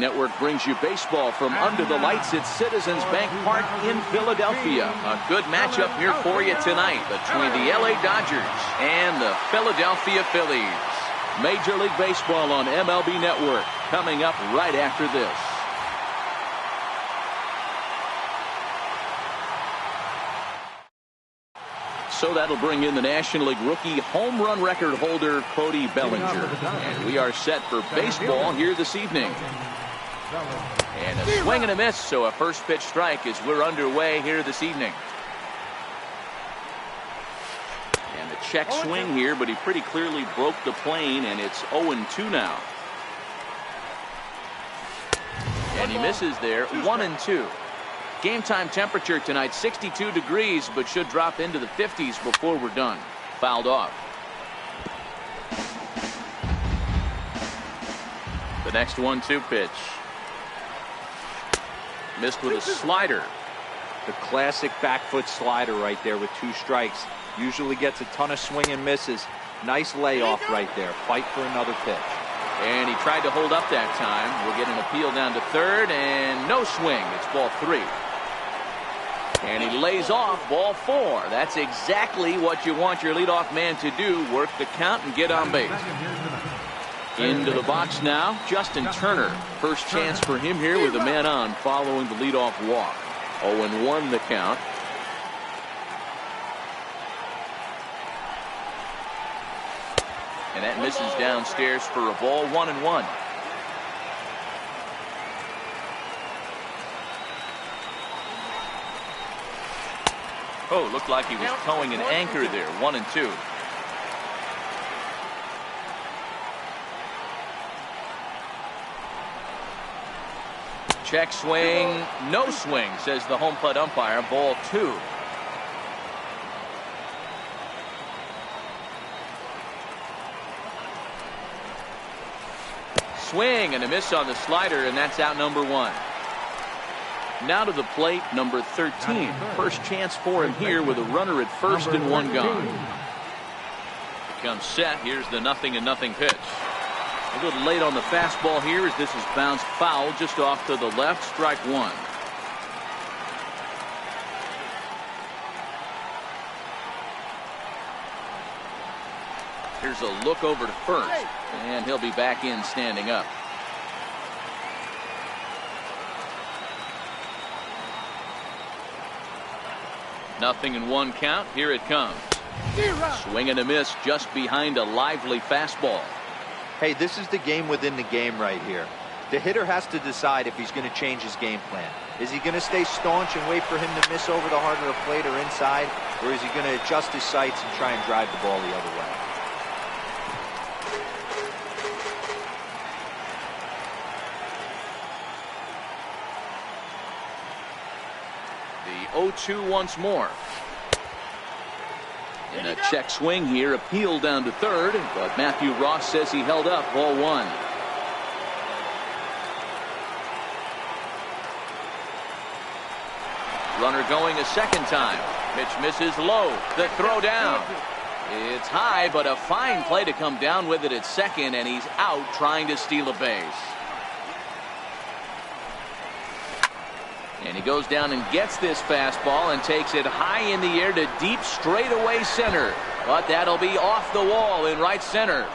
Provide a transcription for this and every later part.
Network brings you baseball from under the lights at Citizens Bank Park in Philadelphia. A good matchup here for you tonight between the LA Dodgers and the Philadelphia Phillies. Major League Baseball on MLB Network coming up right after this. So that'll bring in the National League rookie home run record holder Cody Bellinger. And we are set for baseball here this evening. And a swing and a miss, so a first pitch strike as we're underway here this evening. And the check swing here, but he pretty clearly broke the plane, and it's 0-2 now. And he misses there, 1-2. Game time temperature tonight 62 degrees, but should drop into the 50s before we're done. Fouled off. The next 1-2 pitch. Missed with a slider. The classic back foot slider right there with 2 strikes. Usually gets a ton of swing and misses. Nice layoff right there. Fight for another pitch. And he tried to hold up that time. We'll get an appeal down to third, and no swing. It's ball 3. And he lays off ball 4. That's exactly what you want your leadoff man to do. Work the count and get on base. Into the box now, Justin Turner. First chance for him here with a man on following the leadoff walk. 0-1 the count. And that misses downstairs for a ball. 1-1. Oh, looked like he was towing an anchor there. 1-2. Check swing, no swing, says the home plate umpire. Ball 2. Swing and a miss on the slider, and that's out number 1. Now to the plate, number 13. First chance for him here with a runner at first and 1 gone. Becomes set. Here's the 0-0 pitch. A little late on the fastball here as this is bounced foul just off to the left. Strike 1. Here's a look over to first, and he'll be back in standing up. Nothing in 1 count. Here it comes. Swing and a miss just behind a lively fastball. Hey, this is the game within the game right here. The hitter has to decide if he's going to change his game plan. Is he going to stay staunch and wait for him to miss over the heart of the plate or inside? Or is he going to adjust his sights and try and drive the ball the other way? The 0-2 once more. In a check swing here, appeal down to third, but Matthew Ross says he held up. Ball 1. Runner going a second time. Pitch misses low. The throw down. It's high, but a fine play to come down with it at second, and he's out trying to steal a base. And he goes down and gets this fastball and takes it high in the air to deep straightaway center. But that'll be off the wall in right center.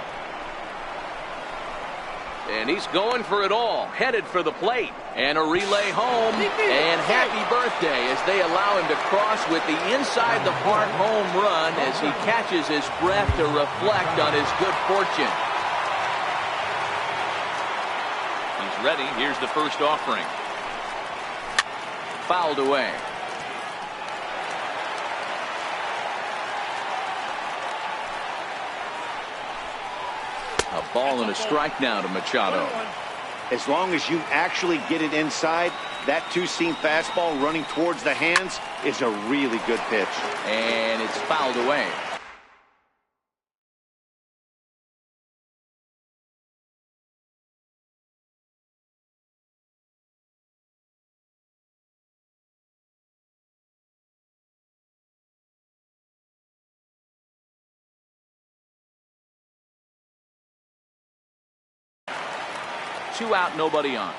And he's going for it all, headed for the plate. And a relay home. And happy birthday as they allow him to cross with the inside the park home run as he catches his breath to reflect on his good fortune. He's ready. Here's the first offering. Fouled away. A ball and a strike now to Machado. As long as you actually get it inside, that 2-seam fastball running towards the hands is a really good pitch. And it's fouled away. Two out, nobody on.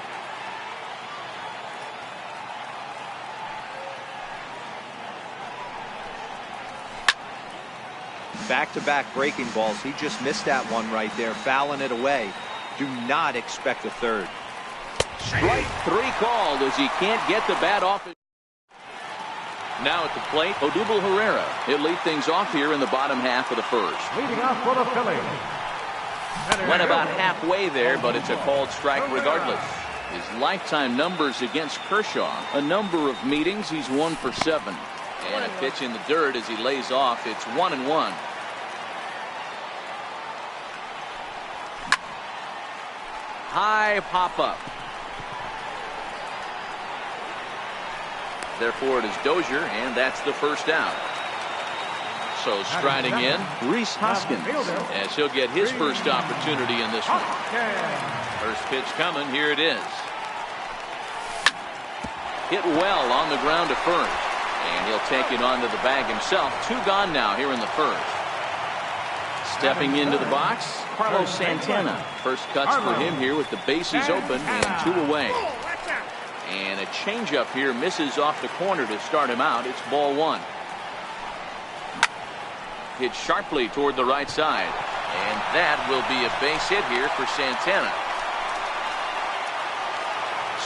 Back-to-back breaking balls. He just missed that one right there, fouling it away. Do not expect a third. Strike 3 called as he can't get the bat off. Now at the plate, Odubel Herrera. He'll lead things off here in the bottom half of the first. Leading off for the Phillies. Went about halfway there, but it's a called strike regardless. His lifetime numbers against Kershaw, a number of meetings, he's 1 for 7. And a pitch in the dirt as he lays off. It's 1-1. High pop up. Therefore, it is Dozier, and that's the first out. So striding in, Rhys Hoskins, as he'll get his first opportunity in this one. First pitch coming, here it is. Hit well on the ground to first, and he'll take it onto the bag himself. 2 gone now here in the first. Stepping into the box, Carlos Santana. First cuts for him here with the bases open and 2 away. And a changeup here misses off the corner to start him out. It's ball 1. Hit sharply toward the right side. And that will be a base hit here for Santana.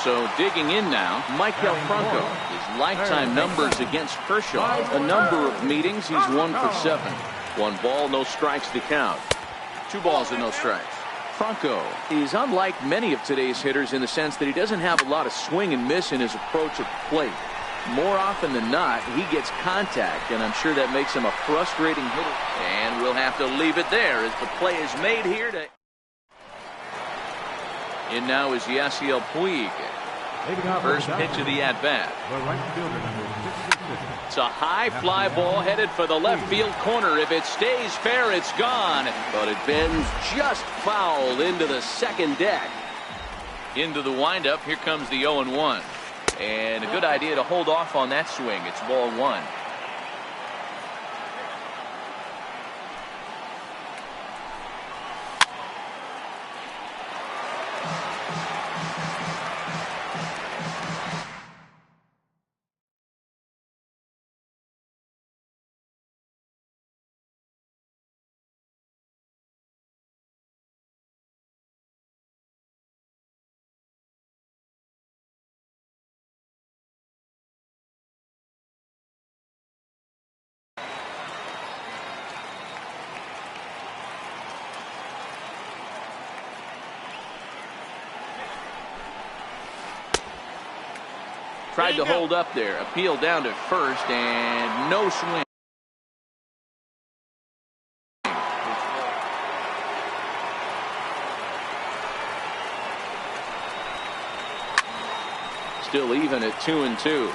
So digging in now, Maikel Franco. His lifetime numbers against Kershaw, a number of meetings, he's 1 for 7. 1 ball, no strikes to count. 2 balls and no strikes. Franco is unlike many of today's hitters in the sense that he doesn't have a lot of swing and miss in his approach at the plate. More often than not, he gets contact, and I'm sure that makes him a frustrating hitter. And we'll have to leave it there as the play is made here. In now is Yasiel Puig. First pitch of the at-bat. It's a high fly ball headed for the left field corner. If it stays fair, it's gone. But it bends just foul into the second deck. Into the windup, here comes the 0-1. And a good idea to hold off on that swing. It's ball 1. Tried to hold up there. Appeal down to first, and no swing. Still even at 2-2.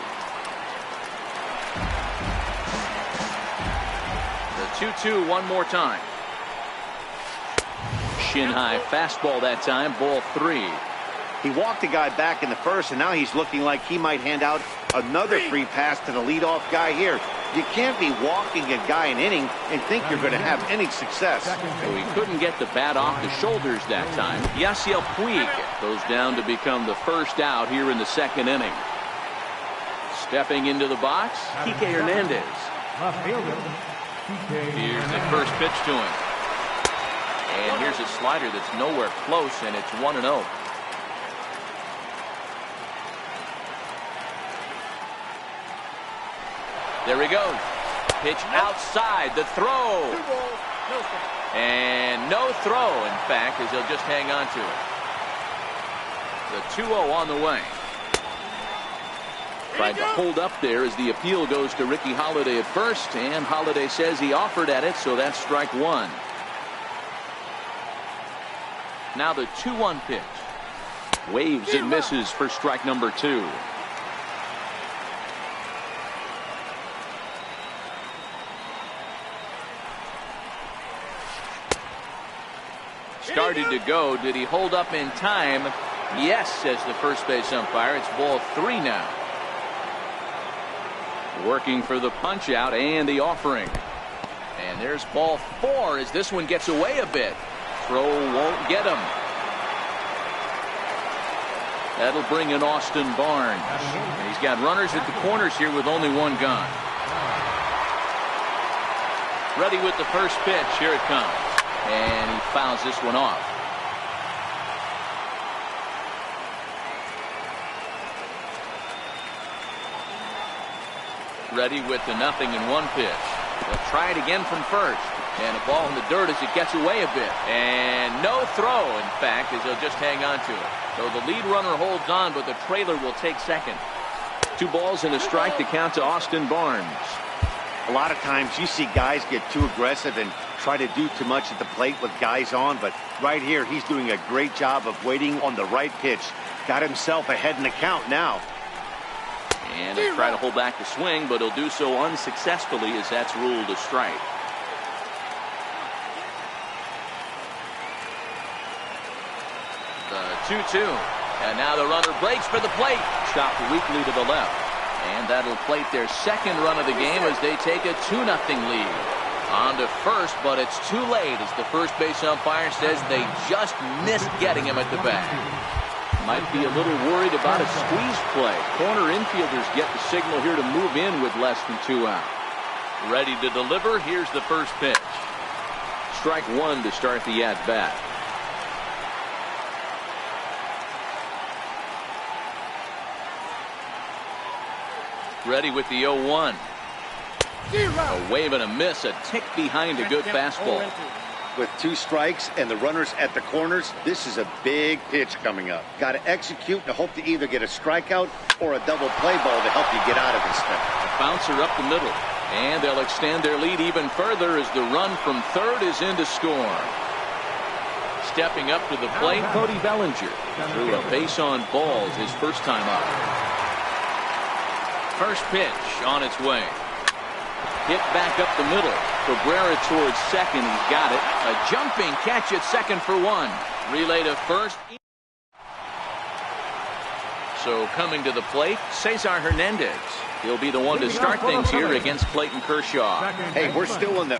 The 2-2 one more time. Shin high fastball that time, ball 3. He walked a guy back in the first, and now he's looking like he might hand out another free pass to the leadoff guy here. You can't be walking a guy an inning and think you're going to have any success. So he couldn't get the bat off the shoulders that time. Yasiel Puig goes down to become the first out here in the second inning. Stepping into the box, Kike Hernandez. Here's the first pitch to him. And here's a slider that's nowhere close, and it's 1-0. There he goes. Pitch outside. The throw. And no throw, in fact, as he'll just hang on to it. The 2-0 on the way. Tried to hold up there as the appeal goes to Ricky Holiday at first, and Holiday says he offered at it, so that's strike 1. Now the 2-1 pitch. Waves and misses for strike number 2. Started to go. Did he hold up in time? Yes, says the first base umpire. It's ball 3 now. Working for the punch out and the offering. And there's ball 4 as this one gets away a bit. Throw won't get him. That'll bring in Austin Barnes. And he's got runners at the corners here with only 1 gone. Ready with the first pitch. Here it comes. And he fouls this one off. Ready with the 0-1 pitch. They'll try it again from first. And a ball in the dirt as it gets away a bit. And no throw, in fact, as they'll just hang on to it. So the lead runner holds on, but the trailer will take second. 2 balls and a strike to count to Austin Barnes. A lot of times you see guys get too aggressive and try to do too much at the plate with guys on, but right here he's doing a great job of waiting on the right pitch. Got himself ahead in the count now. And he'll try to hold back the swing, but he'll do so unsuccessfully as that's ruled a strike. The 2-2. And now the runner breaks for the plate. Chopped weakly to the left. And that'll plate their second run of the game as they take a 2-0 lead. On to first, but it's too late as the first base umpire says they just missed getting him at the bat. Might be a little worried about a squeeze play. Corner infielders get the signal here to move in with less than 2 out. Ready to deliver. Here's the first pitch. Strike 1 to start the at-bat. Ready with the 0-1. A wave and a miss, a tick behind a good fastball. With 2 strikes and the runners at the corners, this is a big pitch coming up. Got to execute and hope to either get a strikeout or a double play ball to help you get out of this thing. A bouncer up the middle. And they'll extend their lead even further as the run from third is in to score. Stepping up to the plate, Cody Bellinger threw a base on balls his first time up. First pitch on its way. Hit back up the middle. Cabrera towards second. He's got it. A jumping catch at second for 1. Relay to first. So coming to the plate, Cesar Hernandez. He'll be the one to start things here against Clayton Kershaw. Hey, we're still in the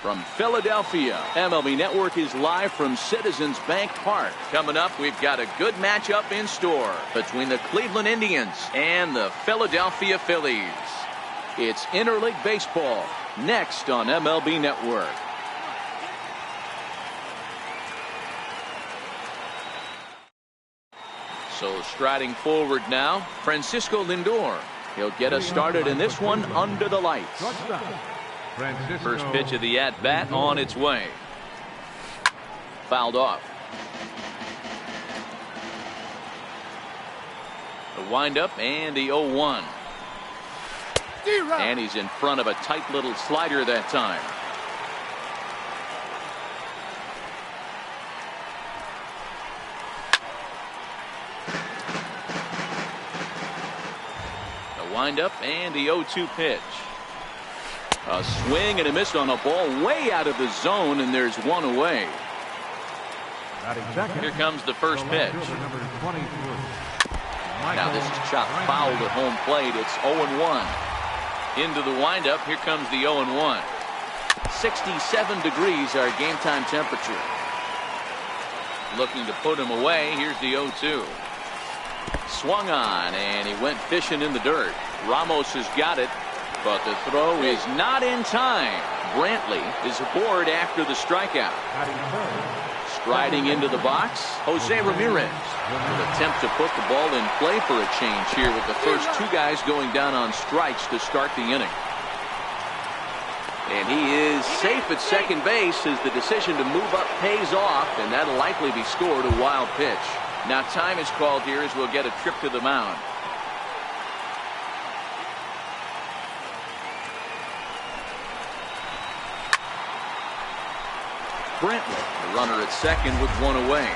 From Philadelphia, MLB Network is live from Citizens Bank Park. Coming up, we've got a good matchup in store between the Cleveland Indians and the Philadelphia Phillies. It's interleague baseball next on MLB Network. So striding forward now, Francisco Lindor. He'll get us started in this one under the lights. First pitch of the at-bat on its way. Fouled off. The windup and the 0-1. And he's in front of a tight little slider that time. The windup and the 0-2 pitch. A swing and a miss on a ball way out of the zone, and there's one away. Here comes the first pitch. Now this is chopped foul at home plate. It's 0-1. Into the windup. Here comes the 0-1. 67 degrees our game time temperature. Looking to put him away. Here's the 0-2. Swung on, and he went fishing in the dirt. Ramos has got it. But the throw is not in time. Brantley is aboard after the strikeout. Striding into the box, Jose Ramirez. Will attempt to put the ball in play for a change here with the first two guys going down on strikes to start the inning. And he is safe at second base as the decision to move up pays off, and that'll likely be scored a wild pitch. Now time is called here as we'll get a trip to the mound. Brantley, the runner at second with one away.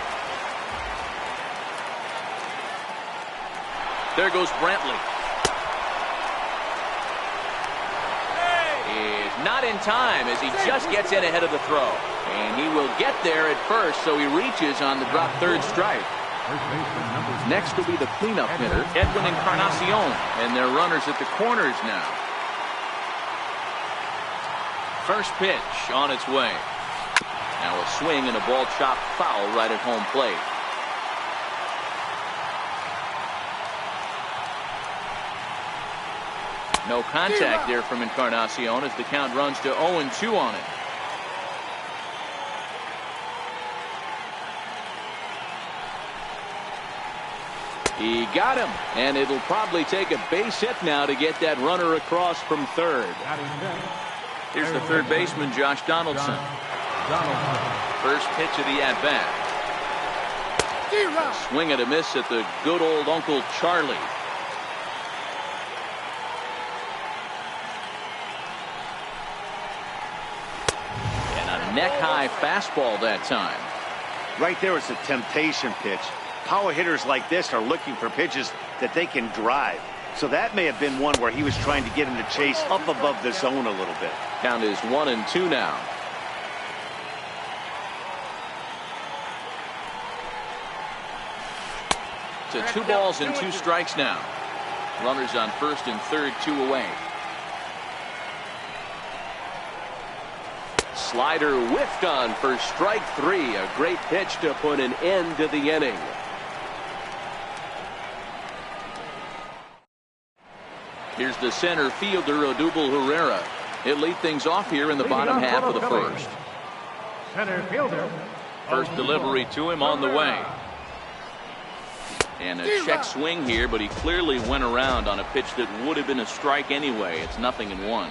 There goes Brantley. Is not in time as he just gets in ahead of the throw. And he will get there at first, so he reaches on the drop third strike. Next will be the cleanup hitter, Edwin Encarnacion, and their runners at the corners now. First pitch on its way. Now a swing and a ball chopped foul right at home plate. No contact there from Encarnacion as the count runs to 0-2 on it. He got him, and it'll probably take a base hit now to get that runner across from third. Here's the third baseman, Josh Donaldson. First pitch of the at-bat. Swing and a miss at the good old Uncle Charlie. And a neck-high fastball that time. Right there is a temptation pitch. Power hitters like this are looking for pitches that they can drive. So that may have been one where he was trying to get him to chase up above the zone a little bit. Count is 1-2 now. To 2 balls and 2 strikes now. Runners on first and third, 2 away. Slider whiffed on for strike 3. A great pitch to put an end to the inning. Here's the center fielder, Odubel Herrera. He'll lead things off here in the bottom half of the first. Center fielder. First delivery to him on the way. And a check swing here, but he clearly went around on a pitch that would have been a strike anyway. It's 0-1.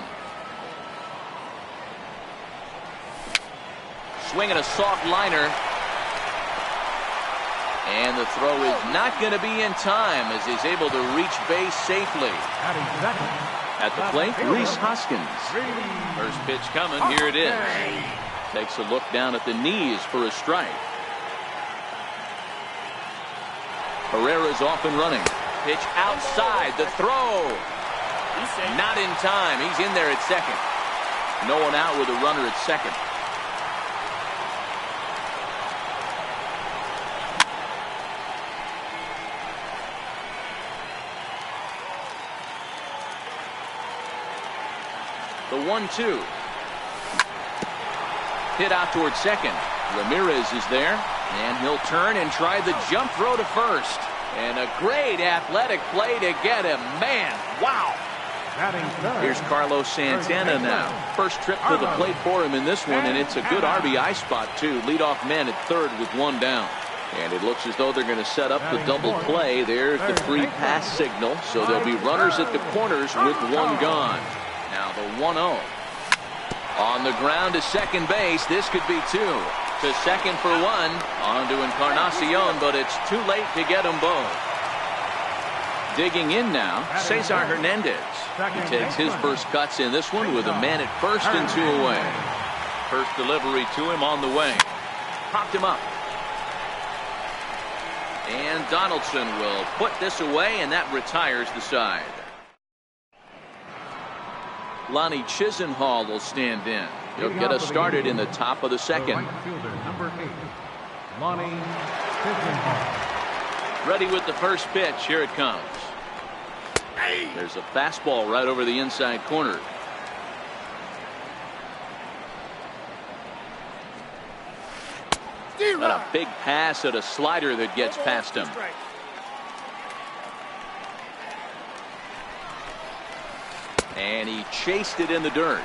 Swing and a soft liner. And the throw is not going to be in time as he's able to reach base safely. At the plate, Rhys Hoskins. First pitch coming. Here it is. Takes a look down at the knees for a strike. Herrera's off and running. Pitch outside. The throw. Not in time. He's in there at second. No one out with a runner at second. The 1-2. Hit out towards second. Ramirez is there, and he'll turn and try the jump throw to first. And a great athletic play to get him. Man, wow. Here's Carlos Santana now. First trip to the plate for him in this one, and it's a good RBI spot, too. Leadoff man at third with one down. And it looks as though they're going to set up the double play. There's the free pass signal, so there'll be runners at the corners with one gone. Now the 1-0. On the ground to second base. This could be two. To second for one. On to Encarnacion, but it's too late to get them both. Digging in now, Cesar Hernandez. He takes his first cuts in this one with a man at first and two away. First delivery to him on the way. Popped him up. And Donaldson will put this away, and that retires the side. Lonnie Chisenhall will stand in. He'll get us started in the top of the second. Number 8, Lonnie Chisenhall. Ready with the first pitch. Here it comes. There's a fastball right over the inside corner. And a big pass at a slider that gets past him. And he chased it in the dirt.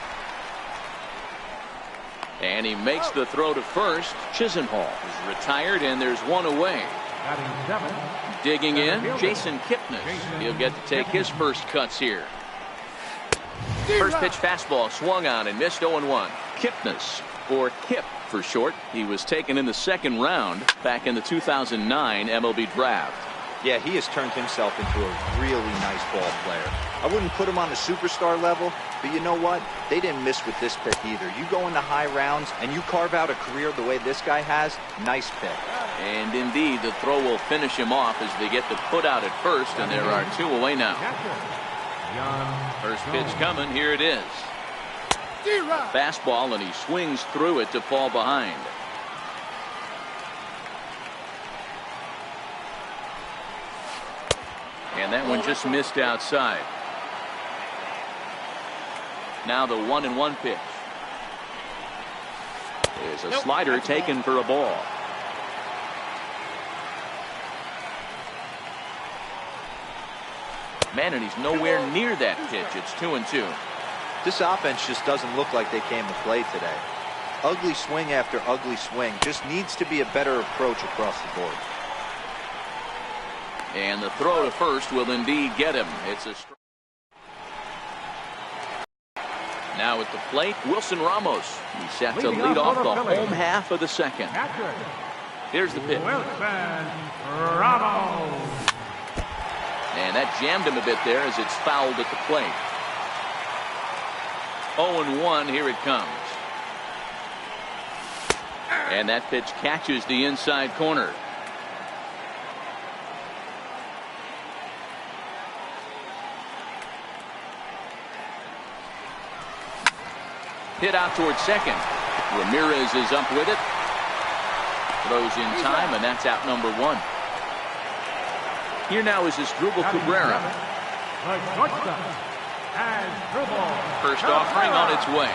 And he makes the throw to first. Chisenhall is retired, and there's one away. Digging in, Jason Kipnis. He'll get to take his first cuts here. First pitch fastball swung on and missed 0-1. Kipnis, or Kip for short. He was taken in the second round back in the 2009 MLB draft. Yeah, he has turned himself into a really nice ball player. I wouldn't put him on the superstar level, but you know what? They didn't miss with this pick either. You go into high rounds and you carve out a career the way this guy has, nice pick. And indeed, the throw will finish him off as they get the put out at first, and there are two away now. First pitch coming, here it is. Fastball, and he swings through it to fall behind. And that one just missed outside. Now the 1-1 pitch. There's a slider taken for a ball. Man, and he's nowhere near that pitch. It's 2-2. This offense just doesn't look like they came to play today. Ugly swing after ugly swing. Just needs to be a better approach across the board. And the throw to first will indeed get him. It's a strike. Now at the plate, Wilson Ramos. He's set to lead off the home half of the second. Here's the pitch. Wilson Ramos. And that jammed him a bit there as it's fouled at the plate. 0-1, here it comes. And that pitch catches the inside corner. Hit out towards second. Ramirez is up with it. Throws in time, and that's out number one. Here now is Asdrubal Cabrera. First offering on its way.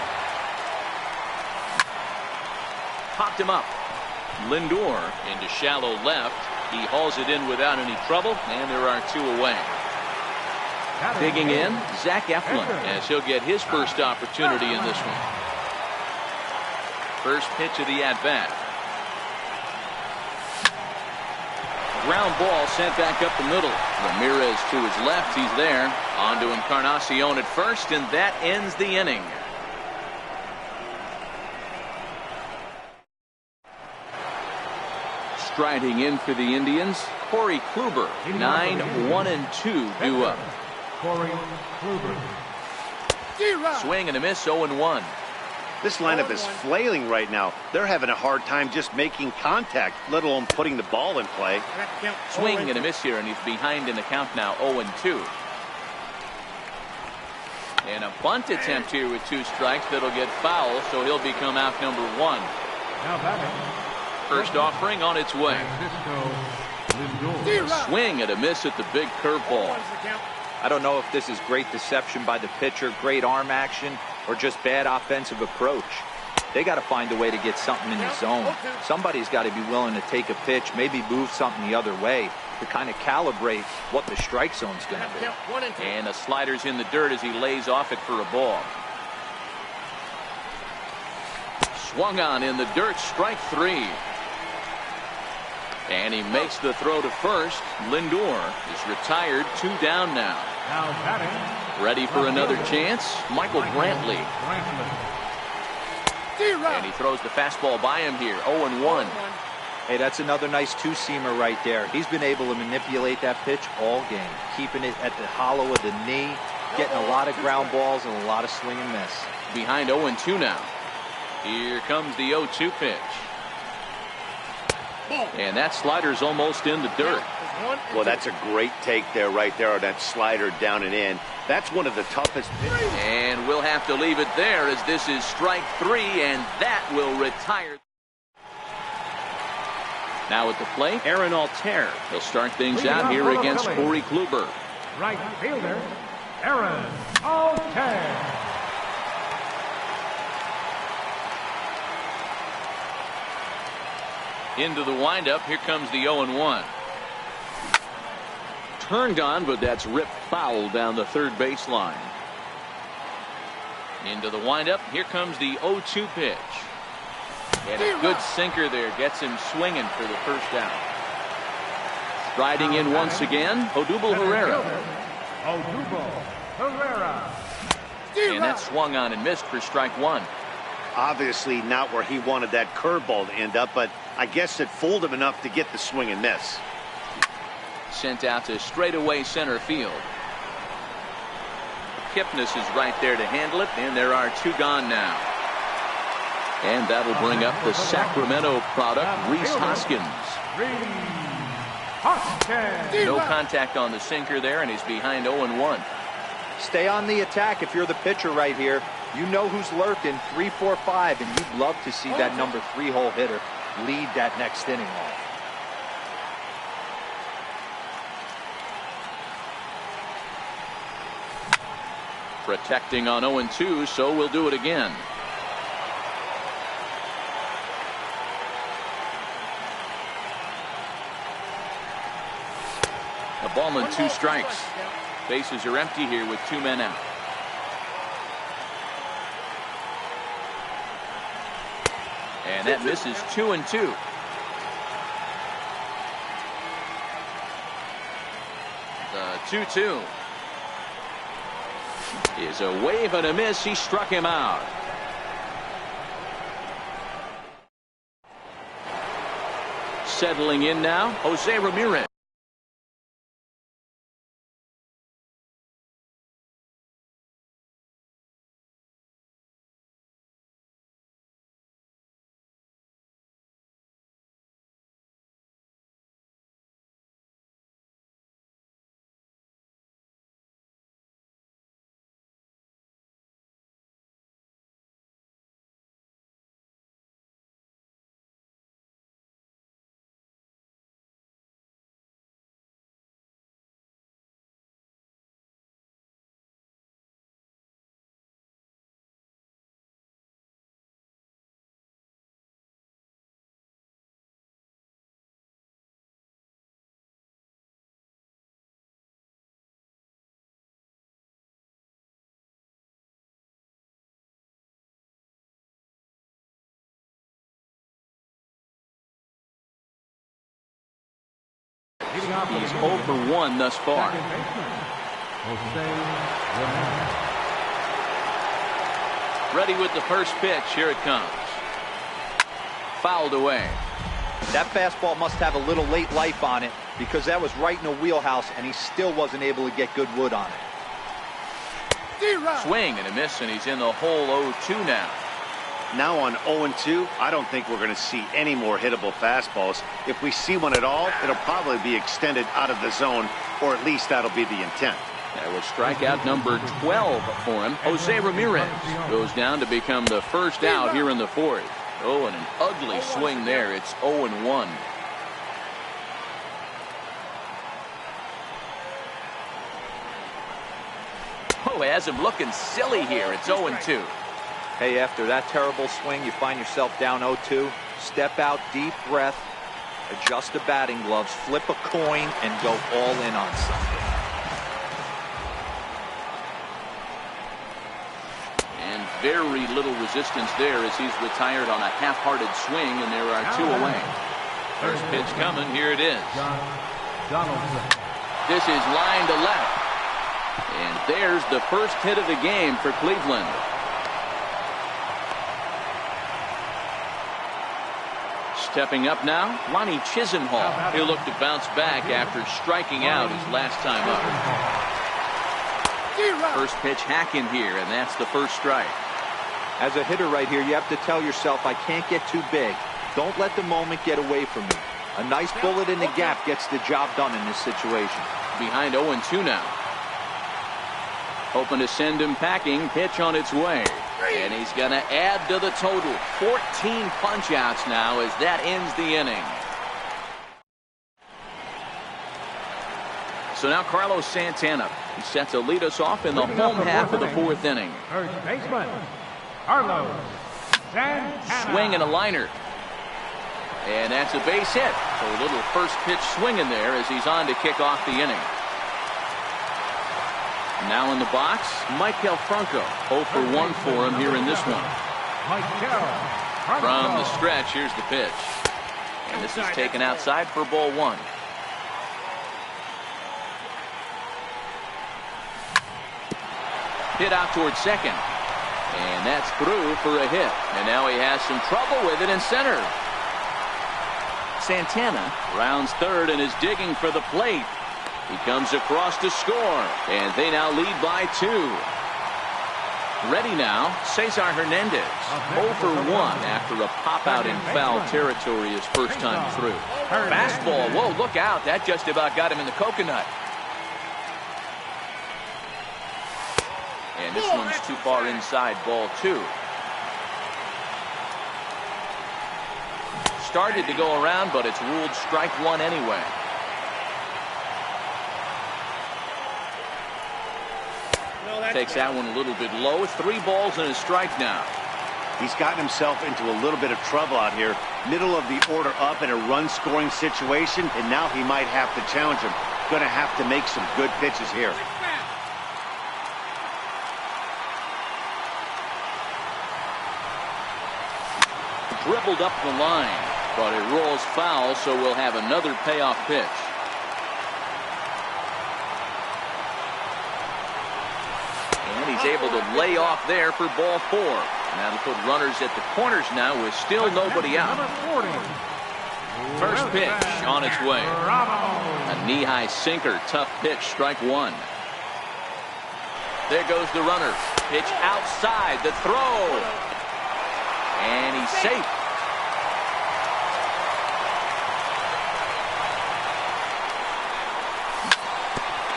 Popped him up. Lindor into shallow left. He hauls it in without any trouble, and there are two away. Digging in, Zach Eflin, as he'll get his first opportunity in this one. First pitch of the at-bat. Ground ball sent back up the middle. Ramirez to his left. He's there. On to Encarnacion at first, and that ends the inning. Striding in for the Indians, Corey Kluber. 9-1-2 due up. Corey Kluber. Swing and a miss, 0-1. This lineup is flailing right now. They're having a hard time just making contact, let alone putting the ball in play. Swing and a miss here, and he's behind in the count now, 0-2. And a bunt attempt here with two strikes that'll get foul, so he'll become out number one. Now batting. First offering on its way. Swing and a miss at the big curveball. I don't know if this is great deception by the pitcher, great arm action, or just bad offensive approach. They got to find a way to get something in the zone. Somebody's got to be willing to take a pitch, maybe move something the other way to kind of calibrate what the strike zone's going to be. And the slider's in the dirt as he lays off it for a ball. Swung on in the dirt, strike 3. And he makes the throw to first. Lindor is retired, 2 down now. Now batting. Ready for another chance, Michael Brantley. And he throws the fastball by him here, 0-1. Hey, that's another nice two-seamer right there. He's been able to manipulate that pitch all game, keeping it at the hollow of the knee, getting a lot of ground balls and a lot of swing and miss. Behind 0-2 now. Here comes the 0-2 pitch. And that slider's almost in the dirt. Well, that's a great take there, right there, on that slider down and in. That's one of the toughest pitches. And we'll have to leave it there as this is strike 3, and that will retire. Now at the plate, Aaron Altair. He'll start things out here against Corey Kluber. Right fielder, Aaron Altair. Into the windup, here comes the 0-1. Turned on, but that's ripped foul down the third baseline. Into the windup, here comes the 0-2 pitch. And a good sinker there gets him swinging for the first out. Striding in once again, Odubel Herrera. Odubel Herrera. And that swung on and missed for strike 1. Obviously not where he wanted that curveball to end up, but I guess it fooled him enough to get the swing and miss. Sent out to straightaway center field. Kipnis is right there to handle it, and there are 2 gone now. And that'll bring up the Sacramento product, Rhys Hoskins. No contact on the sinker there, and he's behind 0-1. Stay on the attack if you're the pitcher right here. You know who's lurking, 3, 4, 5, and you'd love to see that number 3-hole hitter lead that next inning off. Protecting on 0-2, so we'll do it again. A ball and 2 strikes. Bases are empty here with 2 men out. And that misses 2-2. The 2-2 is a wave and a miss. He struck him out. Settling in now, Jose Ramirez. He's 0 for 1 thus far. Ready with the first pitch. Here it comes. Fouled away. That fastball must have a little late life on it because that was right in the wheelhouse and he still wasn't able to get good wood on it. Swing and a miss, and he's in the hole 0-2 now. Now on 0-2, I don't think we're going to see any more hittable fastballs. If we see one at all, it'll probably be extended out of the zone, or at least that'll be the intent. That was strikeout number 12 for him. Jose Ramirez goes down to become the first out here in the 4th. Oh, and an ugly swing there. It's 0-1. Oh, has him looking silly here. It's 0-2. Hey, after that terrible swing, you find yourself down 0-2. Step out, deep breath, adjust the batting gloves, flip a coin, and go all in on something. And very little resistance there as he's retired on a half-hearted swing, and there are 2 away. First pitch coming. Here it is. This is line to left. And there's the first hit of the game for Cleveland. Stepping up now, Lonnie Chisenhall. He'll look to bounce back after striking out his last time up. First pitch hack in here, and that's the first strike. As a hitter right here, you have to tell yourself, I can't get too big. Don't let the moment get away from me. A nice bullet in the gap gets the job done in this situation. Behind 0-2 now. Hoping to send him packing. Pitch on its way. And he's going to add to the total. 14 punch-outs now as that ends the inning. So now Carlos Santana. He sets to lead us off in the home half of the 4th inning. First baseman, Carlos Santana. Swing and a liner. And that's a base hit. So a little first pitch swing in there as he's on to kick off the inning. Now in the box, Maikel Franco. 0 for 1 for him here in this one. From the stretch, here's the pitch. And this is taken outside for ball 1. Hit out towards second. And that's through for a hit. And now he has some trouble with it in center. Santana rounds third and is digging for the plate. He comes across to score, and they now lead by 2. Ready now, Cesar Hernandez. 0 for 1 after a pop-out in foul territory his first time through. Fastball, whoa, look out. That just about got him in the coconut. And this one's too far inside, ball 2. Started to go around, but it's ruled strike 1 anyway. Takes that one a little bit low. 3 balls and a strike now. He's gotten himself into a little bit of trouble out here. Middle of the order up in a run-scoring situation, and now he might have to challenge him. Going to have to make some good pitches here. Dribbled up the line, but it rolls foul, so we'll have another payoff pitch. And he's able to lay off there for ball 4. And that'll put runners at the corners now with still nobody out. First pitch on its way. A knee-high sinker, tough pitch, strike 1. There goes the runner. Pitch outside, the throw. And he's safe.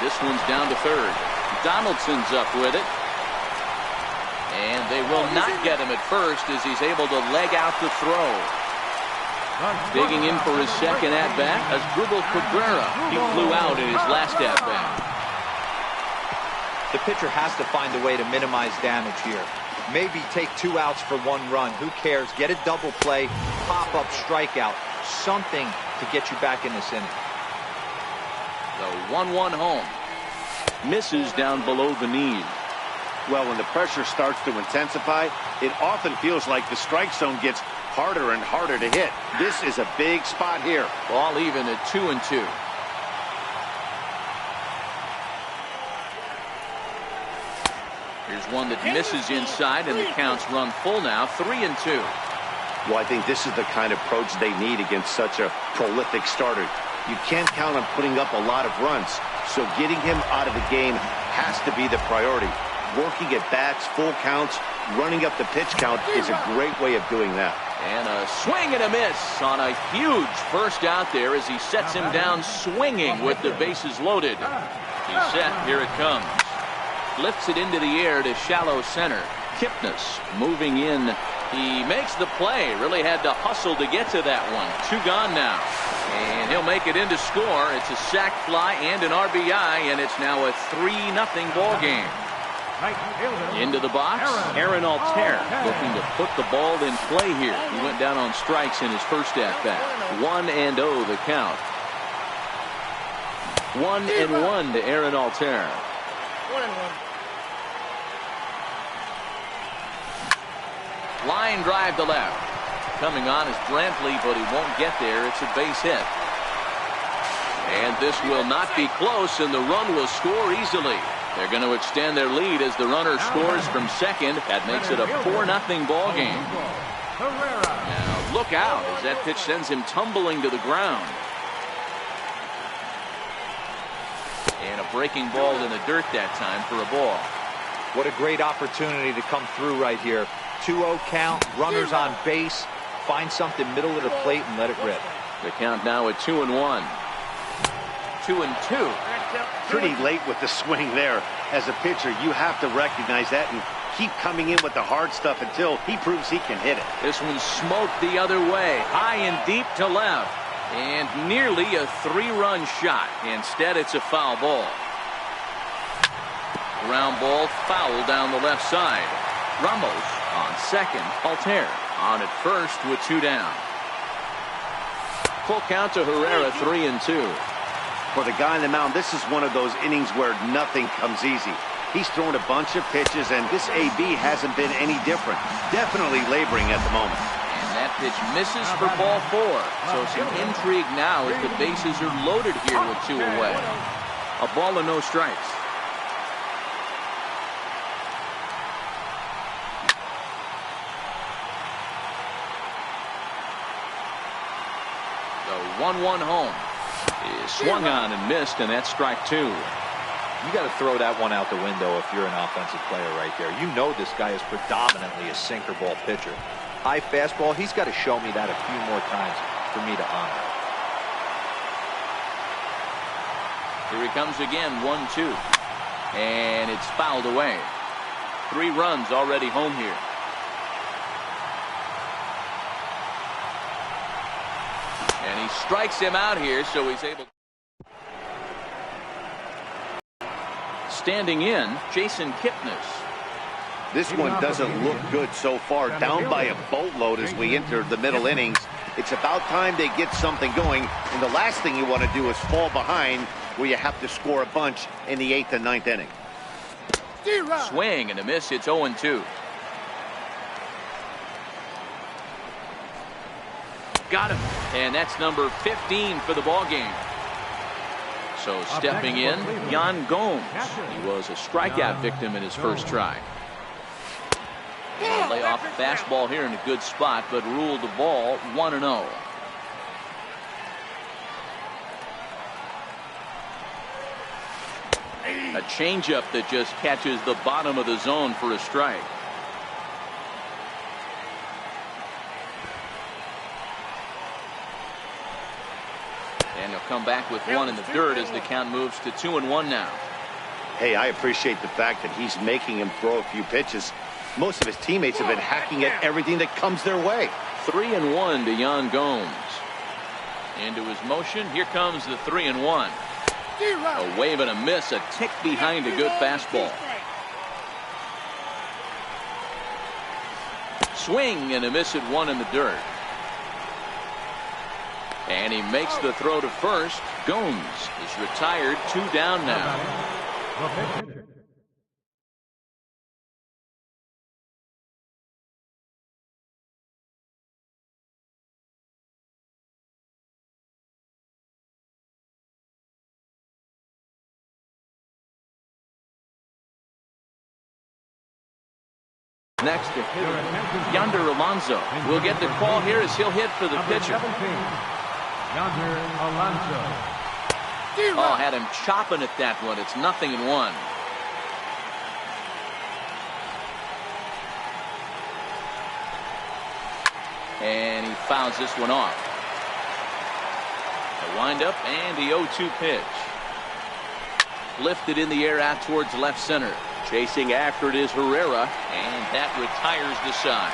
This one's down to third. Donaldson's up with it. And they will not get him at first as he's able to leg out the throw. Digging in for his second at-bat as Asdrubal Cabrera. He flew out in his last at-bat. The pitcher has to find a way to minimize damage here. Maybe take 2 outs for 1 run. Who cares? Get a double play, pop-up strikeout, something to get you back in this inning. The 1-1 home. Misses down below the knees. Well, when the pressure starts to intensify, it often feels like the strike zone gets harder and harder to hit. This is a big spot here. Ball even at 2-2. Here's one that misses inside, and the count's run full now, 3-2. Well, I think this is the kind of approach they need against such a prolific starter. You can't count on putting up a lot of runs, so getting him out of the game has to be the priority. Working at bats, full counts, running up the pitch count is a great way of doing that. And a swing and a miss on a huge first out there as he sets him down swinging with the bases loaded. He's set. Here it comes. Lifts it into the air to shallow center. Kipnis moving in. He makes the play. Really had to hustle to get to that one. 2 gone now. And he'll make it in to score. It's a sac fly and an RBI, and it's now a 3-0 ball game. Right fielder. Into the box, Aaron Altair looking to put the ball in play here. He went down on strikes in his first at-bat. 1-0 the count. 1-1 to Aaron Altair. 1-1. Line drive to left. Coming on is Brantley, but he won't get there. It's a base hit. And this will not be close, and the run will score easily. They're going to extend their lead as the runner scores from second. That makes it a 4-0 ball game. Now look out as that pitch sends him tumbling to the ground. And a breaking ball in the dirt that time for a ball. What a great opportunity to come through right here. 2-0 count, runners on base. Find something middle of the plate and let it rip. The count now at 2-1. 2-2. Pretty late with the swing there. As a pitcher, you have to recognize that and keep coming in with the hard stuff until he proves he can hit it. This one smoked the other way, high and deep to left, and nearly a 3-run shot. Instead, it's a foul ball. Ground ball foul down the left side. Ramos on second. Altair on at first with 2 down. Full count to Herrera, 3-2. For the guy on the mound, this is one of those innings where nothing comes easy. He's thrown a bunch of pitches, and this AB hasn't been any different. Definitely laboring at the moment. And that pitch misses for ball 4. So some intrigue now as the bases are loaded here with 2 away. A ball and no strikes. The 1-1 home is swung on and missed, and that's strike 2. You got to throw that one out the window if you're an offensive player right there. You know this guy is predominantly a sinker ball pitcher. High fastball, he's got to show me that a few more times for me to honor it. Here he comes again, 1-2. And it's fouled away. 3 runs already home here. And he strikes him out here, so he's able. Standing in, Jason Kipnis. This one doesn't look good so far. Down by a boatload as we enter the middle innings. It's about time they get something going. And the last thing you want to do is fall behind where you have to score a bunch in the 8th and 9th inning. Swing and a miss. It's 0-2. Got him. And that's number 15 for the ball game. So stepping in, Yan Gomes. He was a strikeout victim in his first try. Lay off a fastball here in a good spot, but ruled the ball 1-0. A changeup that just catches the bottom of the zone for a strike. And he'll come back with 1 in the dirt as the count moves to 2-1 now. Hey, I appreciate the fact that he's making him throw a few pitches. Most of his teammates have been hacking at everything that comes their way. 3-1 to Yan Gomes. Into his motion. Here comes the 3-1. A wave and a miss. A tick behind a good fastball. Swing and a miss at 1 in the dirt. And he makes the throw to first. Gomes is retired. 2 down now. Next to hit, Yonder Alonso will get the call here as he'll hit for the pitcher. Yonder Alonso. Oh, had him chopping at that one. It's 0-1. And he fouls this one off. A windup and the 0-2 pitch. Lifted in the air out towards left center. Chasing after it is Herrera, and that retires the side.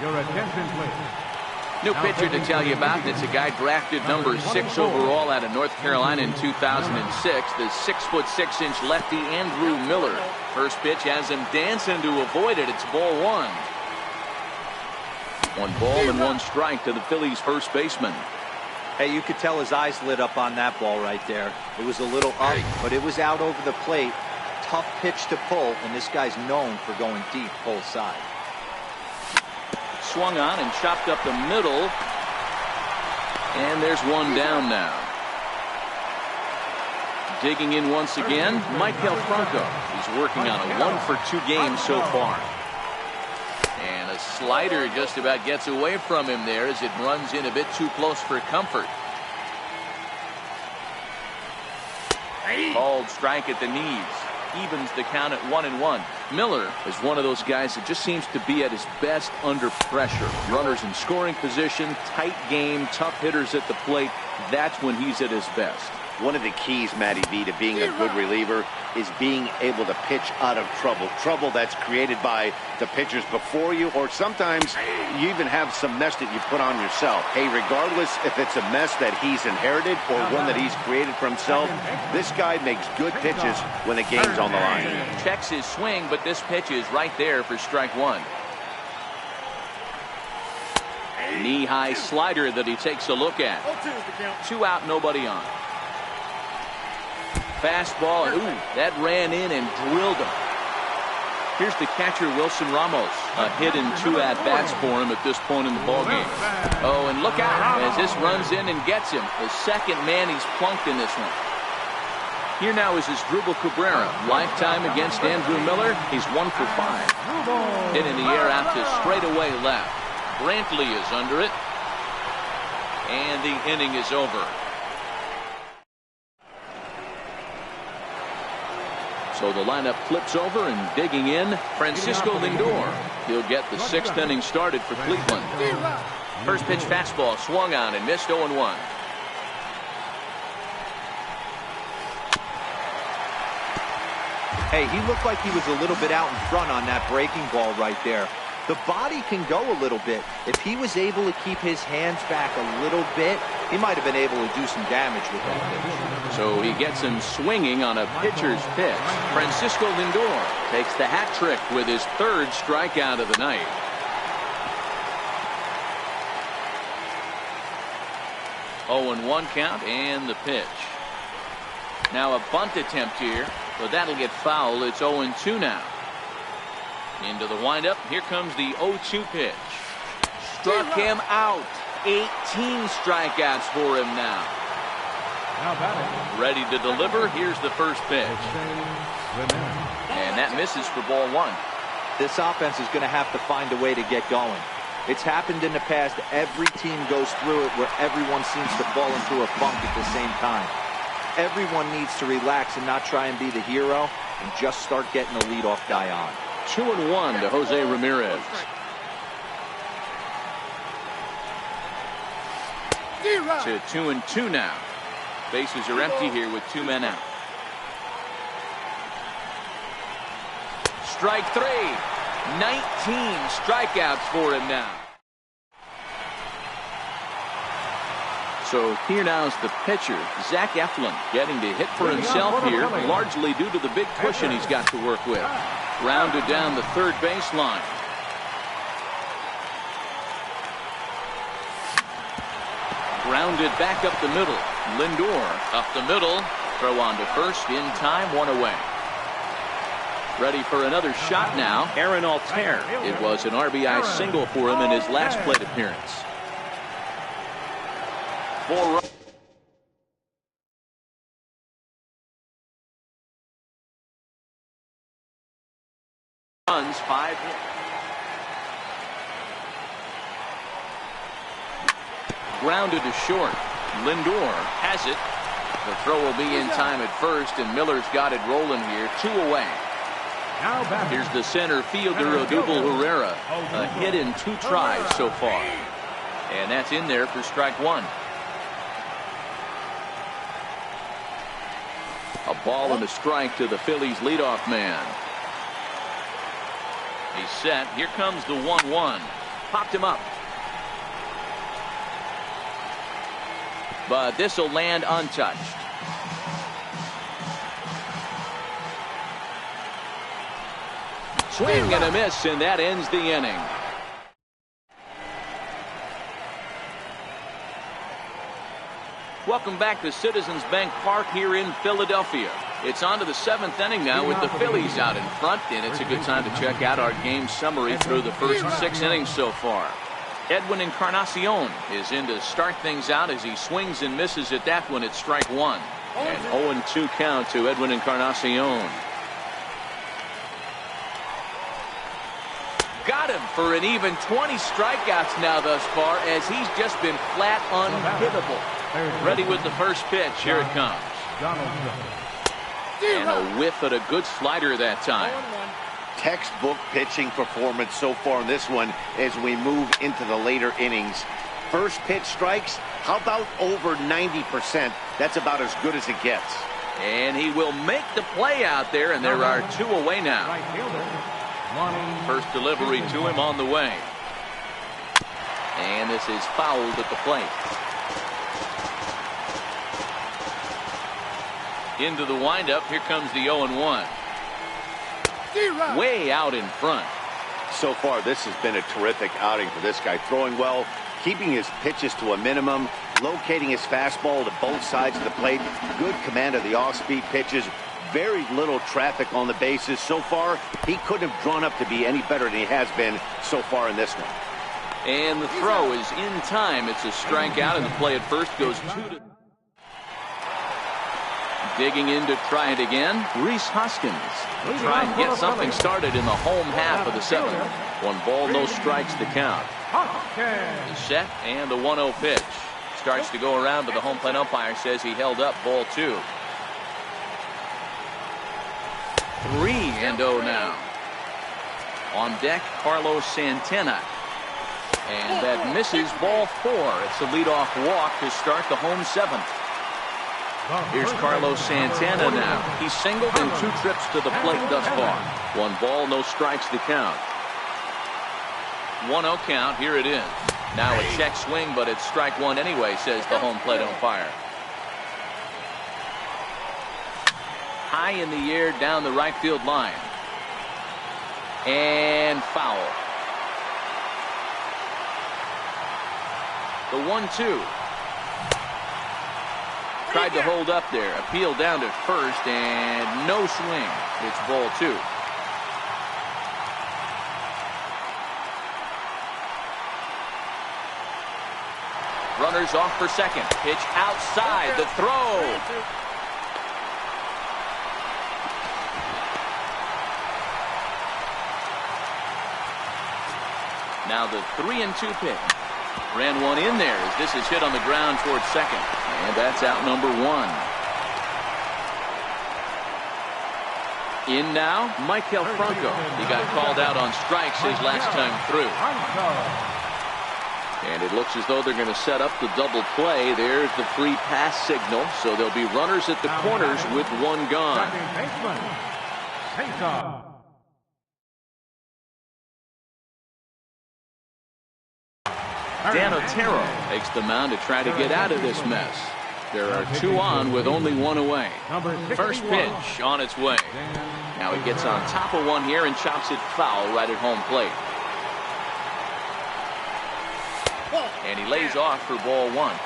Your attention, please. New pitcher to tell you about. It's a guy drafted number 6 overall out of North Carolina in 2006. The 6'6" lefty Andrew Miller. First pitch has him dancing to avoid it. It's ball 1. 1 ball and 1 strike to the Phillies first baseman. Hey, you could tell his eyes lit up on that ball right there. It was a little up, but it was out over the plate. Tough pitch to pull, and this guy's known for going deep pull side. Swung on and chopped up the middle. And there's 1 down now. Digging in once again, Michael Franco. He's working on a 1-for-2 game so far. And a slider just about gets away from him there as it runs in a bit too close for comfort. Called strike at the knees. Evens the count at 1-1. Miller is one of those guys that just seems to be at his best under pressure. Runners in scoring position, tight game, tough hitters at the plate. That's when he's at his best. One of the keys, Matty V, to being a good reliever is being able to pitch out of trouble. Trouble that's created by the pitchers before you, or sometimes you even have some mess that you put on yourself. Hey, regardless if it's a mess that he's inherited or one that he's created for himself, this guy makes good pitches when the game's on the line. Checks his swing, but this pitch is right there for strike 1. Knee-high slider that he takes a look at. 2 out, nobody on. Fastball, and ooh, that ran in and drilled him. Here's the catcher, Wilson Ramos. A hit and 2 at-bats for him at this point in the ballgame. Oh, and look out as this runs in and gets him. The second man he's plunked in this one. Here now is his Drupal Cabrera. Lifetime against Andrew Miller. He's 1 for 5. Hit in the air out to straightaway left. Brantley is under it. And the inning is over. So the lineup flips over and digging in, Francisco Lindor. He'll get the 6th inning started for Cleveland. First pitch fastball swung on and missed 0-1. Hey, he looked like he was a little bit out in front on that breaking ball right there. The body can go a little bit. If he was able to keep his hands back a little bit, he might have been able to do some damage with that pitch. So he gets him swinging on a pitcher's pitch. Francisco Lindor takes the hat trick with his 3rd strikeout of the night. Oh, and 1 count and the pitch. Now a bunt attempt here, but that'll get foul. It's 0-2 now. Into the windup. Here comes the 0-2 pitch. Struck him out. 18 strikeouts for him now. Ready to deliver. Here's the first pitch. And that misses for ball 1. This offense is going to have to find a way to get going. It's happened in the past. Every team goes through it where everyone seems to fall into a funk at the same time. Everyone needs to relax and not try and be the hero and just start getting the leadoff guy on. 2-1 to Jose Ramirez. To 2-2 now. Bases are empty here with 2 men out. Strike 3. 19 strikeouts for him now. So here now is the pitcher, Zach Eflin, getting to hit for himself here, largely due to the big cushion he's got to work with. Grounded down the 3rd baseline. Grounded back up the middle. Lindor up the middle. Throw on to first in time, 1 away. Ready for another shot now. Aaron Altair. It was an RBI single for him in his last plate appearance. 4 runs, 5 hits. Grounded to short. Lindor has it. The throw will be in time at first, and Miller's got it rolling here. 2 away. Here's the center fielder, Odubel Herrera. A hit in 2 tries so far. And that's in there for strike 1. A ball and a strike to the Phillies leadoff man. He's set. Here comes the 1-1. Popped him up. but this will land untouched. Swing and a miss, and that ends the inning. Welcome back to Citizens Bank Park here in Philadelphia. It's on to the 7th inning now with the Phillies out in front, and it's a good time to check out our game summary through the first 6 innings so far. Edwin Encarnacion is in to start things out as he swings and misses at that one at strike 1. And 0-2 count to Edwin Encarnacion. Got him for an even 20 strikeouts now thus far, as he's just been flat unhittable. Ready with the first pitch. Here it comes. And a whiff at a good slider that time. Textbook pitching performance so far in this one as we move into the later innings. First pitch strikes, how about over 90%? That's about as good as it gets. And he will make the play out there, and there are 2 away now. First delivery to him on the way. And this is fouled at the plate. Into the windup. Here comes the 0-1. Way out in front. So far, this has been a terrific outing for this guy. Throwing well, keeping his pitches to a minimum, locating his fastball to both sides of the plate. Good command of the off-speed pitches. Very little traffic on the bases. So far, he couldn't have drawn up to be any better than he has been so far in this one. And the throw is in time. It's a strikeout, and the play at first goes 2-. Digging in to try it again, Rhys Hoskins will try and get something started in the home half of the 7th. 1 ball, no strikes to count. The set and the 1-0 pitch. Starts to go around, but the home plate umpire says he held up ball 2. 3-0 now. On deck, Carlos Santana. And that misses ball 4. It's a leadoff walk to start the home 7th. Here's Carlos Santana now. He's singled in 2 trips to the plate thus far. 1 ball, no strikes to count. 1-0 count. Here it is. Now a check swing, but it's strike 1 anyway, says the home plate umpire. High in the air down the right field line. And foul. The 1-2. Tried to hold up there. Appeal down to first, and no swing. It's ball 2. Runners off for second. Pitch outside. The throw. Now the 3-2 pitch. Ran one in there as this is hit on the ground towards second. And that's out number 1. In now, Michael Franco. He got called out on strikes his last time through. And it looks as though they're going to set up the double play. There's the free pass signal. So there'll be runners at the corners with 1 gone. Dan Otero takes the mound to try to get out of this mess. There are 2 on with only 1 away. First pitch on its way. Now he gets on top of one here and chops it foul right at home plate. And he lays off for ball 1.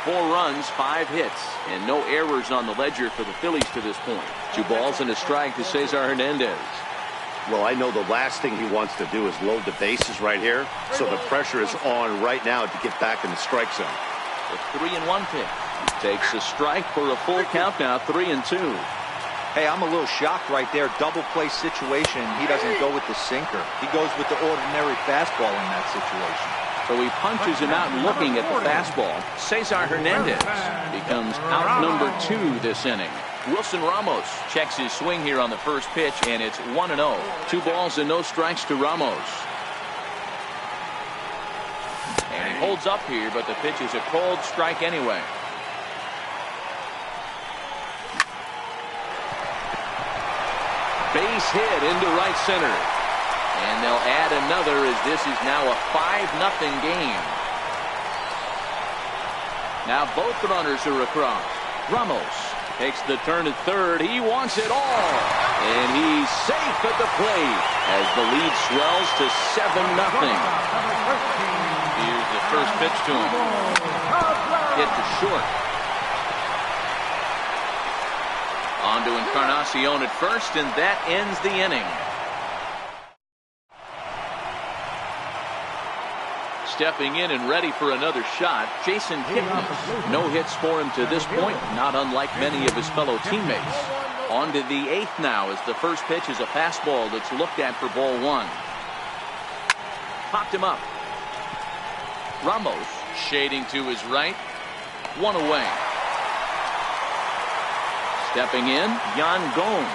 4 runs, 5 hits, and no errors on the ledger for the Phillies to this point. 2 balls and a strike to Cesar Hernandez. Well, I know the last thing he wants to do is load the bases right here, so the pressure is on right now to get back in the strike zone. The 3-1 pitch. Takes a strike for a full count now, 3-2. Hey, I'm a little shocked right there. Double play situation. He doesn't go with the sinker. He goes with the ordinary fastball in that situation. So he punches him out looking at the fastball. Cesar Hernandez becomes out number 2 this inning. Wilson Ramos checks his swing here on the first pitch, and it's 1-0. 2 balls and no strikes to Ramos. And he holds up here, but the pitch is a cold strike anyway. Base hit into right center. And they'll add another as this is now a 5-0 game. Now both runners are across. Ramos takes the turn at third. He wants it all. And he's safe at the plate as the lead swells to 7-0. Here's the first pitch to him. Hit to short. On to Encarnacion at first, and that ends the inning. Stepping in and ready for another shot, Jason Kipnis. No hits for him to this point, not unlike many of his fellow teammates. On to the 8th now as the first pitch is a fastball that's looked at for ball 1. Popped him up. Ramos shading to his right. 1 away. Stepping in, Yan Gomes.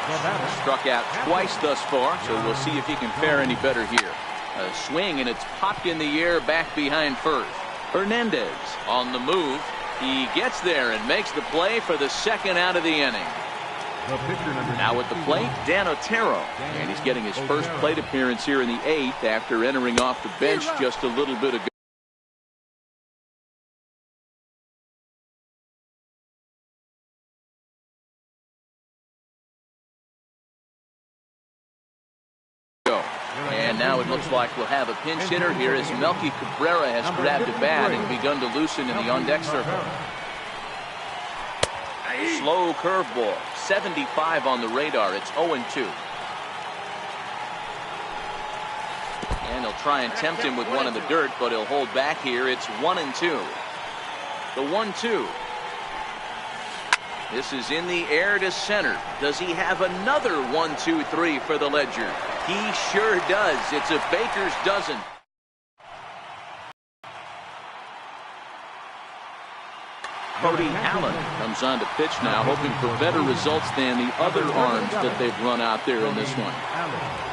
Struck out twice thus far, so we'll see if he can fare any better here. A swing, and it's popped in the air back behind first. Hernandez on the move. He gets there and makes the play for the second out of the inning. Now at the plate, Dan Otero. And he's getting his first plate appearance here in the 8th after entering off the bench just a little bit ago. And now it looks like we'll have a pinch hitter here as Melky Cabrera has grabbed a bat and begun to loosen in the on-deck circle. Slow curveball. 75 on the radar. It's 0-2. And he'll try and tempt him with one in the dirt, but he'll hold back here. It's 1-2. The 1-2. This is in the air to center. Does he have another 1-2-3 for the Ledger? He sure does. It's a baker's dozen. Cody Allen comes on to pitch now, hoping for better results than the other arms that they've run out there in this one.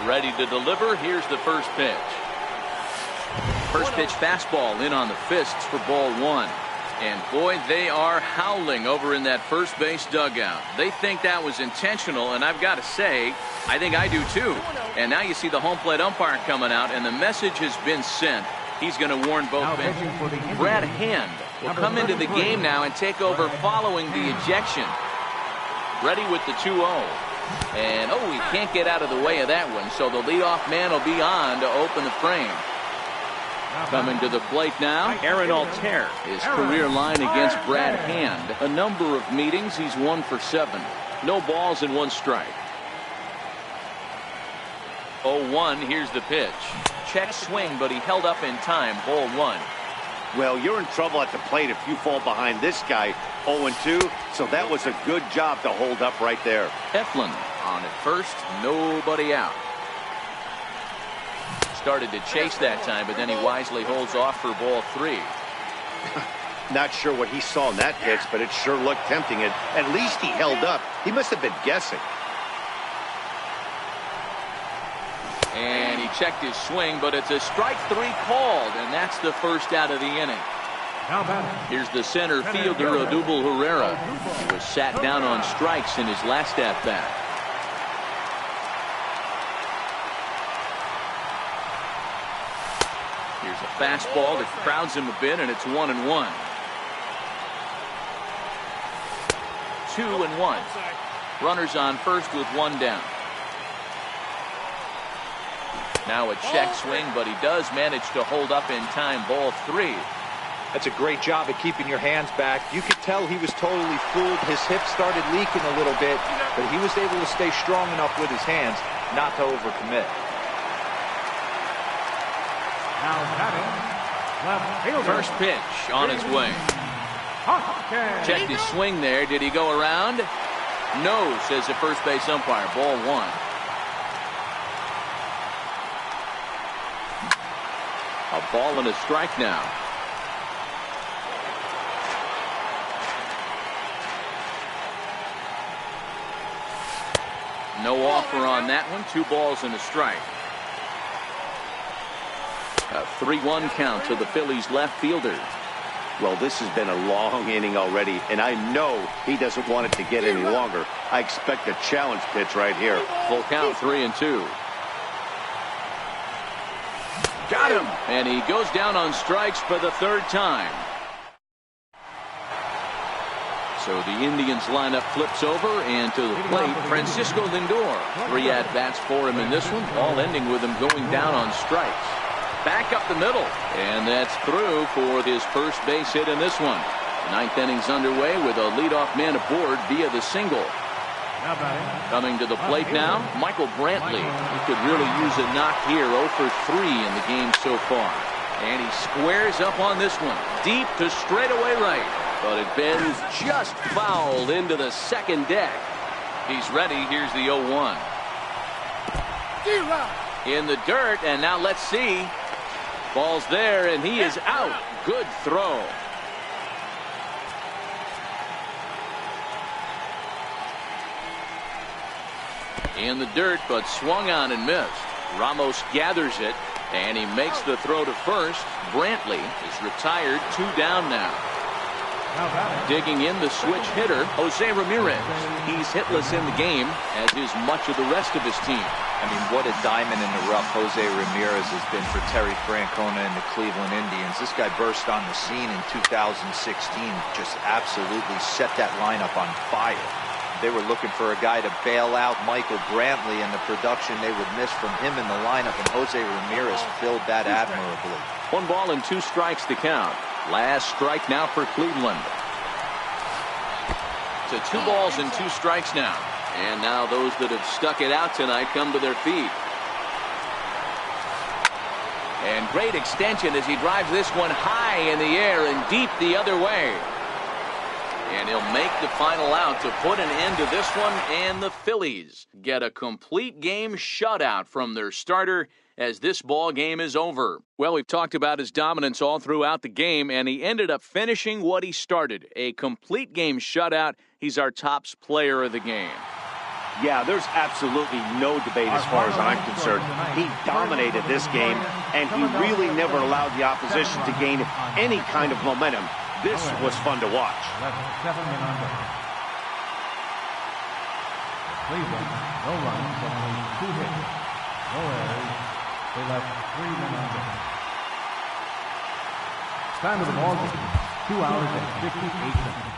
Ready to deliver. Here's the first pitch. First pitch fastball in on the fists for ball 1. And boy, they are howling over in that first base dugout. They think that was intentional, and I've got to say, I think I do too. And now you see the home plate umpire coming out, and the message has been sent. He's going to warn both benches. Brad Hand will come into the game now and take over following the ejection. Ready with the 2-0. And, he can't get out of the way of that one, so the leadoff man will be on to open the frame. Coming to the plate now, Aaron Altair. His career line against Brad Hand. A number of meetings, he's 1 for 7. No balls and 1 strike. 0-1, here's the pitch. Check swing, but he held up in time. Ball 1. Well, you're in trouble at the plate if you fall behind this guy. 0-2, so that was a good job to hold up right there. Eflin on at first, nobody out. Started to chase that time, but then he wisely holds off for ball 3. Not sure what he saw in that pitch, but it sure looked tempting. And at least he held up. He must have been guessing. And he checked his swing, but it's a strike 3 called, and that's the first out of the inning. Here's the center fielder, Odubel Herrera. He was sat down on strikes in his last at-bat. Here's a fastball that crowds him a bit, and it's 1-1. 2-1. Runners on first with 1 down. Now a check swing, but he does manage to hold up in time. Ball 3. That's a great job of keeping your hands back. You could tell he was totally fooled. His hip started leaking a little bit, but he was able to stay strong enough with his hands not to overcommit. Now batting, left fielder. First pitch on his way. Checked his swing there. Did he go around? No, says the first base umpire. Ball 1. A ball and a strike now. No offer on that one. 2 balls and a strike. A 3-1 count to the Phillies left fielder. Well, this has been a long inning already, and I know he doesn't want it to get any longer. I expect a challenge pitch right here. Full count, 3-2. Got him! And he goes down on strikes for the 3rd time. So the Indians lineup flips over, and to the plate, Francisco Lindor. 3 at-bats for him in this one, all ending with him going down on strikes. Back up the middle, and that's through for his first base hit in this one. The 9th inning's underway with a leadoff man aboard via the single. Coming to the plate now, Michael Brantley. He could really use a knock here. 0 for 3 in the game so far. And he squares up on this one, deep to straightaway right. But it bends just foul into the second deck. He's ready. Here's the 0-1. In the dirt, and now let's see. Ball's there, and he is out. Good throw. In the dirt, but swung on and missed. Ramos gathers it, and he makes the throw to first. Brantley is retired. 2 down now. Digging in the switch hitter, Jose Ramirez. He's hitless in the game, as is much of the rest of his team. I mean, what a diamond in the rough Jose Ramirez has been for Terry Francona and the Cleveland Indians. This guy burst on the scene in 2016, just absolutely set that lineup on fire. They were looking for a guy to bail out Michael Brantley, and the production they would miss from him in the lineup, and Jose Ramirez filled that admirably. 1 ball and 2 strikes to count. Last strike now for Cleveland. To 2 balls and 2 strikes now. And now those that have stuck it out tonight come to their feet. And great extension as he drives this one high in the air and deep the other way. And he'll make the final out to put an end to this one, and the Phillies get a complete game shutout from their starter as this ball game is over. Well, we've talked about his dominance all throughout the game, and he ended up finishing what he started. A complete game shutout. He's our tops player of the game. Yeah, there's absolutely no debate as far as I'm concerned. He dominated this game, and he really never allowed the opposition to gain any kind of momentum. This was fun to watch. Left 7 men on base. Cleveland, no runs, only 2 hits, no errors. They left 3 men on base. Time of the ball game, 2 hours and 58 seconds.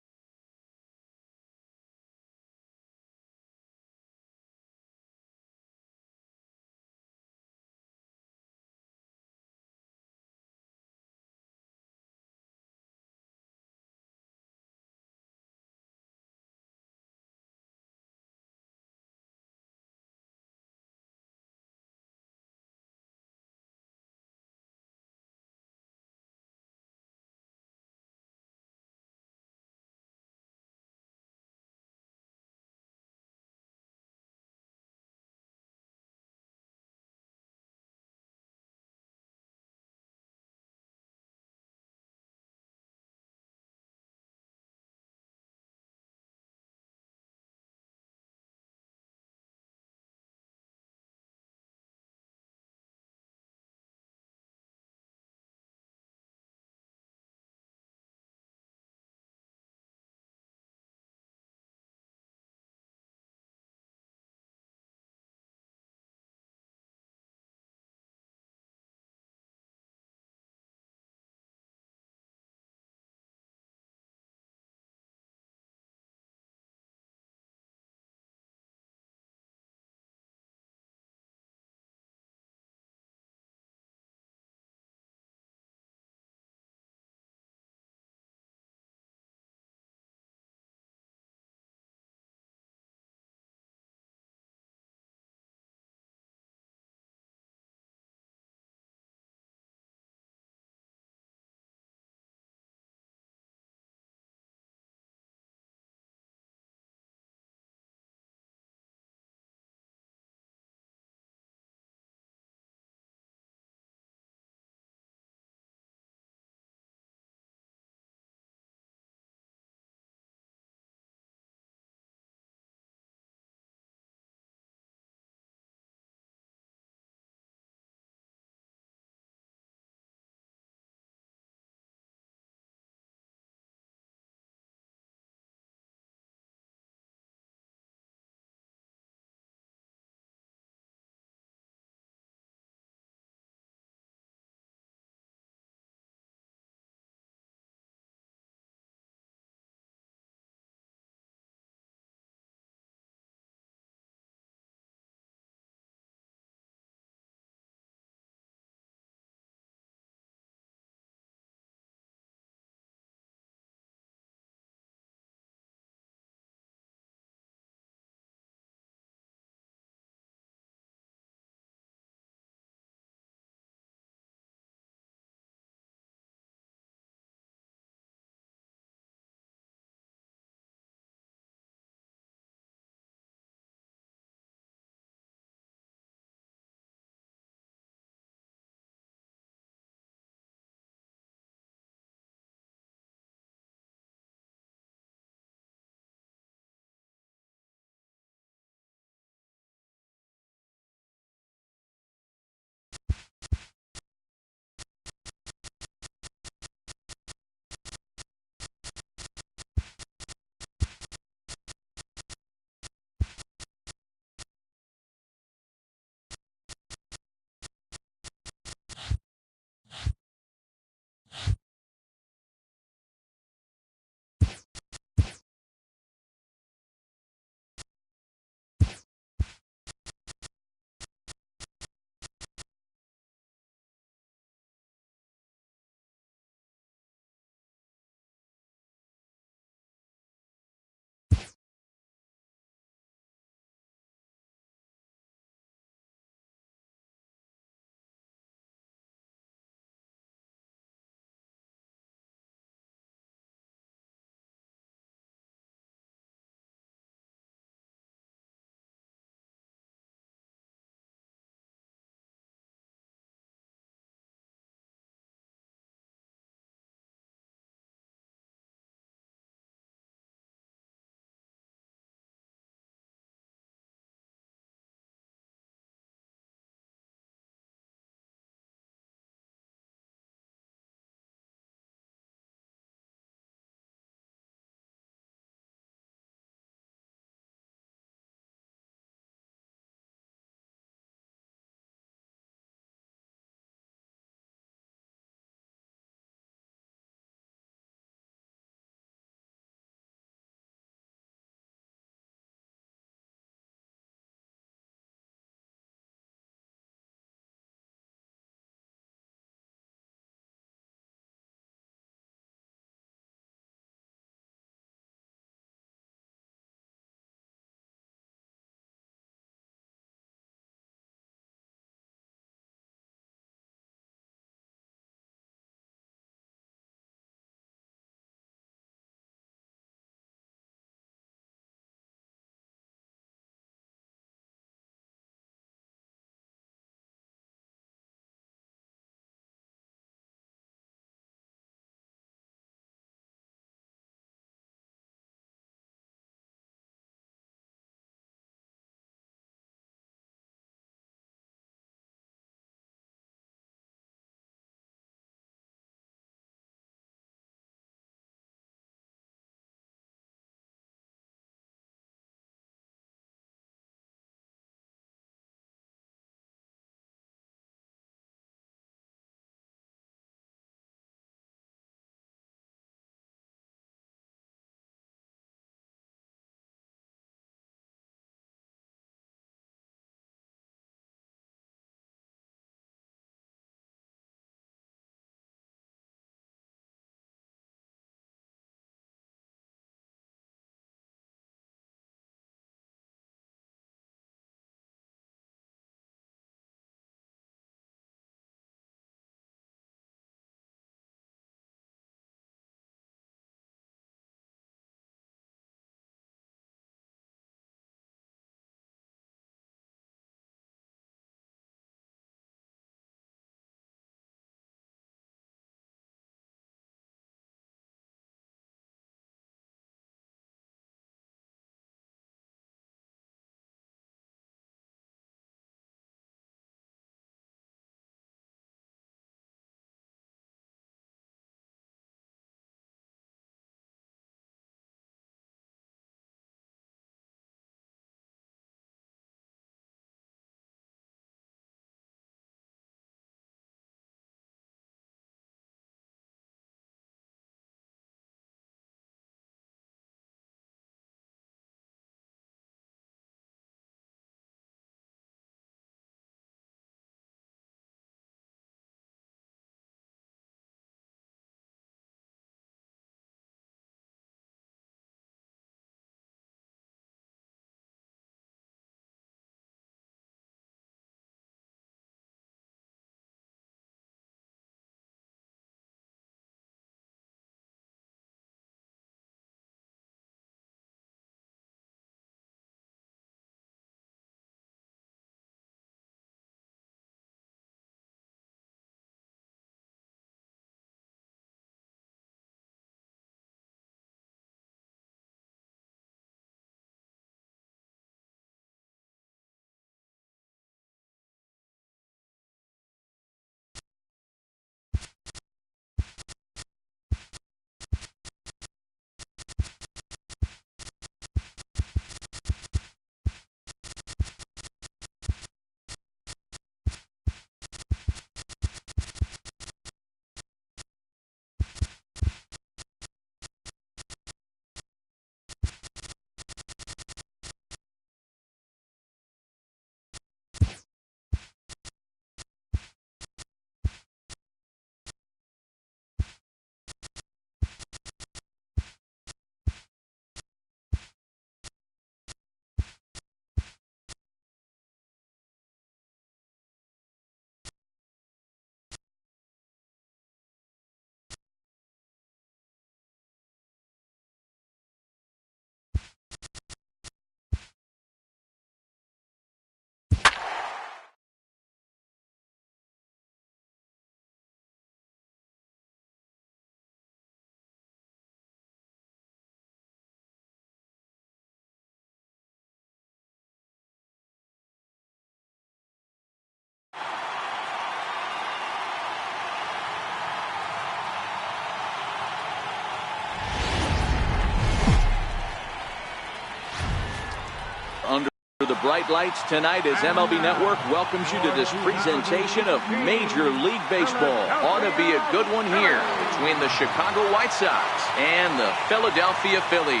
The bright lights tonight as MLB Network welcomes you to this presentation of Major League Baseball. Ought to be a good one here between the Chicago White Sox and the Philadelphia Phillies.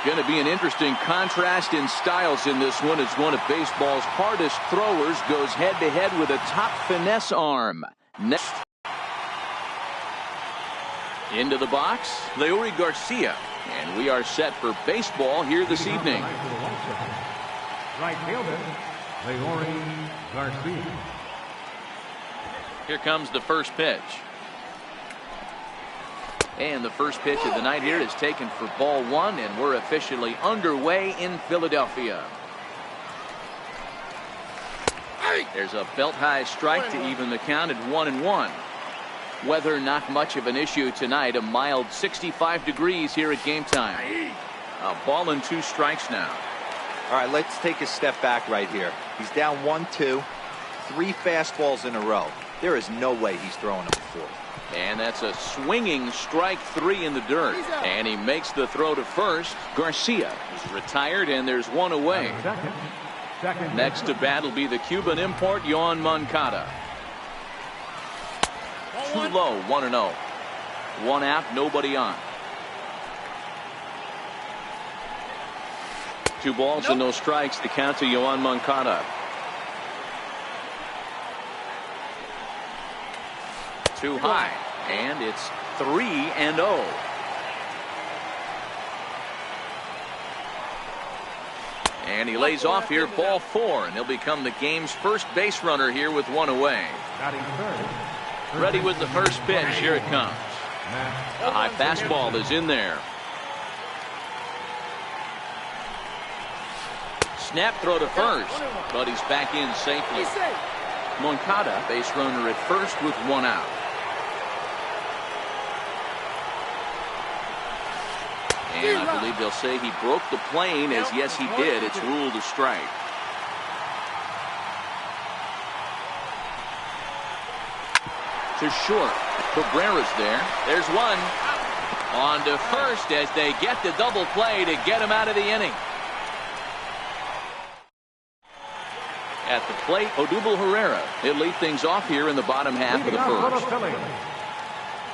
Going to be an interesting contrast in styles in this one as one of baseball's hardest throwers goes head-to-head with a top finesse arm. Next. Into the box, Leury Garcia. And we are set for baseball here this evening. Right fielder, Leury Garcia. Here comes the first pitch. And the first pitch of the night here is taken for ball one, and we're officially underway in Philadelphia. There's a belt-high strike to even the count at 1-1. Weather not much of an issue tonight. A mild 65 degrees here at game time. A ball and 2 strikes now. All right, let's take a step back right here. He's down 1-2, 3 fastballs in a row. There is no way he's throwing them before. And that's a swinging strike 3 in the dirt. And he makes the throw to first. Garcia is retired, and there's 1 away. Second. Next to bat will be the Cuban import, Yoan Moncada. Too low, 1-0. 1 out, nobody on. 2 balls and no strikes. The count to Yoan Moncada. 2 high, and it's 3-0. And he lays off here, ball 4, and he'll become the game's first base runner here with 1 away. Ready with the first pitch. Here it comes. A high fastball is in there. Snap throw to first, but he's back in safely. Moncada, base runner at first with 1 out. And I believe they'll say he broke the plane, as yes he did. It's ruled a strike. To short. Cabrera's there. There's 1. On to first as they get the double play to get him out of the inning. At the plate, Odubel Herrera. He'll lead things off here in the bottom half of the first.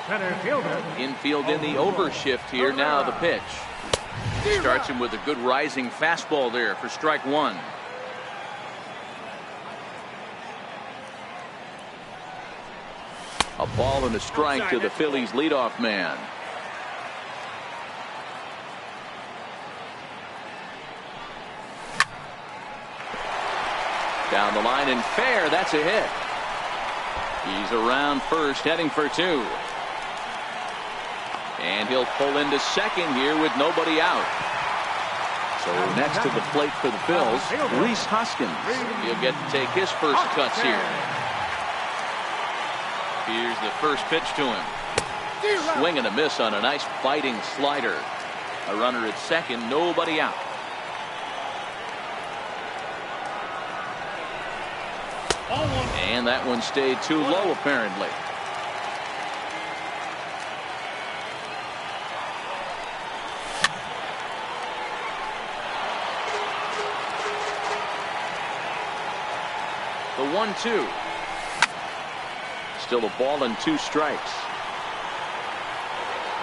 Center fielder. Infield in the overshift here. Now the pitch. Starts him with a good rising fastball there for strike 1. A ball and a strike to the Phillies leadoff man. Down the line and fair. That's a hit. He's around first, heading for 2. And he'll pull into second here with nobody out. So next to the plate for the Phils, Rhys Hoskins. He'll get to take his first cuts here. Here's the first pitch to him. Swing and a miss on a nice biting slider. A runner at second, nobody out. And that one stayed too low, apparently. The 1-2. Still a ball and 2 strikes.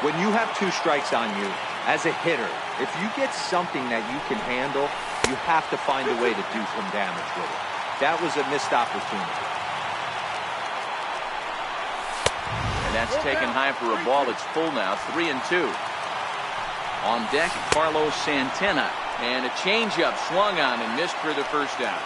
When you have 2 strikes on you, as a hitter, if you get something that you can handle, you have to find a way to do some damage with it. That was a missed opportunity. And that's taken high for a ball. It's full now, 3-2. On deck, Carlos Santana. And a changeup swung on and missed for the first out.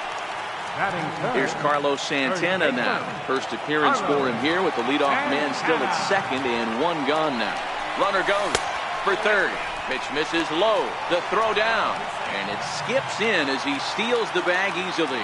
Here's Carlos Santana now. First appearance for him here with the leadoff man still at second and 1 gone now. Runner goes for third. Pitch misses low. The throw down. And it skips in as he steals the bag easily.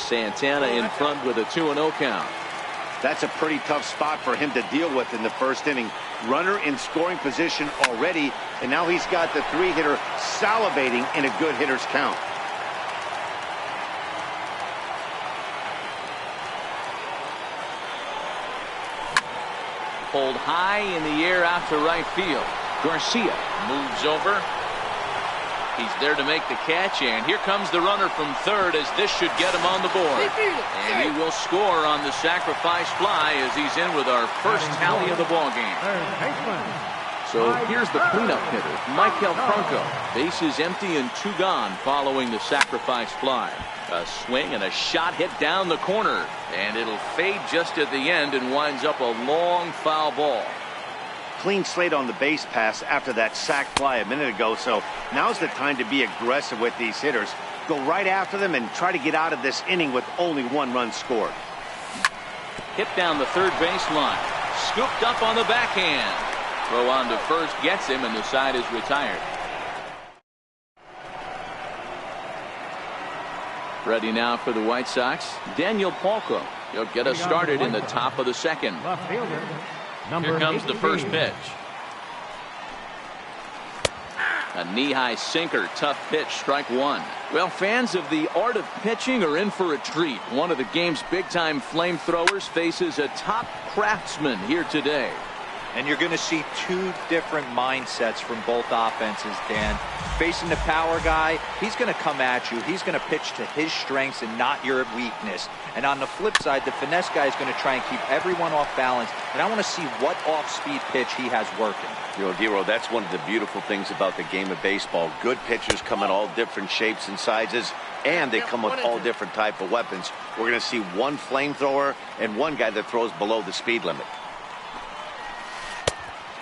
Santana in front with a 2-0 count. That's a pretty tough spot for him to deal with in the first inning. Runner in scoring position already, and now he's got the 3-hitter salivating in a good hitter's count. Pulled high in the air out to right field. Garcia moves over. He's there to make the catch, and here comes the runner from third as this should get him on the board. And he will score on the sacrifice fly as he's in with our first tally of the ball game. So here's the cleanup hitter, Michael Franco. Bases empty and 2 gone following the sacrifice fly. A swing and a shot hit down the corner, and it'll fade just at the end and winds up a long foul ball. Clean slate on the base pass after that sac fly a minute ago, so now's the time to be aggressive with these hitters. Go right after them and try to get out of this inning with only 1 run scored. Hit down the third baseline. Scooped up on the backhand. Throw on to first gets him, and the side is retired. Ready now for the White Sox, Daniel Palco. He'll get us started in the top of the second. Here comes the first pitch. A knee-high sinker, tough pitch, strike 1. Well, fans of the art of pitching are in for a treat. One of the game's big-time flamethrowers faces a top craftsman here today. And you're going to see 2 different mindsets from both offenses, Dan. Facing the power guy, he's going to come at you. He's going to pitch to his strengths and not your weakness. And on the flip side, the finesse guy is going to try and keep everyone off balance. And I want to see what off-speed pitch he has working. You know, Dero, that's one of the beautiful things about the game of baseball. Good pitchers come in all different shapes and sizes, and they come with all different type of weapons. We're going to see one flamethrower and one guy that throws below the speed limit.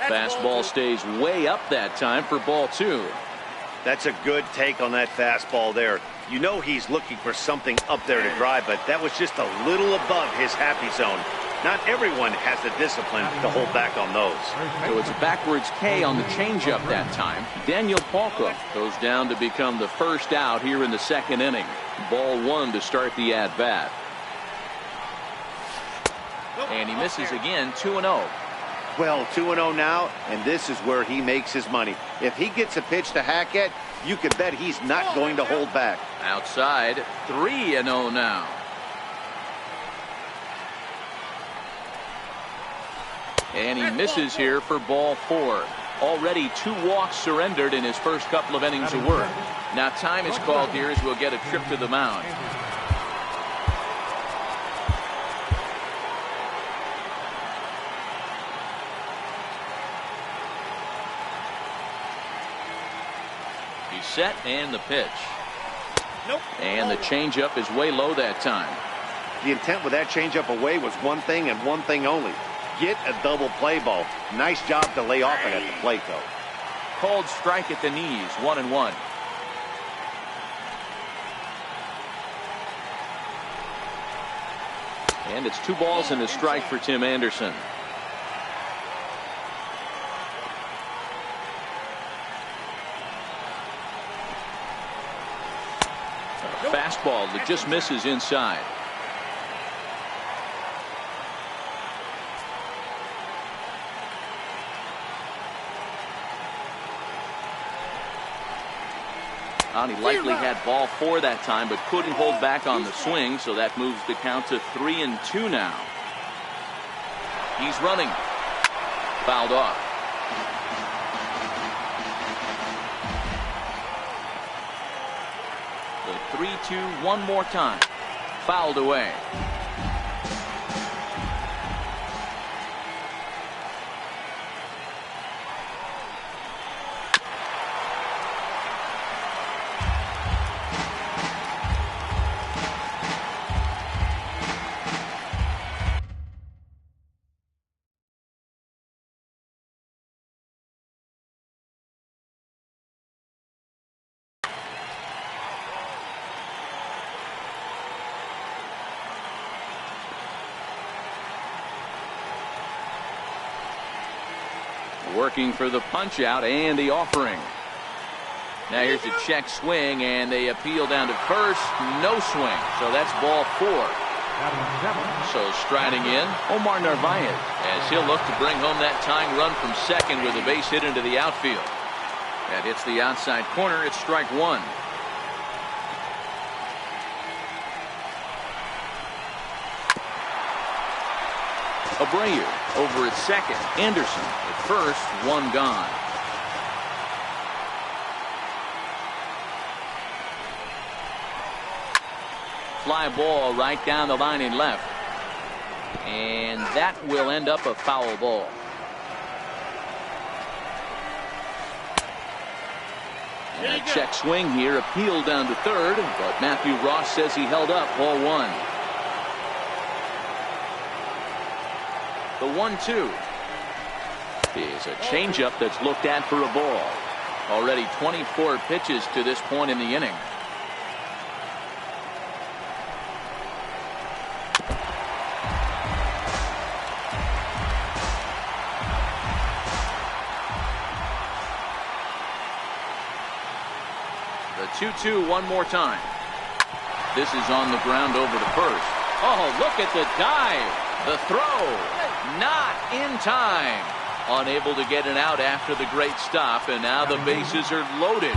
Fastball stays way up that time for ball 2. That's a good take on that fastball there. You know he's looking for something up there to drive, but that was just a little above his happy zone. Not everyone has the discipline to hold back on those. So it's a backwards K on the changeup that time. Daniel Palco goes down to become the first out here in the second inning. Ball 1 to start the at-bat. And he misses again, 2-0. Well, 2-0 now, and this is where he makes his money. If he gets a pitch to hack at, you can bet he's not going to hold back. Outside, 3-0 now. And he misses here for ball 4. Already 2 walks surrendered in his first couple of innings of work. Now time is called here as we'll get a trip to the mound. He's set, and the pitch. And the changeup is way low that time. The intent with that changeup away was one thing and one thing only. Get a double play ball. Nice job to lay off it at the plate, though. Called strike at the knees, 1-1. And it's 2 balls and a strike for Tim Anderson. A fastball that just misses inside. He likely had ball 4 that time, but couldn't hold back on the swing, so that moves the count to 3-2 now. He's running. Fouled off. The 3-2 one more time. Fouled away. Working for the punch out and the offering. Now here's a check swing, and they appeal down to first. No swing. So that's ball 4. So striding in, Omar Narvaez, as he'll look to bring home that tying run from second with a base hit into the outfield. That hits the outside corner. It's strike 1. Abreu over at second. Anderson at first. 1 gone. Fly ball right down the line in left. And that will end up a foul ball. And a check swing here, appealed down to third, but Matthew Ross says he held up. Ball 1. The 1-2 is a changeup that's looked at for a ball. Already 24 pitches to this point in the inning. The 2-2 one more time. This is on the ground over to first. Oh, look at the dive. The throw. Not in time. Unable to get it out after the great stop, and now the bases are loaded.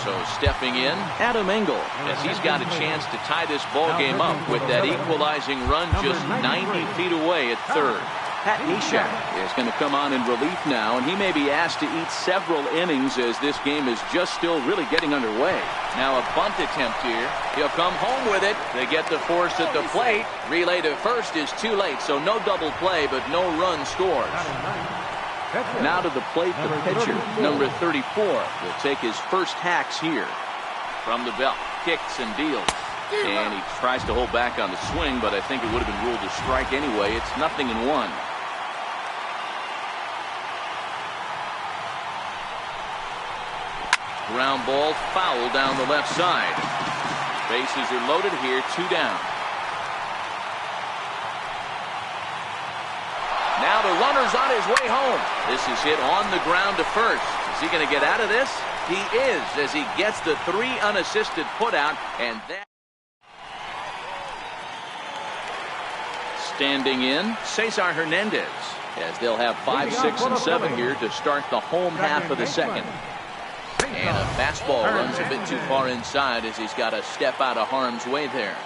So stepping in, Adam Engel, as he's got a chance to tie this ball game up with that equalizing run just 90 feet away at third. Pat Neshek is going to come on in relief now, and he may be asked to eat several innings as this game is just still really getting underway. Now a bunt attempt here. He'll come home with it. They get the force at the plate. Relay to first is too late, so no double play, but no run scores. Now to the plate, the pitcher, number 34, will take his first hacks here. From the belt, kicks and deals. And he tries to hold back on the swing, but I think it would have been ruled a strike anyway. It's 0-1. Ground ball foul down the left side. Bases are loaded here, 2 down. Now the runner's on his way home. This is hit on the ground to first. Is he going to get out of this? He is, as he gets the 3 unassisted putout, and that. Standing in, Cesar Hernandez, as they'll have 5, 6, and 7 here to start the home half of the second. And a fastball runs a bit too far inside as he's got to step out of harm's way there.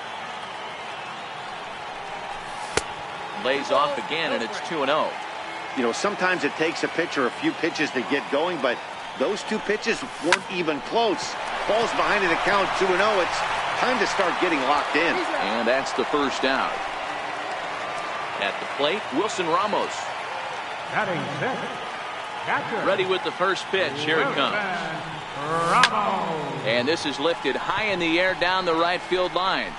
Lays off again, and it's 2-0. You know, sometimes it takes a pitcher a few pitches to get going, but those 2 pitches weren't even close. Falls behind in the count, 2-0. It's time to start getting locked in. And that's the first out. At the plate, Wilson Ramos. Ready with the first pitch. Here it comes. And this is lifted high in the air down the right field line.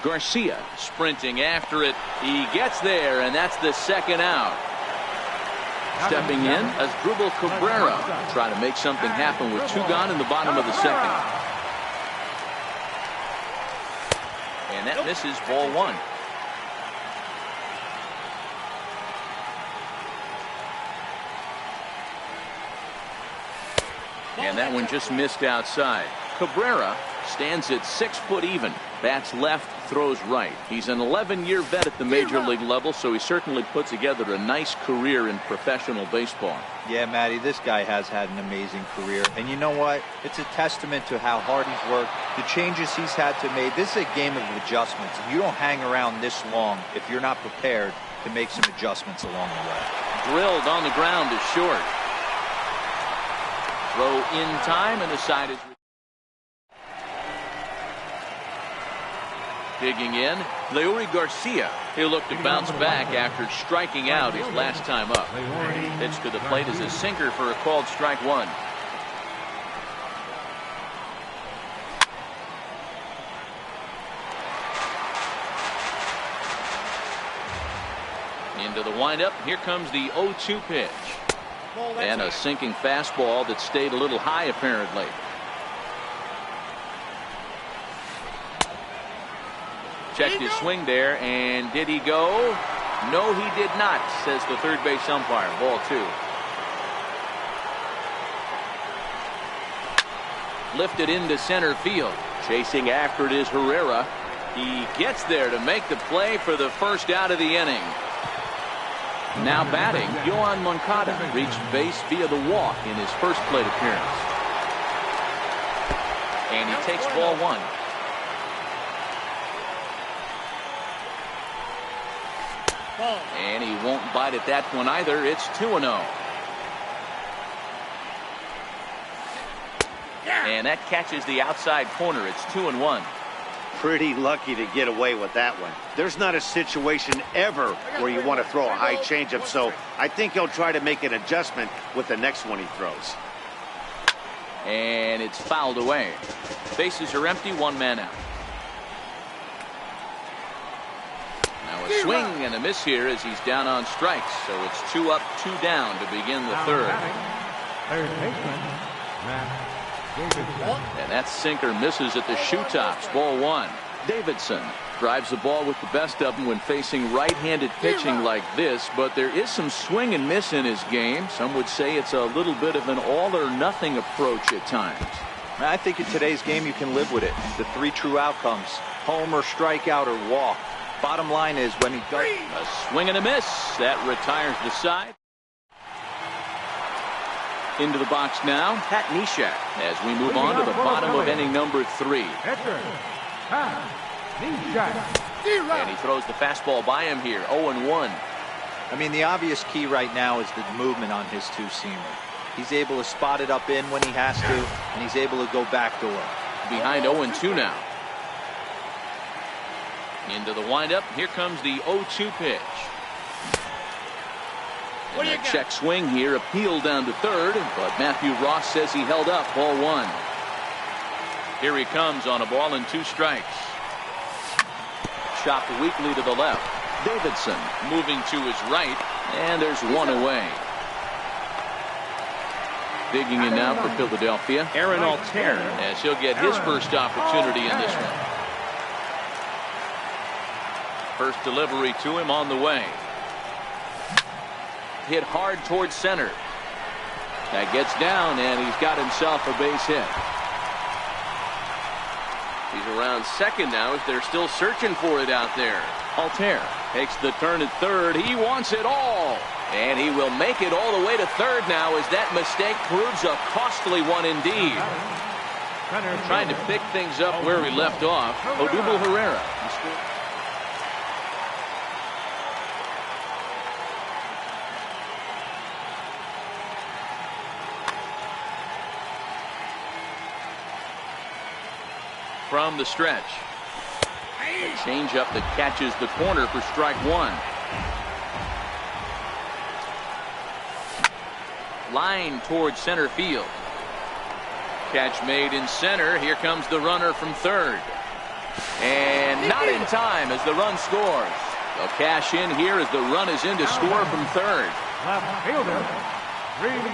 Garcia sprinting after it. He gets there, and that's the second out. Stepping in, Asdrubal Cabrera. Try to make something happen with 2 gone in the bottom of the second. And that misses, ball 1. And that one just missed outside. Cabrera stands at 6 foot even. Bats left, throws right. He's an 11-year vet at the major league level, so he certainly put together a nice career in professional baseball. Yeah, Matty, this guy has had an amazing career. And you know what? It's a testament to how hard he's worked, the changes he's had to make. This is a game of adjustments. You don't hang around this long if you're not prepared to make some adjustments along the way. Drilled on the ground is short. Throw in time, and the side is digging in. Leury Garcia. He'll look to bounce back after striking out his last time up. Pitch to the plate is a sinker for a called strike 1. Into the windup. Here comes the 0-2 pitch. And a sinking fastball that stayed a little high, apparently. Checked his swing there, and did he go? No, he did not, says the third base umpire. Ball 2. Lifted into center field. Chasing after it is Herrera. He gets there to make the play for the first out of the inning. Now batting, Yohan Moncada reached base via the walk in his first plate appearance. And he takes ball one. And he won't bite at that one either. It's 2-0. And that catches the outside corner. It's 2-1. Pretty lucky to get away with that one. There's not a situation ever where you want to throw a high changeup, so I think he'll try to make an adjustment with the next one he throws. And it's fouled away. Bases are empty, one man out. Now a swing and a miss here as he's down on strikes. So it's 2 up, 2 down to begin the third. Third baseman, Matt Davidson. And that sinker misses at the shoe tops. Ball one. Davidson drives the ball with the best of them when facing right-handed pitching like this, but there is some swing and miss in his game. Some would say it's a little bit of an all-or-nothing approach at times. I think in today's game you can live with it. The 3 true outcomes: home or strikeout or walk. Bottom line is when he does. A swing and a miss. That retires the side. Into the box now, Pat Neshek, as we move on to the bottom of inning number 3. And he throws the fastball by him here, 0-1. I mean, the obvious key right now is the movement on his two-seamer. He's able to spot it up in when he has to, and he's able to go backdoor. Behind 0-2 now. Into the windup. Here comes the 0-2 pitch. And a check swing here, appealed down to third, but Matthew Ross says he held up. Ball one. Here he comes on a ball and 2 strikes. Chopped weakly to the left. Davidson moving to his right, and there's one away. Digging in now for Philadelphia, Aaron Altair, as he'll get his first opportunity in this one. First delivery to him on the way. Hit hard towards center. That gets down, and he's got himself a base hit. He's around second now as they're still searching for it out there. Altair takes the turn at third. He wants it all. And he will make it all the way to third now as that mistake proves a costly one indeed. Trying to pick things up where he left off. Odubel Herrera. From the stretch. A changeup that catches the corner for strike one. Line towards center field. Catch made in center. Here comes the runner from third. And not in time as the run scores. They'll cash in here as the run is in to score from third. Left fielder, Reed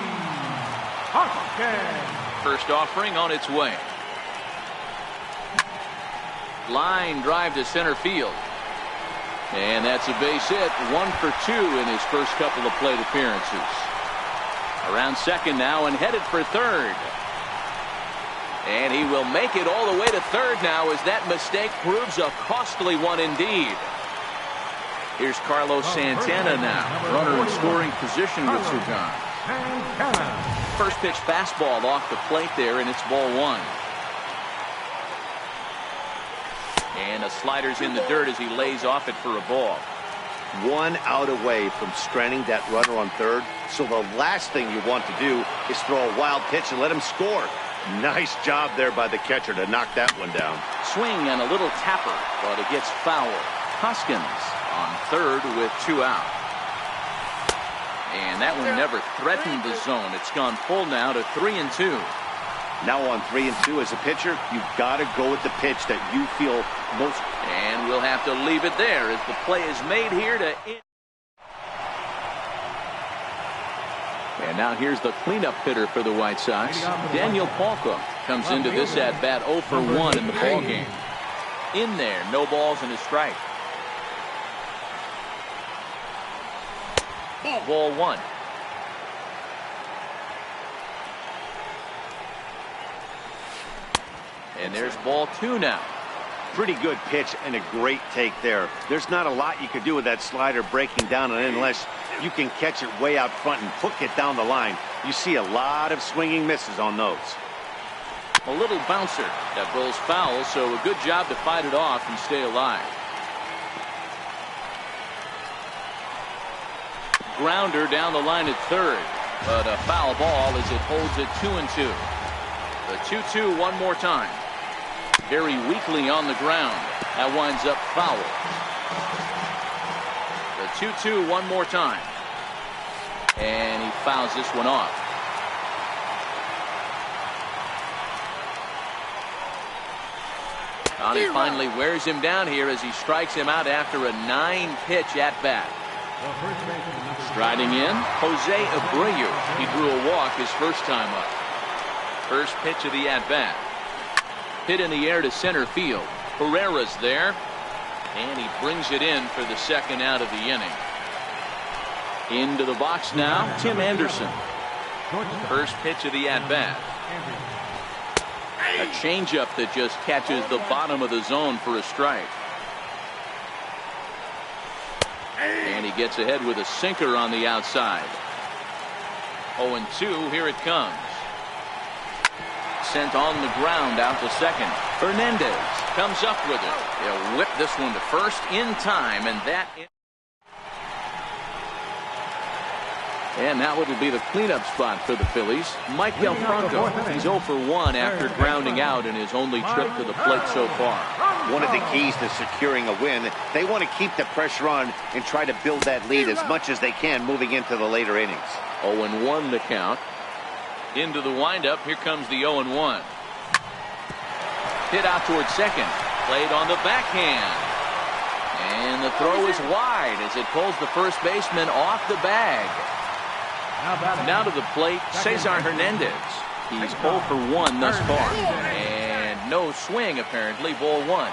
Hoskins. First offering on its way. Line drive to center field. And that's a base hit. 1 for 2 in his first couple of plate appearances. Around second now and headed for third. And he will make it all the way to third now as that mistake proves a costly one indeed. Here's Carlos Santana now. Runner in scoring position with 2 guys. First pitch fastball off the plate there, and it's ball one. And a slider's in the dirt as he lays off it for a ball. 1 out away from stranding that runner on third. So the last thing you want to do is throw a wild pitch and let him score. Nice job there by the catcher to knock that one down. Swing and a little tapper, but it gets foul. Hoskins on third with 2 out. And that one never threatened the zone. It's gone full now to 3-2. Now on 3-2 as a pitcher, you've got to go with the pitch that you feel most. And we'll have to leave it there as the play is made here to end. And now here's the cleanup hitter for the White Sox. Daniel Palka comes into this at bat 0 for 1 in the ball game. In there, no balls and a strike. Ball one. And there's ball 2 now. Pretty good pitch and a great take there. There's not a lot you could do with that slider breaking down on it unless you can catch it way out front and hook it down the line. You see a lot of swinging misses on those. A little bouncer that rolls foul, so a good job to fight it off and stay alive. Grounder down the line at third, but a foul ball as it holds it 2-2. The 2-2 one more time. Very weakly on the ground. That winds up foul. The 2-2 one more time. And he fouls this one off. He finally wears him down here as he strikes him out after a 9-pitch at-bat. Striding in, Jose Abreu. He drew a walk his first time up. First pitch of the at-bat. Hit in the air to center field. Herrera's there, and he brings it in for the second out of the inning. Into the box now, Tim Anderson. First pitch of the at-bat. A changeup that just catches the bottom of the zone for a strike. And he gets ahead with a sinker on the outside. 0-2, here it comes. Sent on the ground out to second. Hernandez comes up with it. They'll whip this one to first in time, and that would be the cleanup spot for the Phillies. Michael Franco. He's 0 for 1 after grounding out in his only trip to the plate so far. One of the keys to securing a win, they want to keep the pressure on and try to build that lead as much as they can moving into the later innings. 0-1 the count. Into the windup. Here comes the 0-1. Hit out towards second. Played on the backhand. And the throw is wide as it pulls the first baseman off the bag. Now to the plate, Cesar Hernandez. He's 0 for 1 thus far. And no swing, apparently. Ball 1.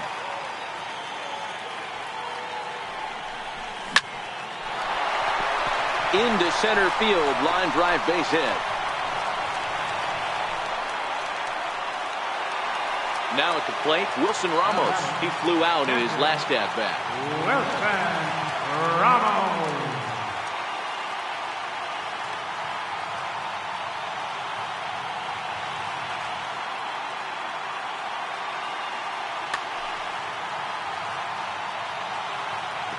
Into center field. Line drive base hit. Now at the plate, Wilson Ramos. He flew out in his last at-bat. Wilson Ramos.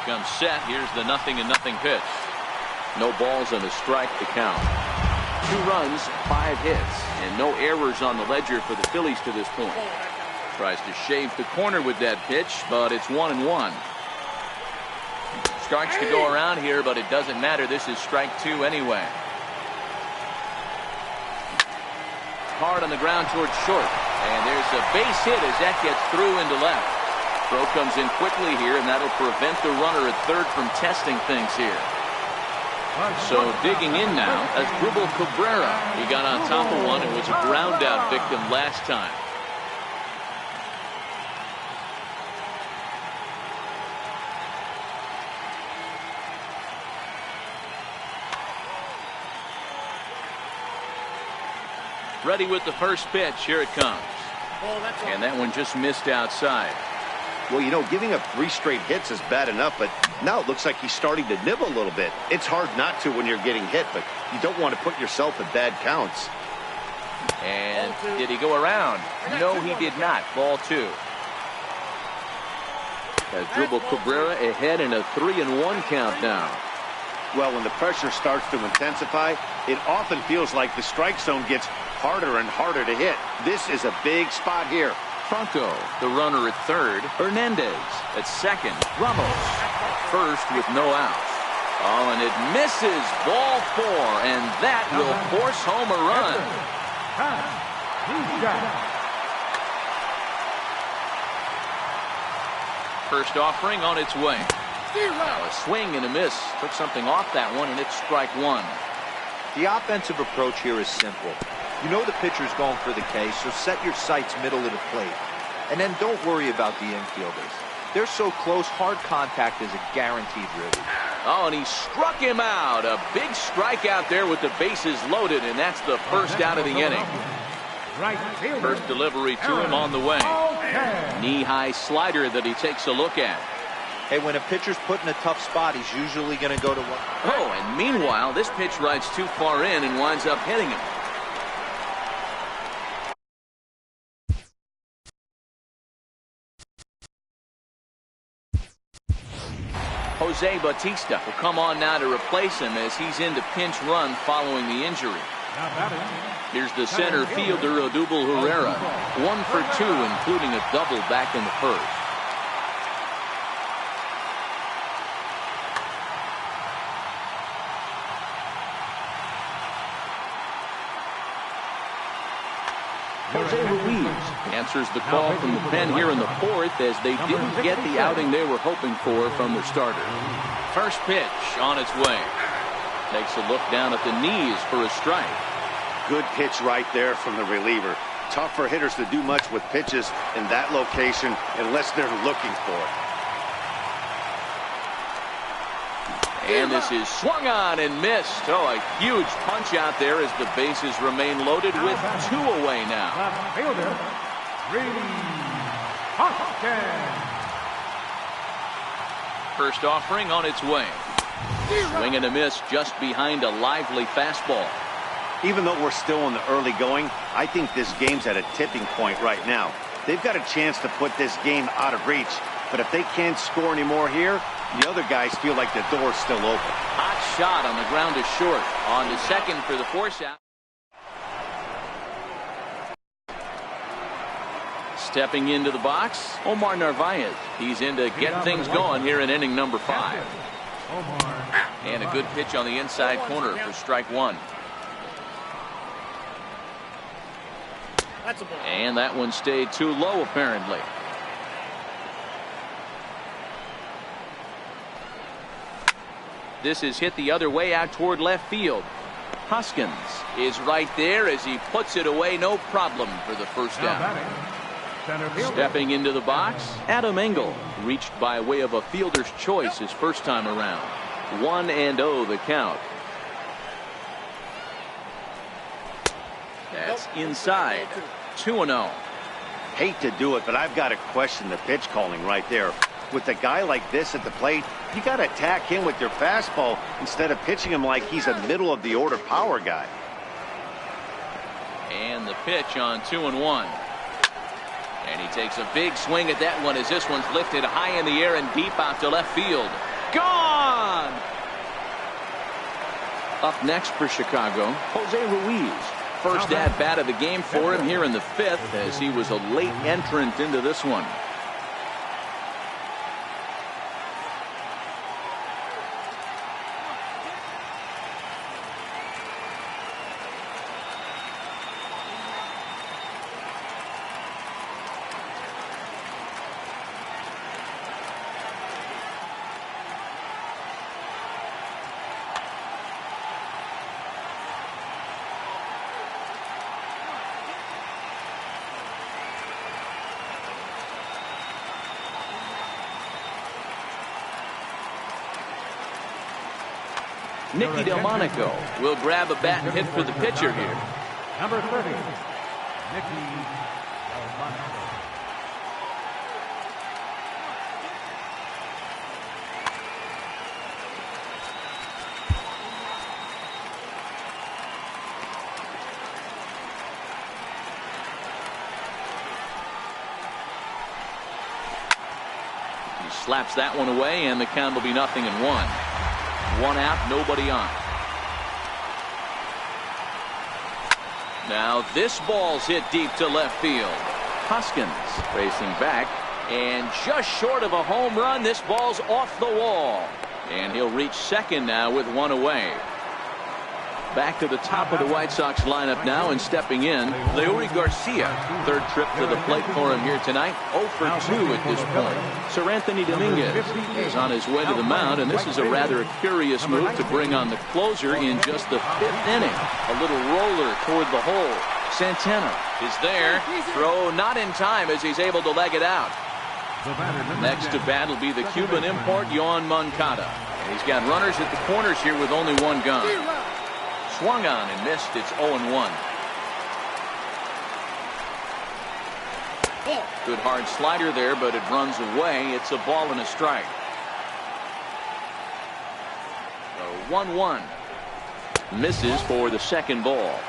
Comes set. Here's the 0-0 pitch. No balls and a strike to count. 2 runs, 5 hits, and no errors on the ledger for the Phillies to this point. Tries to shave the corner with that pitch, but it's 1-1. Starts to go around here, but it doesn't matter. This is strike 2 anyway. Hard on the ground towards short, and there's a base hit as that gets through into left. Throw comes in quickly here, and that'll prevent the runner at third from testing things here. So digging in now, Asdrubal Cabrera. He got on top of one and was a ground out victim last time. Ready with the first pitch. Here it comes. And that one just missed outside. Well, you know, giving up 3 straight hits is bad enough, but now it looks like he's starting to nibble a little bit. It's hard not to when you're getting hit, but you don't want to put yourself at bad counts. And did he go around? No, he did not. Ball 2. Asdrubal Cabrera ahead in a 3-1 count now. Well, when the pressure starts to intensify, it often feels like the strike zone gets harder and harder to hit. This is a big spot here. Franco, the runner at third. Hernandez at second. Ramos first with no outs. Oh, and it misses. Ball 4, and that will force home a run. First offering on its way. Now a swing and a miss. Took something off that one, and it's strike 1. The offensive approach here is simple. You know the pitcher's going for the K, so set your sights middle of the plate. And then don't worry about the infielders. They're so close, hard contact is a guaranteed release. Oh, and he struck him out. A big strikeout there with the bases loaded, and that's the first out of the inning. Right fielder. First delivery to him on the way. Knee-high slider that he takes a look at. Hey, when a pitcher's put in a tough spot, he's usually going to go to one. Oh, and meanwhile, this pitch rides too far in and winds up hitting him. Jose Bautista will come on now to replace him as he's into pinch run following the injury. Here's the center fielder, Odubel Herrera. 1 for 2, including a double back in the first. Jose Ruiz answers the call from the pen here in the fourth as they didn't get the outing they were hoping for from their starter. First pitch on its way. Takes a look down at the knees for a strike. Good pitch right there from the reliever. Tough for hitters to do much with pitches in that location unless they're looking for it. And this is swung on and missed. Oh, a huge punch out there as the bases remain loaded with 2 away now. Left fielder, Hoskins. First offering on its way. Swing and a miss just behind a lively fastball. Even though we're still in the early going, I think this game's at a tipping point right now. They've got a chance to put this game out of reach, but if they can't score anymore here, the other guys feel like the door's still open. Hot shot on the ground is short. On to second for the force out. Stepping into the box, Omar Narvaez. He's in to get things going here in inning number 5. And a good pitch on the inside corner for strike 1. And that one stayed too low apparently. This is hit the other way out toward left field. Hoskins is right there as he puts it away, no problem for the first down. Stepping into the box, Adam Engel, reached by way of a fielder's choice his first time around. 1-0 the count. That's inside. 2-0. Hate to do it, but I've got to question the pitch calling right there. With a guy like this at the plate, you got to attack him with your fastball instead of pitching him like he's a middle of the order power guy. And the pitch on 2-1. And he takes a big swing at that one as this one's lifted high in the air and deep out to left field. Gone! Up next for Chicago, Jose Ruiz. First at bat of the game for him here in the 5th as he was a late entrant into this one. Nicky Delmonico will grab a bat and hit for the pitcher here. Number 30, Nicky Delmonico. He slaps that one away, and the count will be 0-1. 1 out, nobody on. Now this ball's hit deep to left field. Hoskins racing back, and just short of a home run, this ball's off the wall. And he'll reach second now with 1 away. Back to the top of the White Sox lineup now, and stepping in, Leury Garcia. Third trip to the plate for him here tonight. 0 for 2 at this point. Sir Anthony Dominguez is on his way to the mound, and this is a rather curious move to bring on the closer in just the 5th inning. A little roller toward the hole. Santana is there. Throw not in time as he's able to leg it out. Next to bat will be the Cuban import, Yoan Moncada. And he's got runners at the corners here with only 1 gone. Swung on and missed. It's 0-1. Good hard slider there, but it runs away. It's a ball and a strike. So 1-1. Misses for the second ball.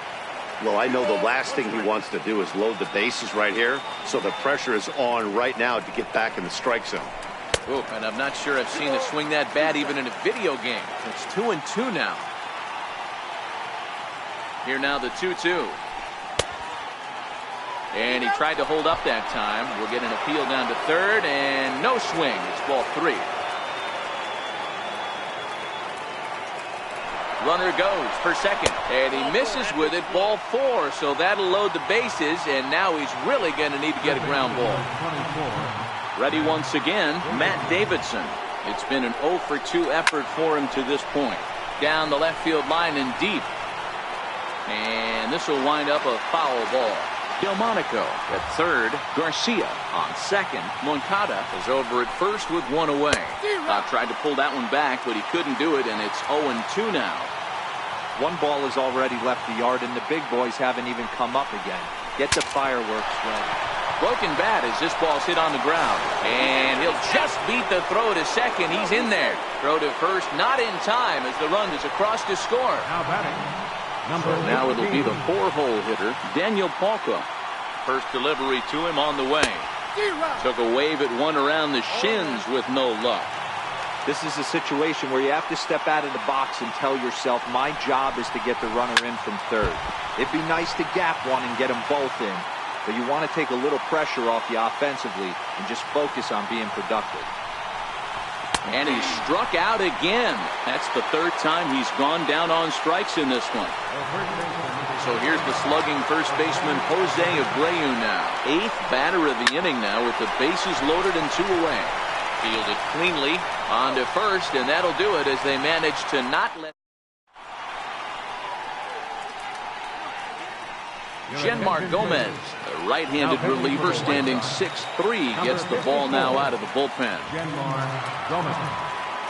Well, I know the last thing he wants to do is load the bases right here, so the pressure is on right now to get back in the strike zone. Oh, and I'm not sure I've seen it swing that bad even in a video game. It's 2-2 now. Here now the 2-2. And he tried to hold up that time. We'll get an appeal down to third, and no swing. It's ball 3. Runner goes for second, and he misses with it, ball 4. So that'll load the bases, and now he's really going to need to get a ground ball. Ready once again, Matt Davidson. It's been an 0 for 2 effort for him to this point. Down the left field line and deep. And this will wind up a foul ball. Delmonico at third. Garcia on second. Moncada is over at first with 1 away. Tried to pull that one back, but he couldn't do it, and it's 0-2 now. 1 ball has already left the yard, and the big boys haven't even come up again. Get the fireworks ready. Broken bat as this ball's hit on the ground. And he'll just beat the throw to second. He's in there. Throw to first, not in time as the run is across to score. Now batting, number So now it'll 18. be the 4-hole hitter, Daniel Palka. First delivery to him on the way. Took a wave at one around the shins with no luck. This is a situation where you have to step out of the box and tell yourself, my job is to get the runner in from third. It'd be nice to gap one and get them both in, but you want to take a little pressure off you offensively and just focus on being productive. And he struck out again. That's the 3rd time he's gone down on strikes in this one. So here's the slugging first baseman Jose Abreu now. 8th batter of the inning now with the bases loaded and 2 away. Fielded cleanly on to first, and that'll do it as they manage to not let Genmar Gomez, the right-handed reliever, standing 6'3", gets the ball now out of the bullpen. Genmar Gomez.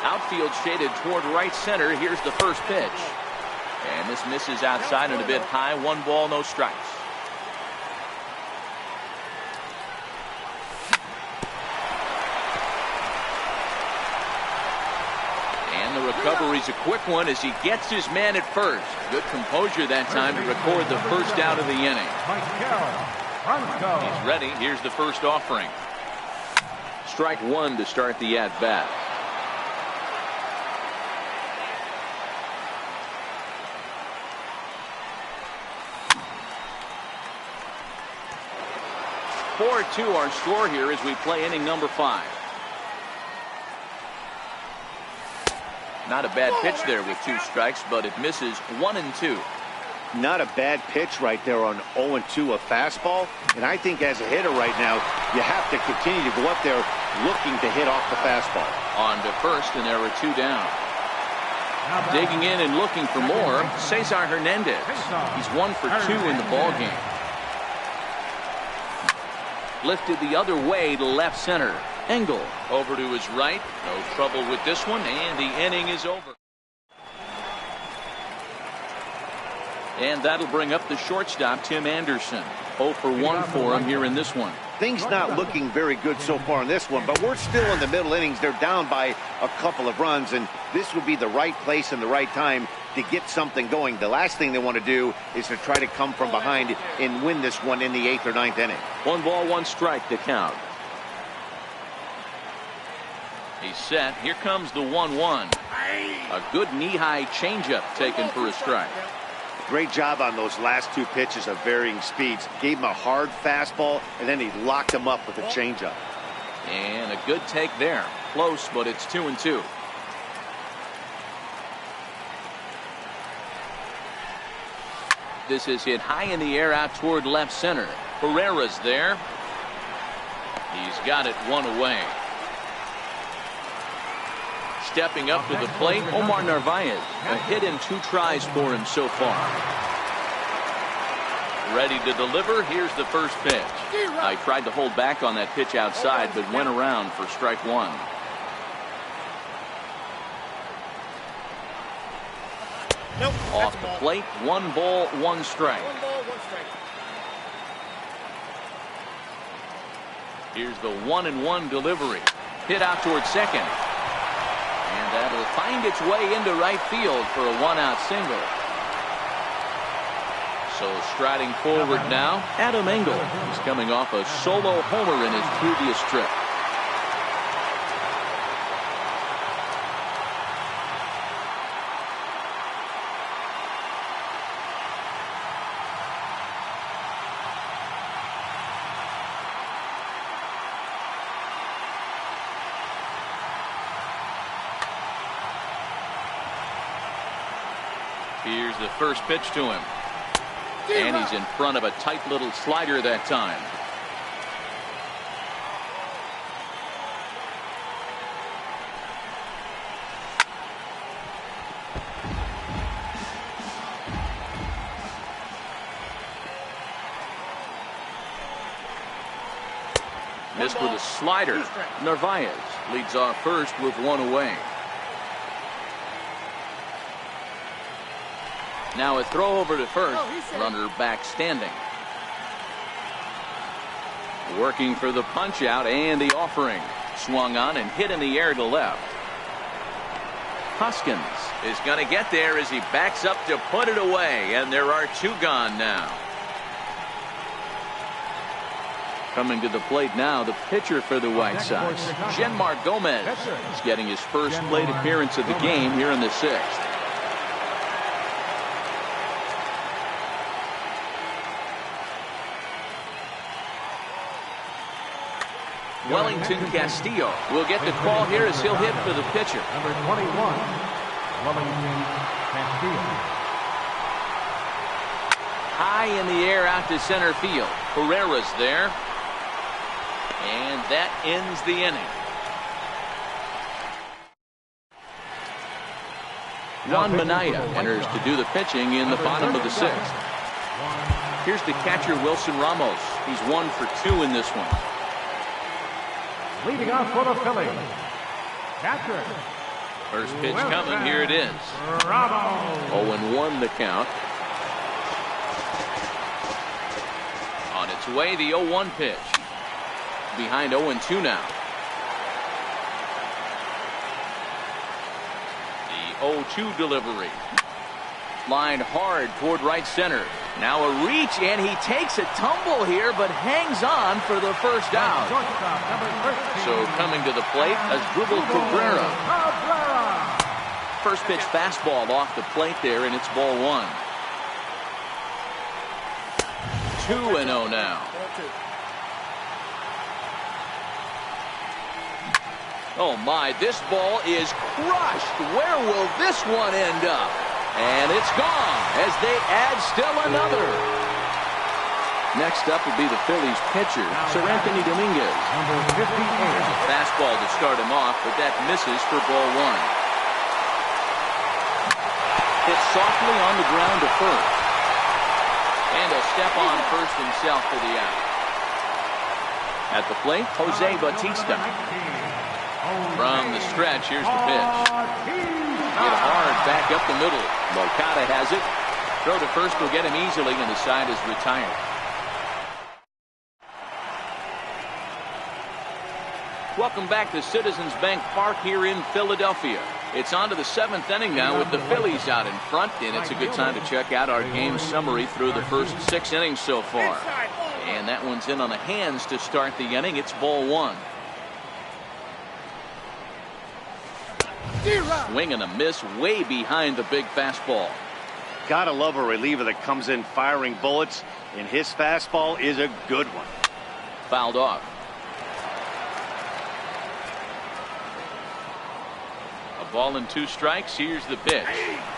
Outfield shaded toward right center. Here's the first pitch. And this misses outside and a bit high. 1 ball, no strikes. And the recovery's a quick one as he gets his man at first. Good composure that time to record the first out of the inning. He's ready. Here's the first offering. Strike 1 to start the at-bat. (4-2) our score here as we play inning number 5. Not a bad pitch there with 2 strikes, but it misses 1-2. Not a bad pitch right there on 0-2, a fastball. And I think as a hitter right now, you have to continue to go up there looking to hit off the fastball. On to first, and there are 2 down. Digging in and looking for more, Cesar Hernandez. He's 1 for 2 in the ballgame. Lifted the other way to left center. Engel over to his right. No trouble with this one, and the inning is over. And that'll bring up the shortstop, Tim Anderson. 0 for 1 for him here in this one. Things not looking very good so far in this one, but we're still in the middle innings. They're down by a couple of runs, and this would be the right place and the right time to get something going. The last thing they want to do is to try to come from behind and win this one in the 8th or 9th inning. 1 ball, 1 strike to count. He's set. Here comes the 1-1. A good knee-high changeup taken for a strike. Great job on those last 2 pitches of varying speeds. Gave him a hard fastball, and then he locked him up with a changeup. And a good take there. Close, but it's 2-2. This is hit high in the air out toward left center. Herrera's there. He's got it 1 away. Stepping up to the plate, Omar Narvaez. A hit in 2 tries for him so far. Ready to deliver. Here's the first pitch. I tried to hold back on that pitch outside, but went around for strike 1. Off the plate, 1 ball, 1 strike. Here's the 1-1 delivery. Hit out towards second. And that'll find its way into right field for a 1-out single. So striding forward now, Adam Engel. He's coming off a solo homer in his previous trip. Here's the first pitch to him. And he's in front of a tight little slider that time. Missed with a slider. Narvaez leads off first with one away. Now a throw over to first. Runner back standing. Working for the punch out and the offering. Swung on and hit in the air to left. Hoskins is going to get there as he backs up to put it away. And there are two gone now. Coming to the plate now, the pitcher for the White Sox, Genmar Gomez, is getting his first plate appearance of the game here in the sixth. Wellington Castillo will get the call here as he'll hit for the pitcher. Number 21, Wellington Castillo. High in the air out to center field. Herrera's there. And that ends the inning. Juan Minaya enters to do the pitching in the bottom of the sixth. Here's the catcher, Wilson Ramos. He's 1 for 2 in this one. Leading off for the Phillies, catcher. First pitch coming. Here it is. 0-1 the count. On its way, the 0-1 pitch. Behind 0-2 now. The 0-2 delivery. Lined hard toward right center. Now a reach, and he takes a tumble here, but hangs on for the first out. So coming to the plate, Asdrubal Cabrera. First pitch fastball off the plate there, and it's ball 1. 2-0 now. Oh my, this ball is crushed. Where will this one end up? And it's gone as they add still another. Next up will be the Phillies pitcher, Sir Anthony Dominguez. Number 58. Fastball to start him off, but that misses for ball 1. Hit softly on the ground to first. And a step on first himself for the out. At the plate, Jose Bautista. From the stretch, here's the pitch. Hit hard back up the middle. Moncada has it. Throw to first will get him easily, and the side is retired. Welcome back to Citizens Bank Park here in Philadelphia. It's on to the 7th inning now with the Phillies out in front, and it's a good time to check out our game summary through the first 6 innings so far. And that one's in on the hands to start the inning. It's ball 1. Swing and a miss way behind the big fastball. Gotta love a reliever that comes in firing bullets, and his fastball is a good one. Fouled off. A ball and 2 strikes. Here's the pitch.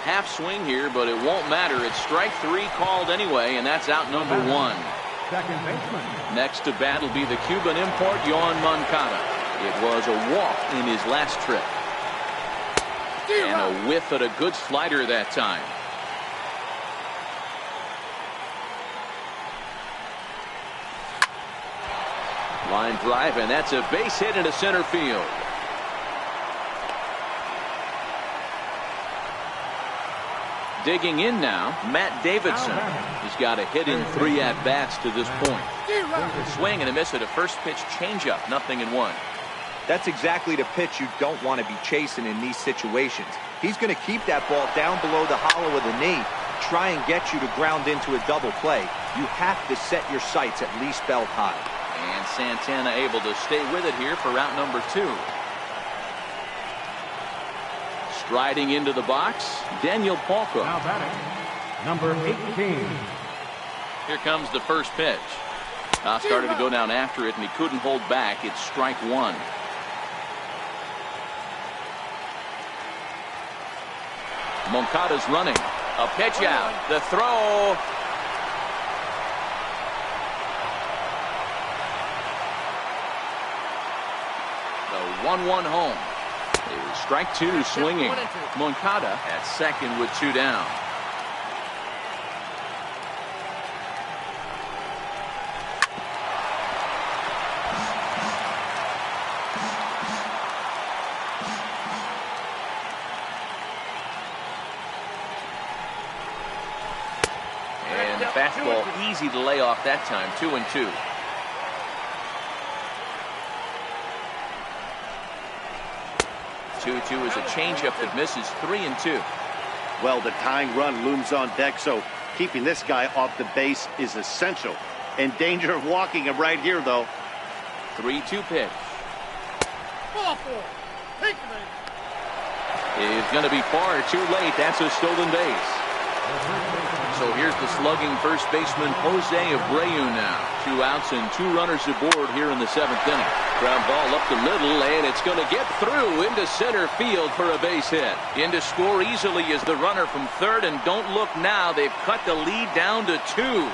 Half swing here, but it won't matter. It's strike 3 called anyway, and that's out number 1. Second baseman. Next to bat will be the Cuban import, Yoan Moncada. It was a walk in his last trip. And a whiff at a good slider that time. Line drive, and that's a base hit into center field. Digging in now, Matt Davidson. He's got a hit in 3 at-bats to this point. A swing and a miss at a first pitch changeup, 0-1. That's exactly the pitch you don't want to be chasing in these situations. He's going to keep that ball down below the hollow of the knee, try and get you to ground into a double play. You have to set your sights at least belt high. And Santana able to stay with it here for route number 2. Striding into the box, Daniel Palka. Now batting, number 18. Here comes the first pitch. Started to go down after it, and he couldn't hold back. It's strike 1. Moncada's running. A pitch out. The throw. The 1-1 home. It was strike 2 swinging. Moncada at second with 2 down. And fastball easy to lay off that time. 2-2. Is a changeup that misses. 3-2. Well, the tying run looms on deck, so keeping this guy off the base is essential. In danger of walking him right here, though. 3-2 pitch. Ball 4. Take the base. Is going to be far too late. That's a stolen base. So here's the slugging first baseman Jose Abreu now. 2 outs and 2 runners aboard here in the 7th inning. Ground ball up the middle, and it's going to get through into center field for a base hit. In to score easily is the runner from third, and don't look now. They've cut the lead down to 2.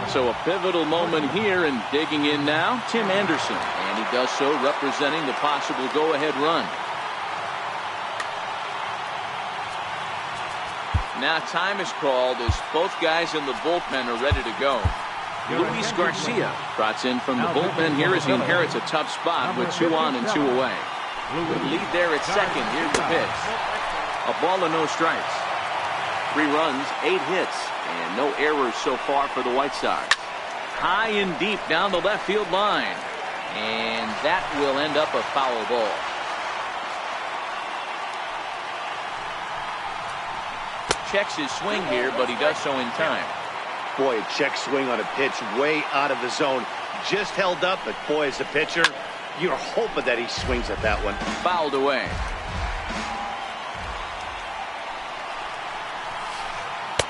So a pivotal moment here, and digging in now, Tim Anderson. And he does so representing the possible go-ahead run. Now time is called as both guys in the bullpen are ready to go. Luis Garcia trots in from the bullpen here as he inherits a tough spot with 2 on and 2 away. Good lead there at second. Here's the pitch. A ball and no strikes. 3 runs, 8 hits, and no errors so far for the White Sox. High and deep down the left field line. And that will end up a foul ball. Checks his swing here, but he does so in time. Boy, a check swing on a pitch way out of the zone. Just held up, but boy, as a pitcher, you're hoping that he swings at that one. Fouled away.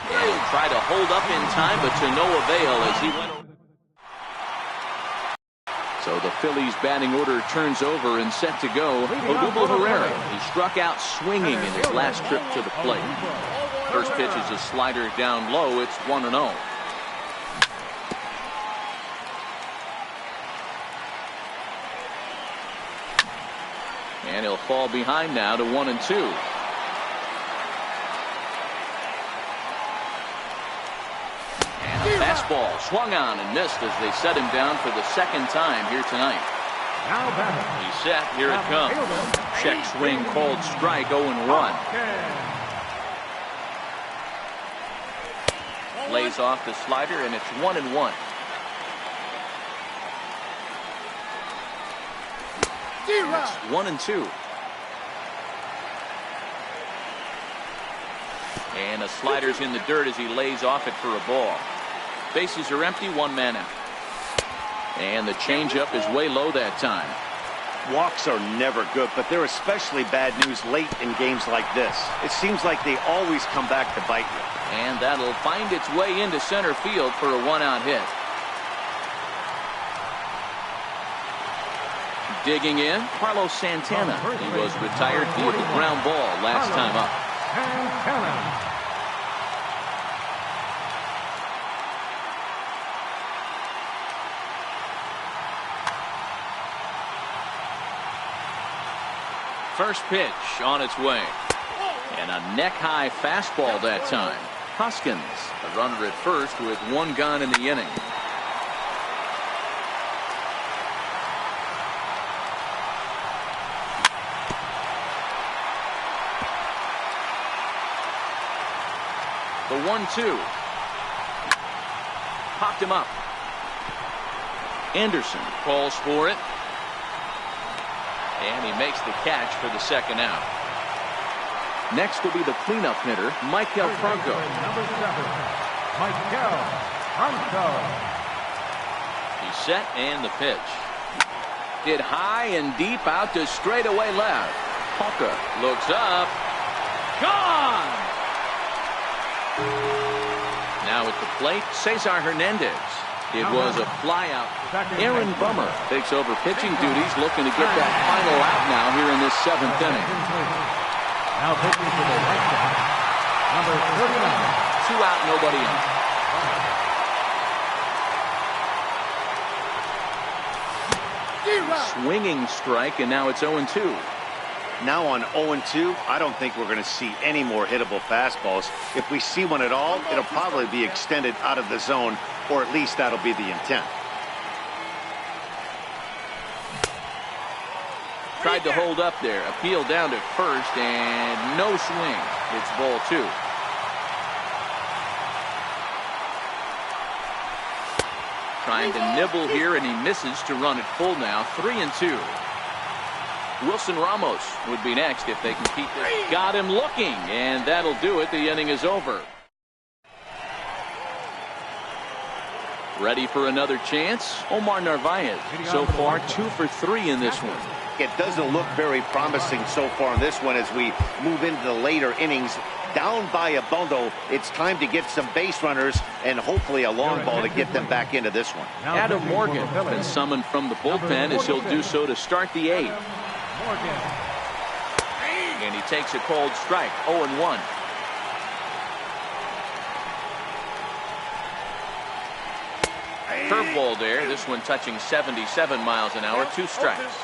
And he'll try to hold up in time, but to no avail as he went over. So the Phillies batting order turns over and set to go. Odubel Herrera, he struck out swinging in his last trip to the plate. First pitch is a slider down low. It's 1-0. And he'll fall behind now to 1-2. And a fastball swung on and missed as they set him down for the second time here tonight. He's set. Here it comes. Check swing called strike. 0-1. Lays off the slider, and it's 1-1. It's 1-2. And the slider's in the dirt as he lays off it for a ball. Bases are empty, 1 man out. And the changeup is way low that time. Walks are never good, but they're especially bad news late in games like this. It seems like they always come back to bite you. And that'll find its way into center field for a 1-out hit. Digging in, Carlos Santana. He was retired via the ground ball last time up. First pitch on its way. And a neck-high fastball that time. Hoskins, a runner at first with 1 gone in the inning. The 1-2. Popped him up. Anderson calls for it. And he makes the catch for the second out. Next will be the cleanup hitter, Michael Franco. Number 7, Michael Franco. He's set and the pitch. Hit high and deep out to straightaway left. Polka looks up. Gone! Now at the plate, Cesar Hernandez. It was a flyout. Aaron Bummer takes over pitching duties, looking to get that final out now here in this 7th inning. Now pitching to the right side, number 39. 2 out, nobody in. Swinging strike, and now it's 0-2. Now on 0-2, I don't think we're going to see any more hittable fastballs. If we see one at all, it'll probably be extended out of the zone, or at least that'll be the intent. Tried to hold up there. Appeal down to first, and no swing. It's ball 2. Trying to nibble here, and he misses to run it full now. 3-2. Wilson Ramos would be next if they can keep this. Got him looking, and that'll do it. The inning is over. Ready for another chance? Omar Narvaez. So far, 2 for 3 in this one. It doesn't look very promising so far in this one as we move into the later innings. Down by a bundle, it's time to get some base runners and hopefully a long ball to get them back into this one. Adam Morgan been summoned from the bullpen as he'll do so to start the 8th. And he takes a cold strike. 0-1. Curveball there. This one touching 77 miles an hour. 2 strikes.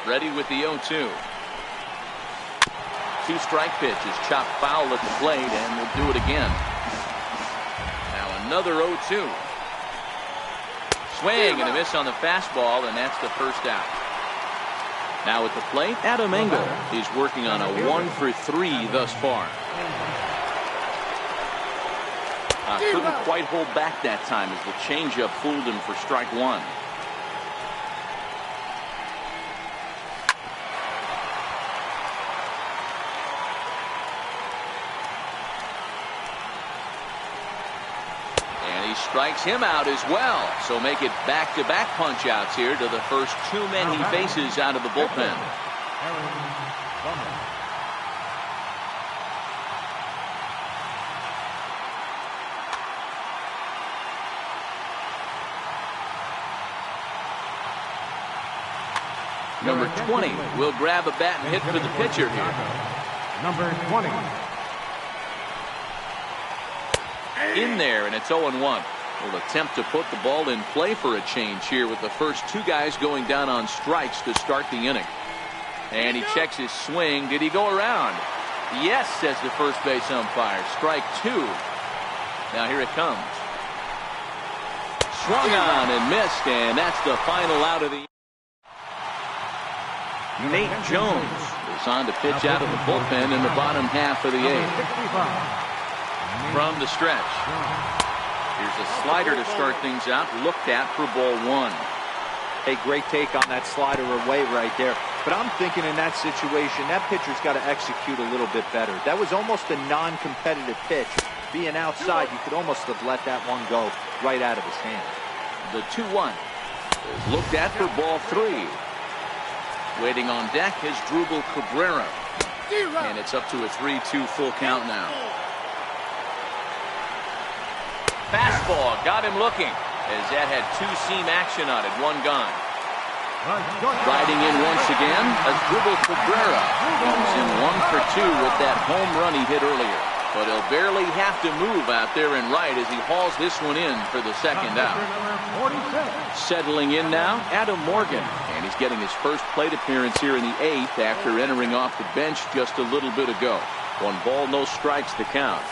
Ready with the 0-2. 2-strike pitch is chopped foul at the plate, and we'll do it again. Now another 0-2. Swing and a miss on the fastball, and that's the first out. Now at the plate, Adam Engel. He's working on a 1 for 3 thus far. Couldn't quite hold back that time as the changeup fooled him for strike 1. And he strikes him out as well. So make it back-to-back punch-outs here to the first 2 men he faces out of the bullpen. Number 20 will grab a bat and hit for the pitcher here. Number 20. In there, and it's 0-1. Will attempt to put the ball in play for a change here with the first 2 guys going down on strikes to start the inning. And he checks his swing. Did he go around? Yes, says the first base umpire. Strike 2. Now here it comes. Swung on and missed, and that's the final out of the. Nate Jones is on to pitch out of the bullpen in the bottom half of the 8th. From the stretch. Here's a slider to start things out. Looked at for ball 1. Hey, great take on that slider away right there. But I'm thinking in that situation, that pitcher's got to execute a little bit better. That was almost a non-competitive pitch. Being outside, you could almost have let that one go right out of his hand. The 2-1 is looked at for ball 3. Waiting on deck is Drupal Cabrera. And it's up to a 3-2 full count now. Fastball got him looking as that had 2-seam action on it. 1 gone. Riding in once again as Drupal Cabrera. He's in 1 for 2 with that home run he hit earlier. But he'll barely have to move out there and right as he hauls this one in for the second out. Settling in now, Adam Morgan. And he's getting his first plate appearance here in the 8th after entering off the bench just a little bit ago. 1 ball, no strikes to count.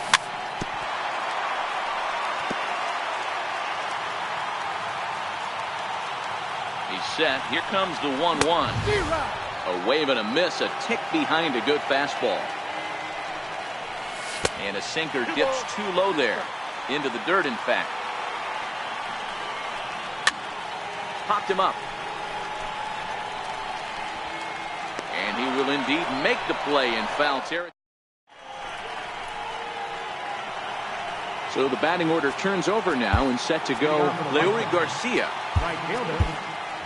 He's set. Here comes the 1-1. A wave and a miss, a tick behind a good fastball. And a sinker dips too low there. Into the dirt, in fact. Popped him up. And he will indeed make the play in foul territory. So the batting order turns over now and set to go Leury Garcia. Right fielder,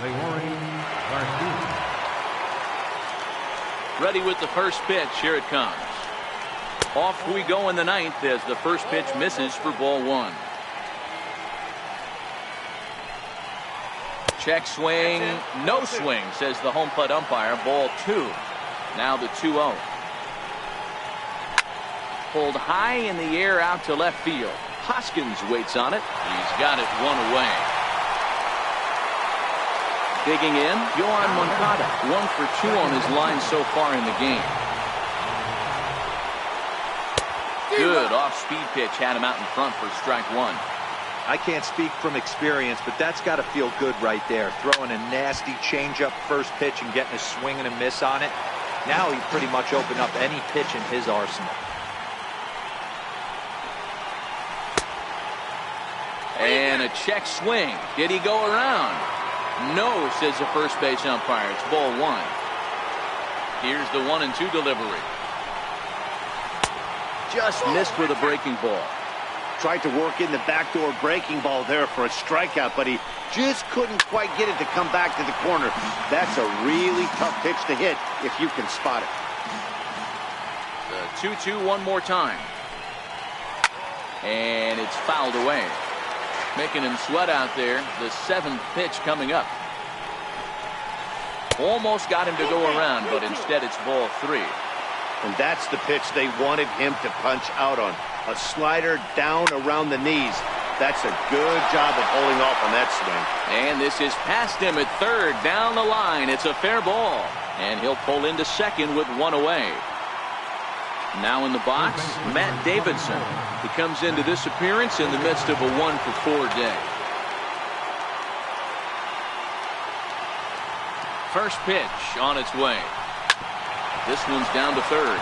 Leury Garcia. Ready with the first pitch. Here it comes. Off we go in the ninth as the first pitch misses for ball one. Check swing, no swing, says the home plate umpire. Ball two. Now the 2-0. Pulled high in the air out to left field. Hoskins waits on it. He's got it one away. Digging in, Yohan Moncada. 1 for 2 on his line so far in the game. Good off-speed pitch had him out in front for strike one. I can't speak from experience, but that's got to feel good right there. Throwing a nasty changeup first pitch and getting a swing and a miss on it. Now he pretty much opened up any pitch in his arsenal. And a check swing. Did he go around? No, says the first base umpire. It's ball one. Here's the 1-2 delivery. Just missed with a breaking ball. Tried to work in the backdoor breaking ball there for a strikeout, but he just couldn't quite get it to come back to the corner. That's a really tough pitch to hit if you can spot it. The 2-2 one more time. And it's fouled away. Making him sweat out there. The 7th pitch coming up. Almost got him to go around, but instead it's ball 3. And that's the pitch they wanted him to punch out on. A slider down around the knees. That's a good job of holding off on that swing. And this is past him at third. Down the line. It's a fair ball. And he'll pull into second with 1 away. Now in the box, Matt Davidson. He comes into this appearance in the midst of a 1 for 4 day. First pitch on its way. This one's down to third.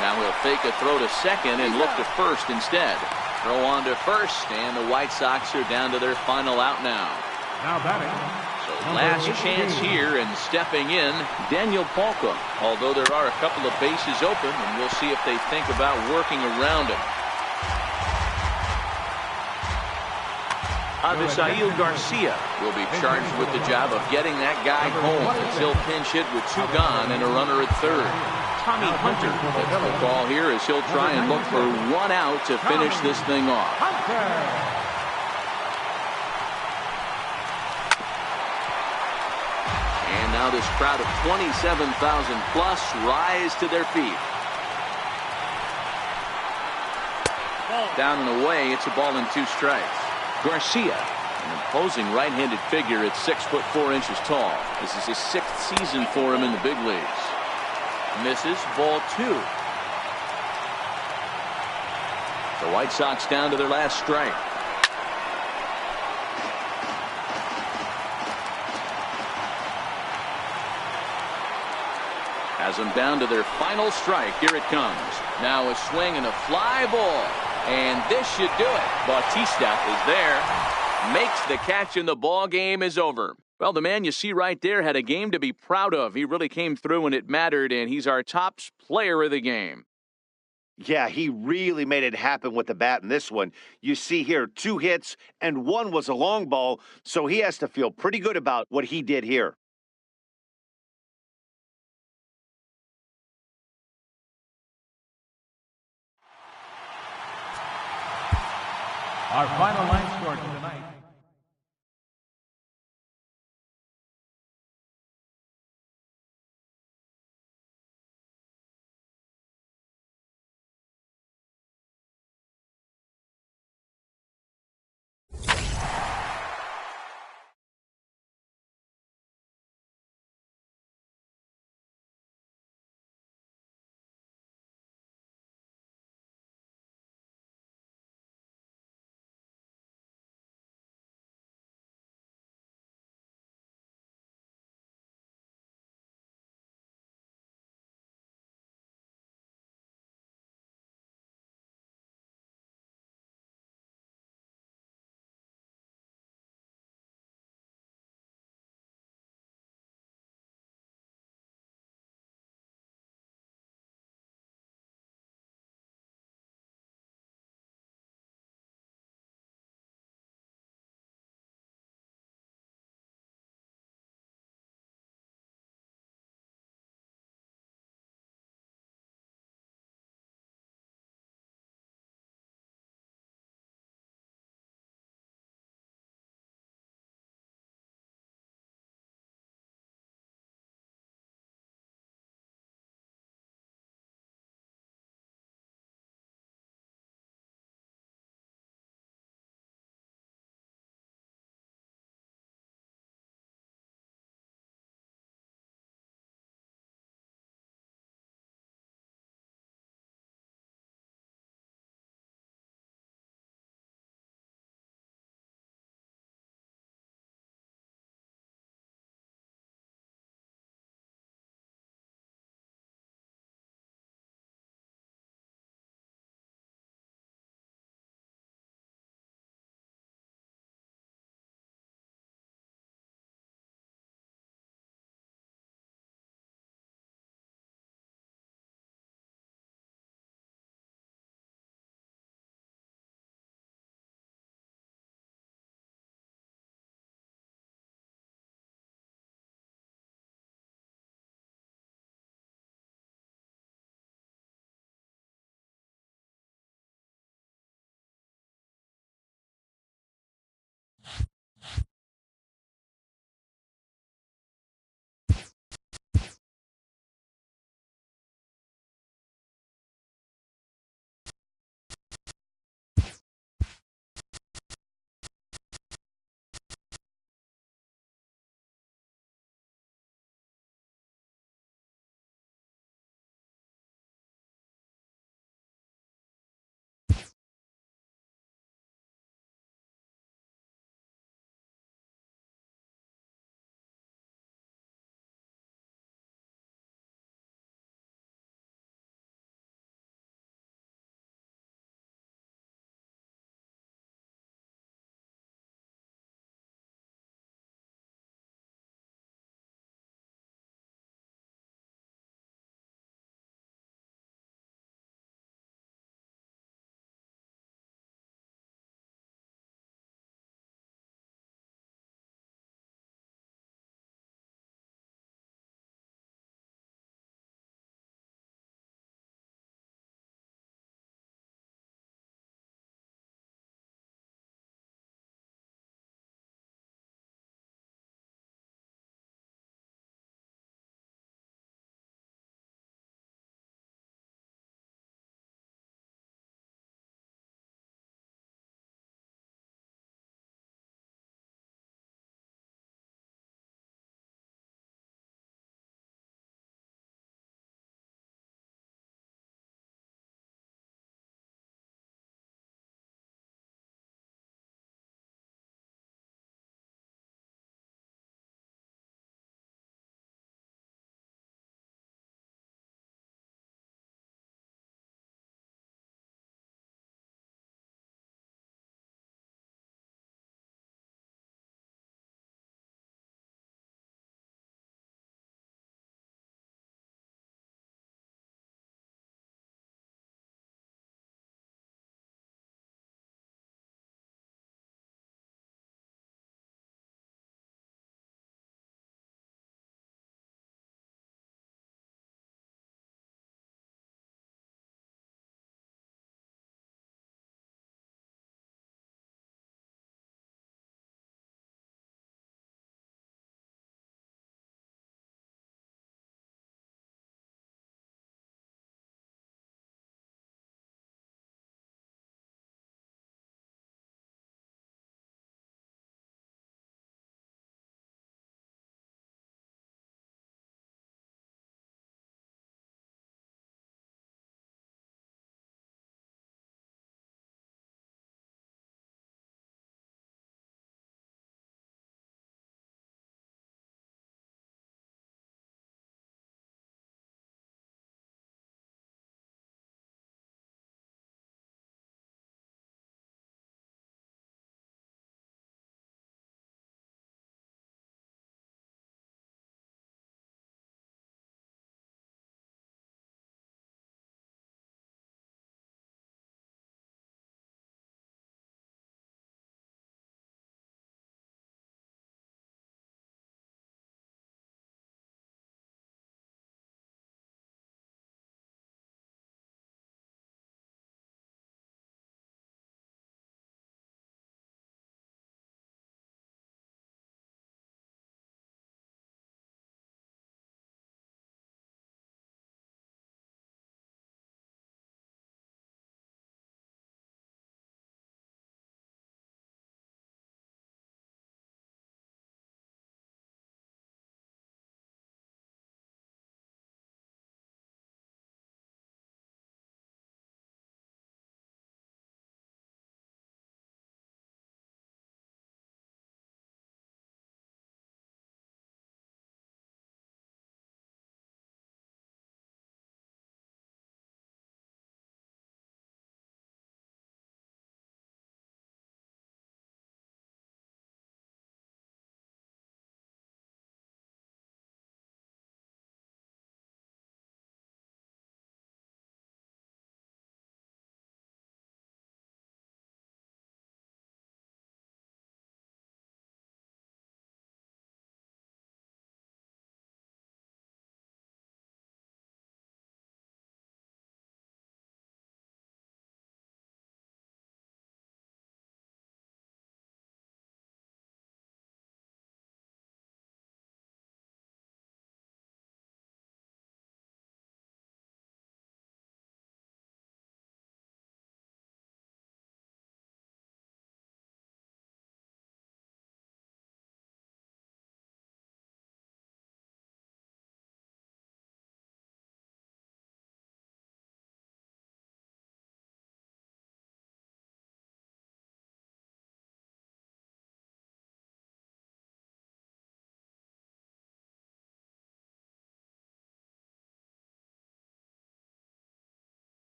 Now he'll fake a throw to second and look to first instead. Throw on to first, and the White Sox are down to their final out now. Now batting. So last chance here, and stepping in, Daniel Palka. Although there are a couple of bases open, and we'll see if they think about working around him. Avisail Garcia will be charged with the job of getting that guy home as he'll pinch hit with 2 gone and a runner at third. Tommy Hunter gets the call here as he'll try and look for 1 out to finish this thing off. And now this crowd of 27,000 plus rise to their feet. Down and away, it's a ball and 2 strikes. Garcia, an imposing right-handed figure at 6'4" tall. This is his 6th season for him in the big leagues. Misses, ball 2. The White Sox down to their last strike. Has them down to their final strike. Here it comes. Now a swing and a fly ball. And this should do it. Bautista is there. Makes the catch and the ball game is over. Well, the man you see right there had a game to be proud of. He really came through when it mattered, and he's our top player of the game. Yeah, he really made it happen with the bat in this one. You see here 2 hits, and 1 was a long ball, so he has to feel pretty good about what he did here. Our final line score tonight.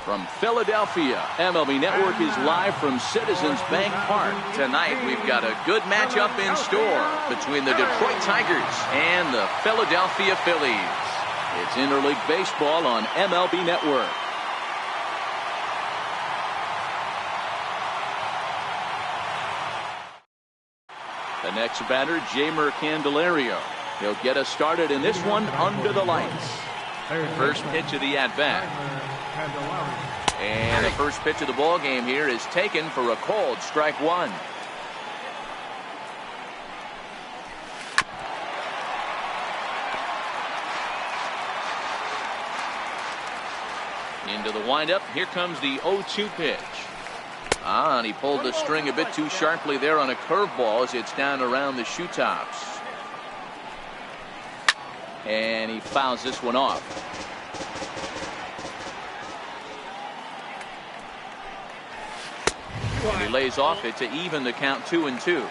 From Philadelphia, MLB Network is live from Citizens Bank Park. Tonight, we've got a good matchup in store between the Detroit Tigers and the Philadelphia Phillies. It's interleague baseball on MLB Network. The next batter, Jeimer Candelario. He'll get us started in this one under the lights. First pitch of the at-bat. And the first pitch of the ball game here is taken for a called strike one. Into the windup. Here comes the 0-2 pitch. And he pulled the string a bit too sharply there on a curveball as it's down around the shoe tops. And he fouls this one off. And he lays off it to even the count 2-2.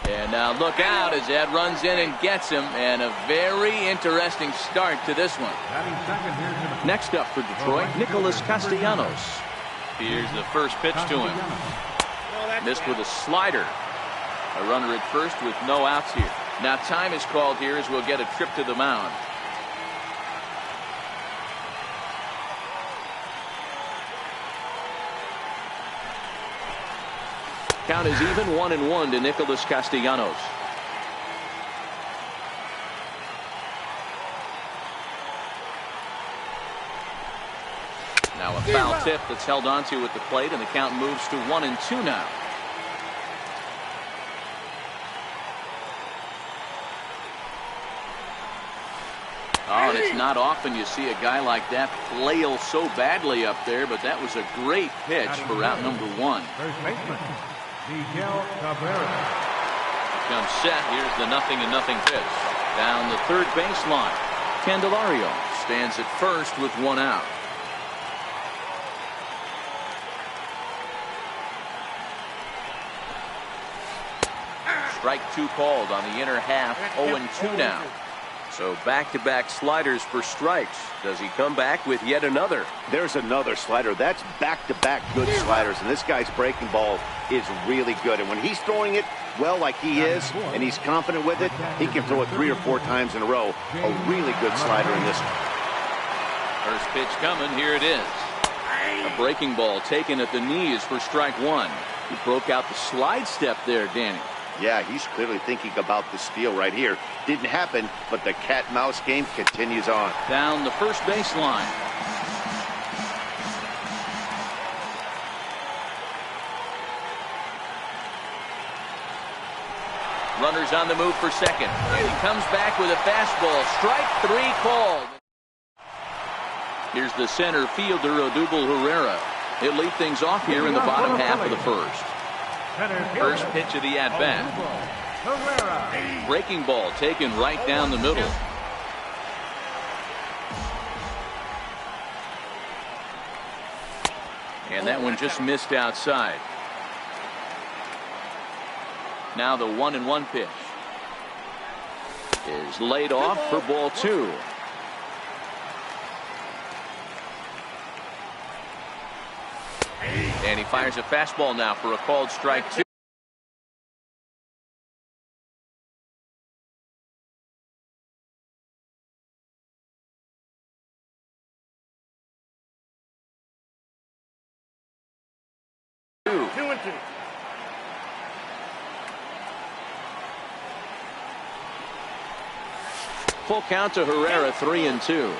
And now look out as that runs in and gets him. And a very interesting start to this one. Next up for Detroit, Nicholas Castellanos. Here's the first pitch to him. Missed with a slider. A runner at first with no outs here. Now time is called here as we'll get a trip to the mound. Count is even 1-1 to Nicholas Castellanos. Now a foul tip that's held onto at the plate, and the count moves to 1-2 now. Oh, and it's not often you see a guy like that flail so badly up there, but that was a great pitch for out number one. First baseman, Miguel Cabrera. Comes set. Here's the 0-0 pitch. Down the third baseline. Candelario stands at first with one out. Strike two called on the inner half. 0-2 now. So back-to-back sliders for strikes. Does he come back with yet another? There's another slider. That's back-to-back good sliders, and this guy's breaking ball is really good. And when he's throwing it well like he is, and he's confident with it, he can throw it 3 or 4 times in a row. A really good slider in this one. First pitch coming. Here it is. A breaking ball taken at the knees for strike one. He broke out the slide step there, Danny. Yeah, he's clearly thinking about the steal right here. Didn't happen, but the cat-mouse game continues on. Down the first baseline. Runners on the move for second. And he comes back with a fastball. Strike three called. Here's the center fielder, Odubel Herrera. He'll lead things off here in the bottom half of the first. First pitch of the at-bat. Breaking ball taken right down the middle. And that one just missed outside. Now the 1-1 pitch is laid off for ball two. And he fires a fastball now for a called strike two. Full count to Herrera, 3-2.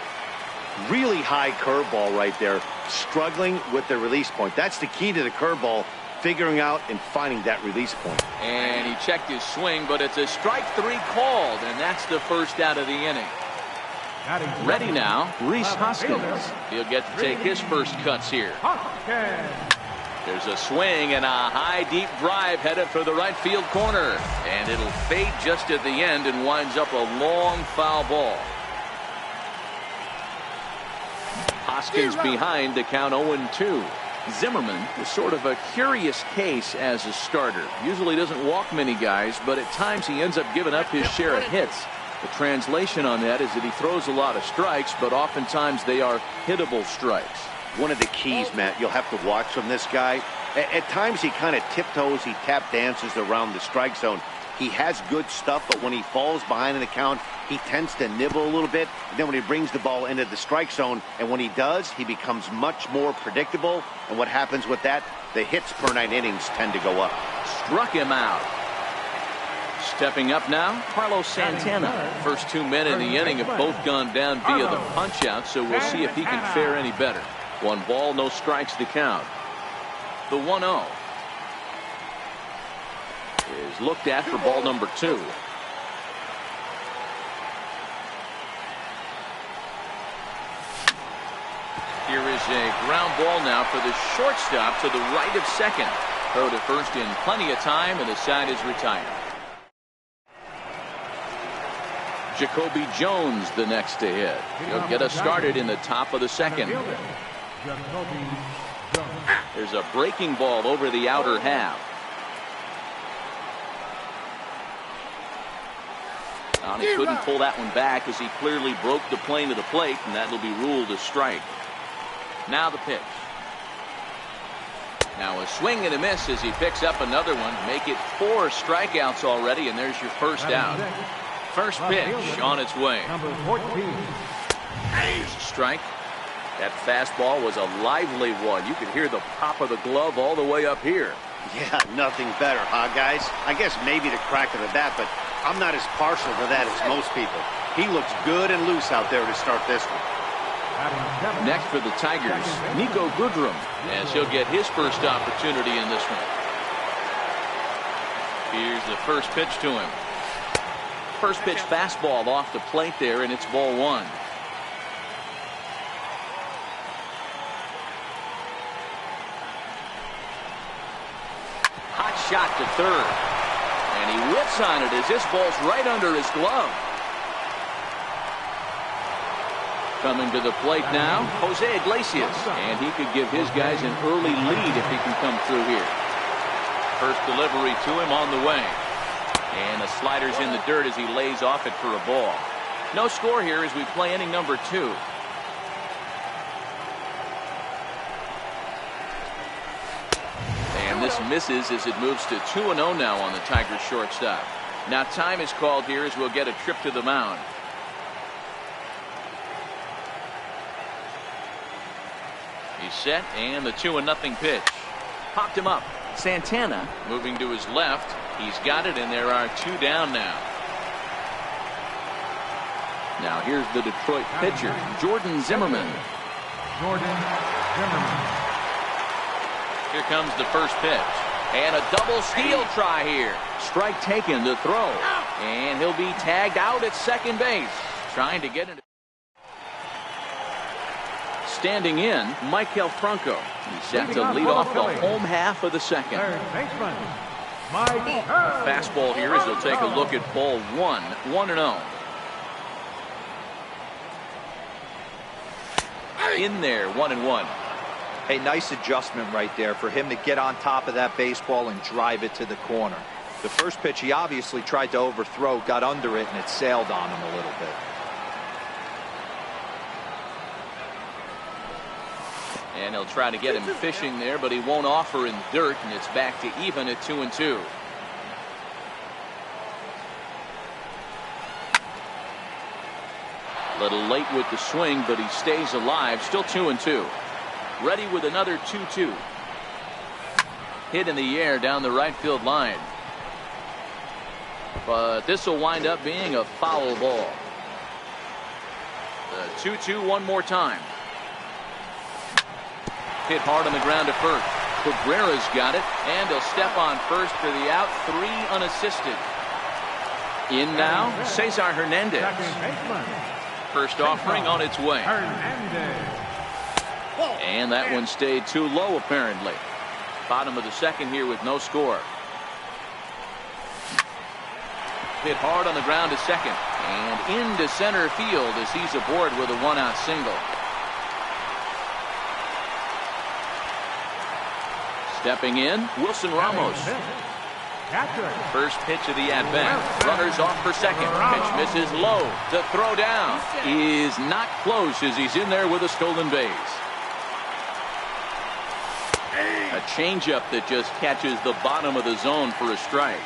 Really high curveball right there. Struggling with the release point. That's the key to the curveball, figuring out and finding that release point. And he checked his swing, but it's a strike three called, and that's the first out of the inning. Ready now, Rhys Hoskins. He'll get to take his first cuts here. There's a swing and a high deep drive headed for the right field corner, and it'll fade just at the end and winds up a long foul ball. Hoskins behind to count 0-2. Zimmerman is sort of a curious case as a starter. Usually doesn't walk many guys, but at times he ends up giving up his share of hits. The translation on that is that he throws a lot of strikes, but oftentimes they are hittable strikes. One of the keys, Matt, you'll have to watch from this guy. At times he kind of tiptoes, he tap dances around the strike zone. He has good stuff, but when he falls behind an account, he tends to nibble a little bit. And then when he brings the ball into the strike zone, and when he does, he becomes much more predictable. And what happens with that? The hits per 9 innings tend to go up. Struck him out. Stepping up now, Carlos Santana. First 2 men in the inning have both gone down via the punch-out, so we'll see if he can fare any better. 1 ball, no strikes to count. The 1-0 is looked at for ball number 2. Here is a ground ball now for the shortstop to the right of second. Throw to first in plenty of time, and the side is retired. Jacoby Jones the next to hit. He'll get us started in the top of the second. There's a breaking ball over the outer half. He couldn't pull that one back as he clearly broke the plane of the plate, and that will be ruled a strike. Now the pitch. Now a swing and a miss as he picks up another one. Make it 4 strikeouts already, and there's your first out. First pitch on its way. Number 14. Here's a strike. That fastball was a lively one. You could hear the pop of the glove all the way up here. Yeah, nothing better, huh, guys? I guess maybe the crack of the bat, but I'm not as partial to that as most people. He looks good and loose out there to start this one. Next for the Tigers, Nico Goodrum, as he'll get his first opportunity in this one. Here's the first pitch to him. First pitch fastball off the plate there, and it's ball 1. Hot shot to third. And he whips on it as this ball's right under his glove. Coming to the plate now, Jose Iglesias. And he could give his guys an early lead if he can come through here. First delivery to him on the way. And the slider's in the dirt as he lays off it for a ball. No score here as we play inning number 2. And this misses as it moves to 2-0 now on the Tigers shortstop. Now time is called here as we'll get a trip to the mound. He's set, and the 2-0 pitch. Popped him up. Santana moving to his left. He's got it, and there are 2 down now. Now here's the Detroit pitcher, Jordan Zimmerman. Here comes the first pitch. And a double steal try here. Strike taken to throw. And he'll be tagged out at second base. Trying to get into. Standing in, Maikel Franco. He's set to lead off the home half of the second. Fastball here as he'll take a look at ball 1, 1-0. In there, 1-1. A nice adjustment right there for him to get on top of that baseball and drive it to the corner. The first pitch he obviously tried to overthrow, got under it, and it sailed on him a little bit. And he'll try to get him fishing there, but he won't offer in dirt, and it's back to even at 2-2. Little late with the swing, but he stays alive. Still 2-2. Ready with another 2-2. Hit in the air down the right field line. But this will wind up being a foul ball. The 2-2 one more time. Hit hard on the ground to first. Cabrera's got it, and he'll step on first for the out. 3 unassisted. In now, Cesar Hernandez. First offering on its way. And that one stayed too low, apparently. Bottom of the second here with no score. Hit hard on the ground to second. And into center field as he's aboard with a 1-out single. Stepping in, Wilson Ramos. First pitch of the at-bat. Runners off for second. Pitch misses low. To throw down is not close as he's in there with a stolen base. A changeup that just catches the bottom of the zone for a strike.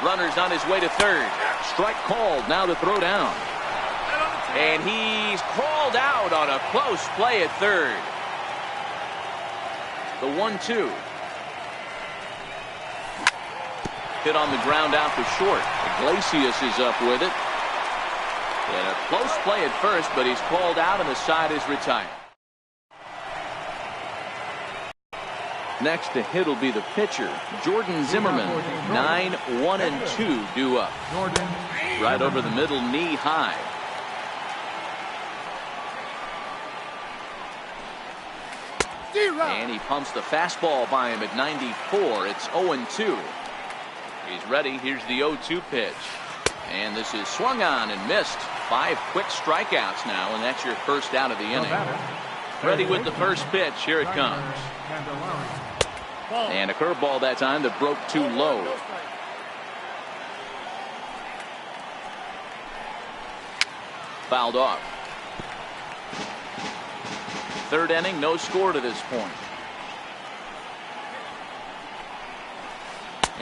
Runners on his way to third. Strike called. Now to throw down. And he's called out on a close play at third. The 1-2. Hit on the ground out to short. Iglesias is up with it. And a close play at first, but he's called out and the side is retired. Next to hit will be the pitcher, Jordan Zimmerman. 9-1-2 due up. Right over the middle, knee high. And he pumps the fastball by him at 94. It's 0-2. He's ready. Here's the 0-2 pitch. And this is swung on and missed. 5 quick strikeouts now, and that's your first out of the inning. Ready with the first pitch. Here it comes. And a curveball that time that broke too low. Fouled off. Third inning, no score to this point.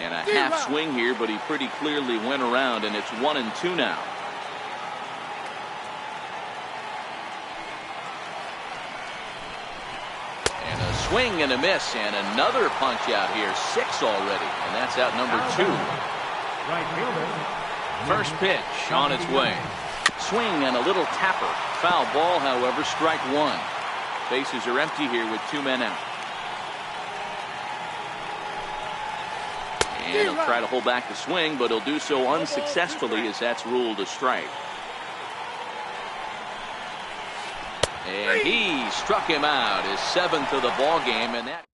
And a half swing here, but he pretty clearly went around, and it's 1-2 now. And a swing and a miss, and another punch out here. 6 already, and that's out number 2. First pitch on its way. Swing and a little tapper. Foul ball, however, strike 1. Bases are empty here with 2 men out. And he'll try to hold back the swing, but he'll do so unsuccessfully as that's ruled a strike. And he struck him out, his 7th of the ball game, and that.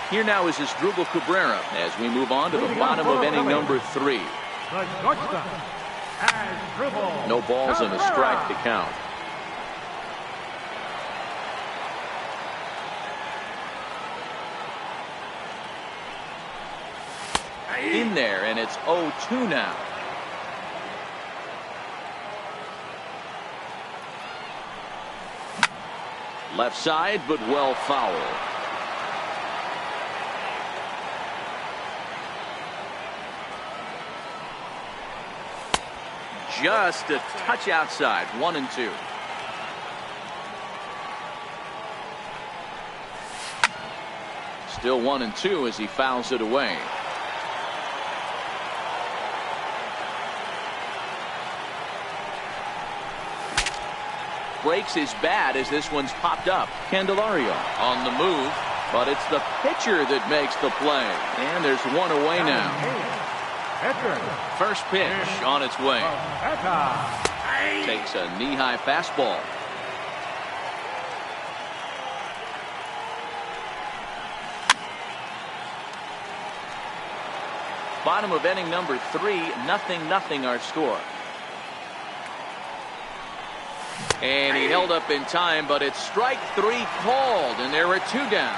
Here now is Asdrubal Cabrera as we move on to the bottom of inning number 3. No balls and a strike to count. In there, and it's 0-2 now. Left side, but well foul. Just a touch outside. 1-2. Still 1-2 as he fouls it away. Breaks his bat as this one's popped up. Candelario on the move, but it's the pitcher that makes the play. And there's one away now. First pitch on its way. Takes a knee-high fastball. Bottom of inning number 3, 0-0 our score. And he held up in time, but it's strike 3 called, and there are 2 down.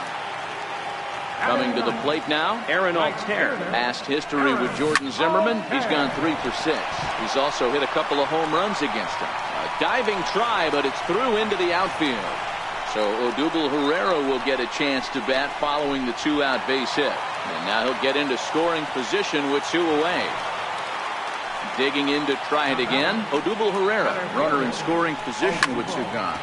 Coming to the plate now, Aaron Altair. Past history with Jordan Zimmerman, he's gone 3 for 6. He's also hit a couple of home runs against him. A diving try, but it's through into the outfield. So Odubel Herrera will get a chance to bat following the 2-out base hit. And now he'll get into scoring position with 2 away. Digging in to try it again, Odubel Herrera, runner in scoring position with 2 gone.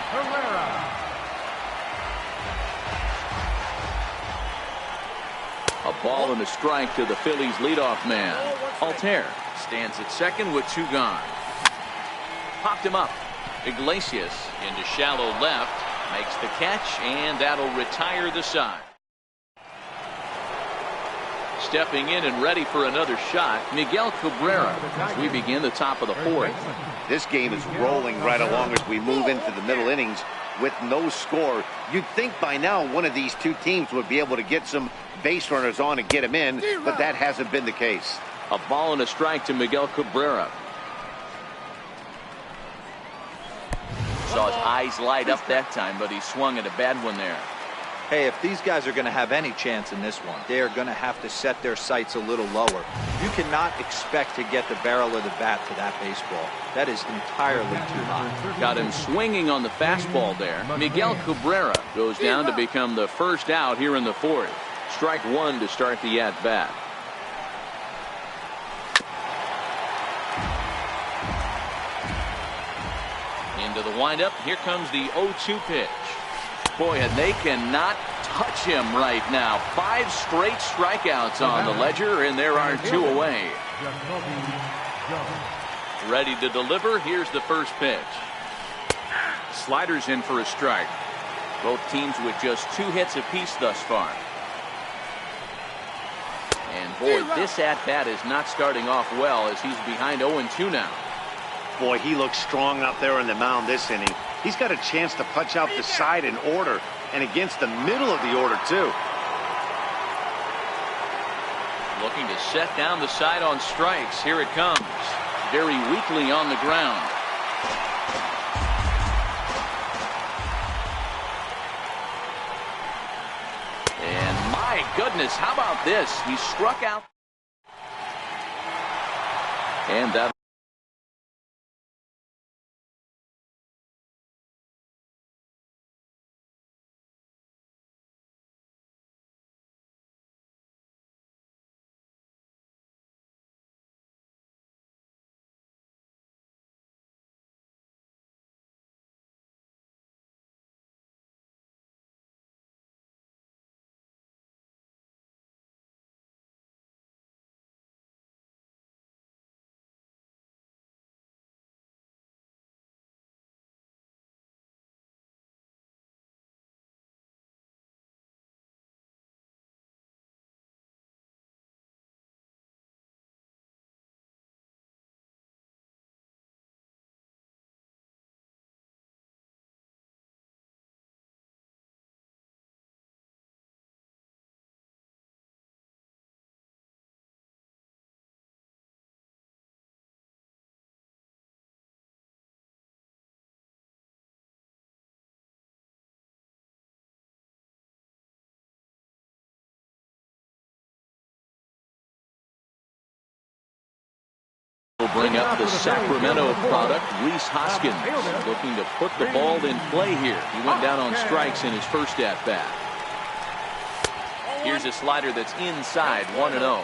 A ball and a strike to the Phillies leadoff man. Altair stands at second with 2 gone. Popped him up. Iglesias into shallow left, makes the catch, and that'll retire the side. Stepping in and ready for another shot, Miguel Cabrera, as we begin the top of the 4th. This game is rolling right along as we move into the middle innings with no score. You'd think by now one of these 2 teams would be able to get some base runners on and get them in, but that hasn't been the case. A ball and a strike to Miguel Cabrera. Saw his eyes light up that time, but he swung at a bad one there. Hey, if these guys are going to have any chance in this one, they are going to have to set their sights a little lower. You cannot expect to get the barrel of the bat to that baseball. That is entirely too high. Got him swinging on the fastball there. Miguel Cabrera goes down to become the first out here in the fourth. Strike one to start the at-bat. Into the windup. Here comes the 0-2 pitch. Boy, and they cannot touch him right now. 5 straight strikeouts on the ledger, and there are 2 away. Ready to deliver. Here's the first pitch. Sliders in for a strike. Both teams with just 2 hits apiece thus far. And boy, this at-bat is not starting off well as he's behind 0-2 now. Boy, he looks strong out there on the mound this inning. He's got a chance to punch out the side in order and against the middle of the order, too. Looking to set down the side on strikes. Here it comes. Very weakly on the ground. And my goodness, how about this? He struck out. And that. Will bring up the Sacramento product, Rhys Hoskins, looking to put the ball in play here. He went down on strikes in his first at-bat. Here's a slider that's inside, 1-0.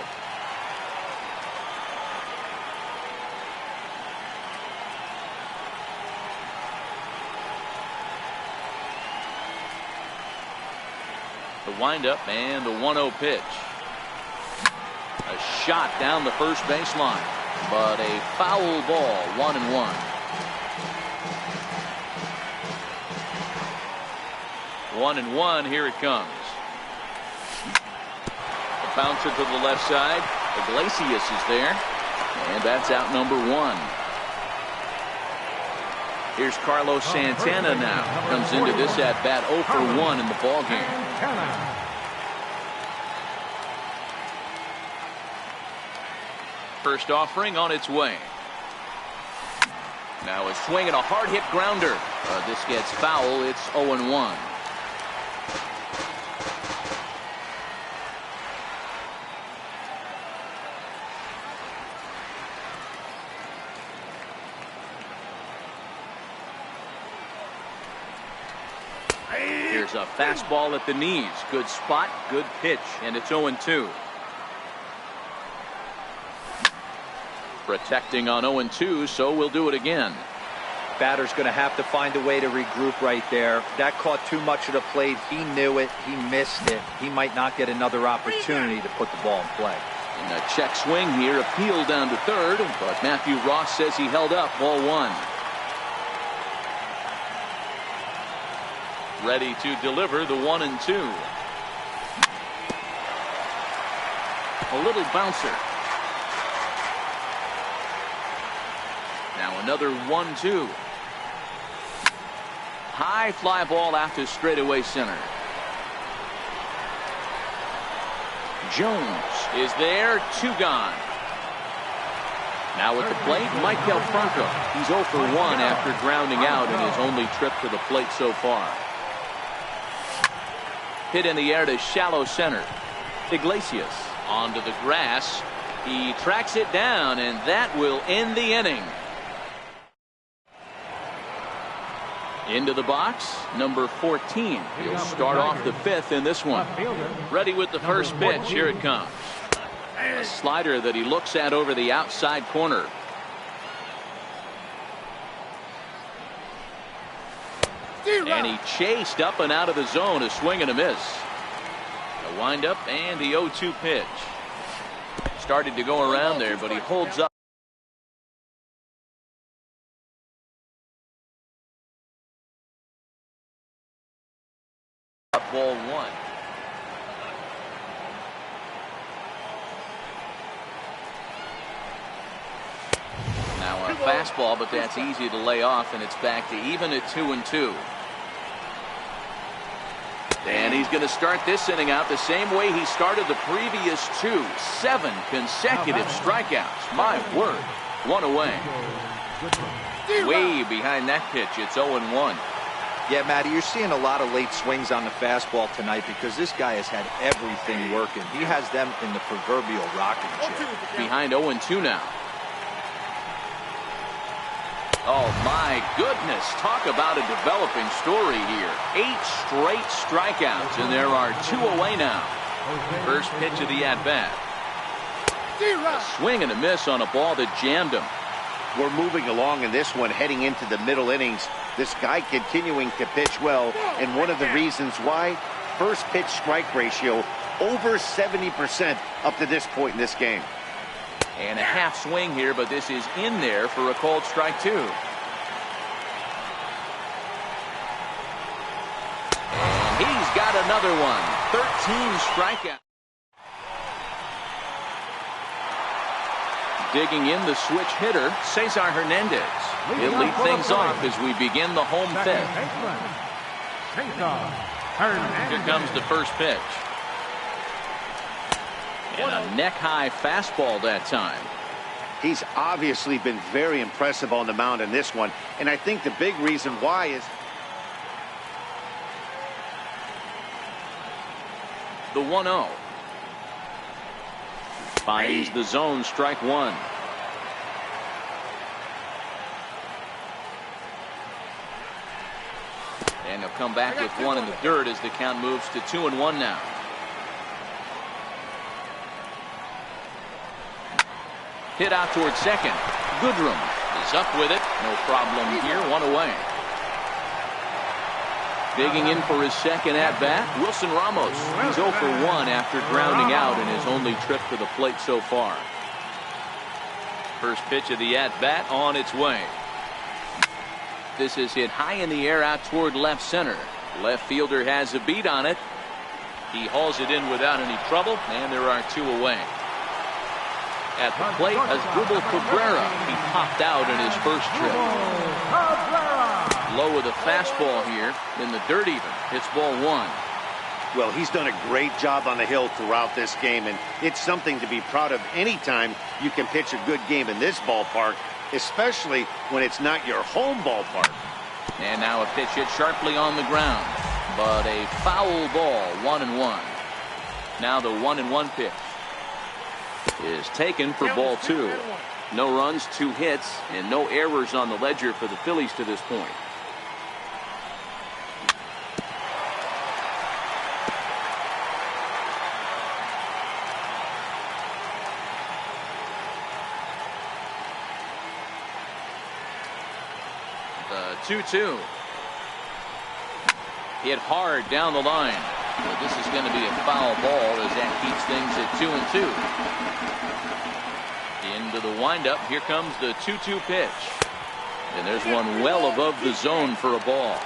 The windup and the 1-0 pitch. A shot down the first baseline. But a foul ball, 1-1. 1-1, here it comes. A bouncer to the left side. Iglesias is there. And that's out number 1. Here's Carlos Santana now. Comes into this at-bat 0 for 1 in the ballgame. First offering on its way. Now a swing and a hard hit grounder. This gets foul. It's 0-1. Here's a fastball at the knees. Good spot, good pitch, and it's 0-2. Protecting on 0-2, so we'll do it again. Batter's going to have to find a way to regroup right there. That caught too much of the plate. He knew it. He missed it. He might not get another opportunity to put the ball in play. And a check swing here, appeal down to third, but Matthew Ross says he held up, ball 1. Ready to deliver the 1-2. A little bouncer. Now another 1-2. High fly ball out to straightaway center. Jones is there, 2 gone. Now at the plate, Maikel Franco. He's 0 for 1 after grounding out in his only trip to the plate so far. Hit in the air to shallow center. Iglesias onto the grass. He tracks it down, and that will end the inning. Into the box, number 14. He'll start off the 5th in this one. Ready with the first pitch. Here it comes. A slider that he looks at over the outside corner. And he chased up and out of the zone. A swing and a miss. A windup and the 0-2 pitch. Started to go around there, but he holds up. Ball 1. Now a fastball, but that's easy to lay off, and it's back to even at 2-2. And he's going to start this inning out the same way he started the previous 2. 7 consecutive strikeouts. My word. 1 away. Way behind that pitch. It's 0-1. Yeah, Matty, you're seeing a lot of late swings on the fastball tonight because this guy has had everything working. He has them in the proverbial rocking chair. Behind 0-2 now. Oh, my goodness. Talk about a developing story here. 8 straight strikeouts, and there are 2 away now. First pitch of the at-bat. A swing and a miss on a ball that jammed him. We're moving along in this one, heading into the middle innings. This guy continuing to pitch well, and one of the reasons why, first pitch strike ratio over 70% up to this point in this game. And a half swing here, but this is in there for a called strike 2. And he's got another one. 13 strikeouts. Digging in the switch hitter, Cesar Hernandez. He'll lead things off as we begin the home 5th. Here comes the first pitch. And a neck-high fastball that time. He's obviously been very impressive on the mound in this one, and I think the big reason why is the 1-0. Finds the zone, strike 1. And he'll come back with 1 in the dirt as the count moves to 2-1 now. Hit out towards second. Goodrum is up with it. No problem here. 1 away. Digging in for his second at-bat, Wilson Ramos. He's 0 for 1 after grounding out in his only trip to the plate so far. First pitch of the at-bat on its way. This is hit high in the air out toward left center. Left fielder has a beat on it. He hauls it in without any trouble, and there are 2 away. At the plate, Asdrubal Cabrera. He popped out in his first trip. Low with a fastball here, in the dirt even. Hits ball 1. Well, he's done a great job on the hill throughout this game, and it's something to be proud of anytime you can pitch a good game in this ballpark, especially when it's not your home ballpark. And now a pitch hit sharply on the ground, but a foul ball, 1-1. Now the 1-1 pitch is taken for ball 2. No runs, 2 hits, and no errors on the ledger for the Phillies to this point. The 2-2. Hit hard down the line. Well, this is going to be a foul ball as that keeps things at 2-2. Into the windup. Here comes the 2-2 pitch. And there's one well above the zone for a ball.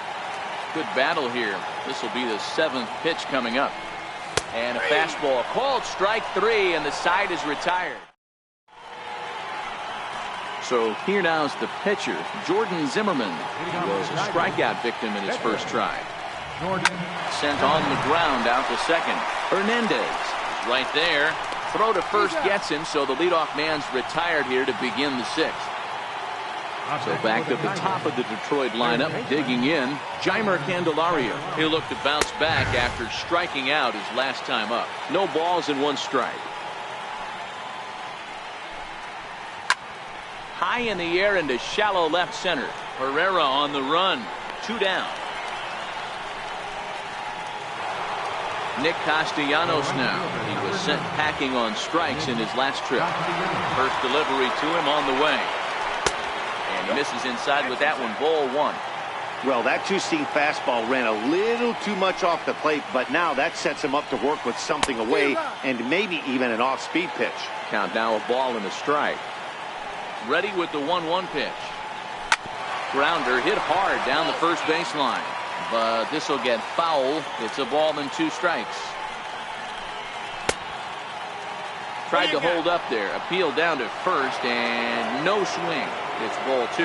Good battle here. This will be the 7th pitch coming up. And a fastball called strike 3, and the side is retired. So here now is the pitcher, Jordan Zimmerman. He was a strikeout victim in his first try. Sent on the ground out to second. Hernandez is right there. Throw to first gets him, so the leadoff man's retired here to begin the 6th. So back at the top of the Detroit lineup, digging in, Jeimer Candelario. He'll look to bounce back after striking out his last time up. No balls and 1 strike. High in the air into shallow left center. Herrera on the run. 2 down. Nick Castellanos now. He was sent packing on strikes in his last trip. First delivery to him on the way. And he misses inside with that one. Ball 1. Well, that two-seam fastball ran a little too much off the plate, but now that sets him up to work with something away and maybe even an off-speed pitch. Count now a ball and a strike. Ready with the 1-1 pitch. Grounder hit hard down the first baseline. But this will get foul. It's a ball and 2 strikes. Tried to hold up there. Appeal down to first and no swing. It's ball 2.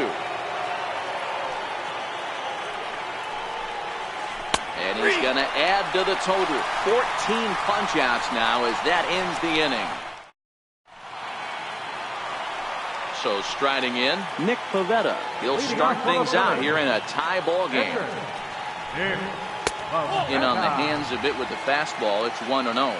And he's going to add to the total. 14 punch-outs now as that ends the inning. So striding in, Nick Pivetta. He'll start things out here in a tie ball game. In on the hands a bit with the fastball. It's 1-0.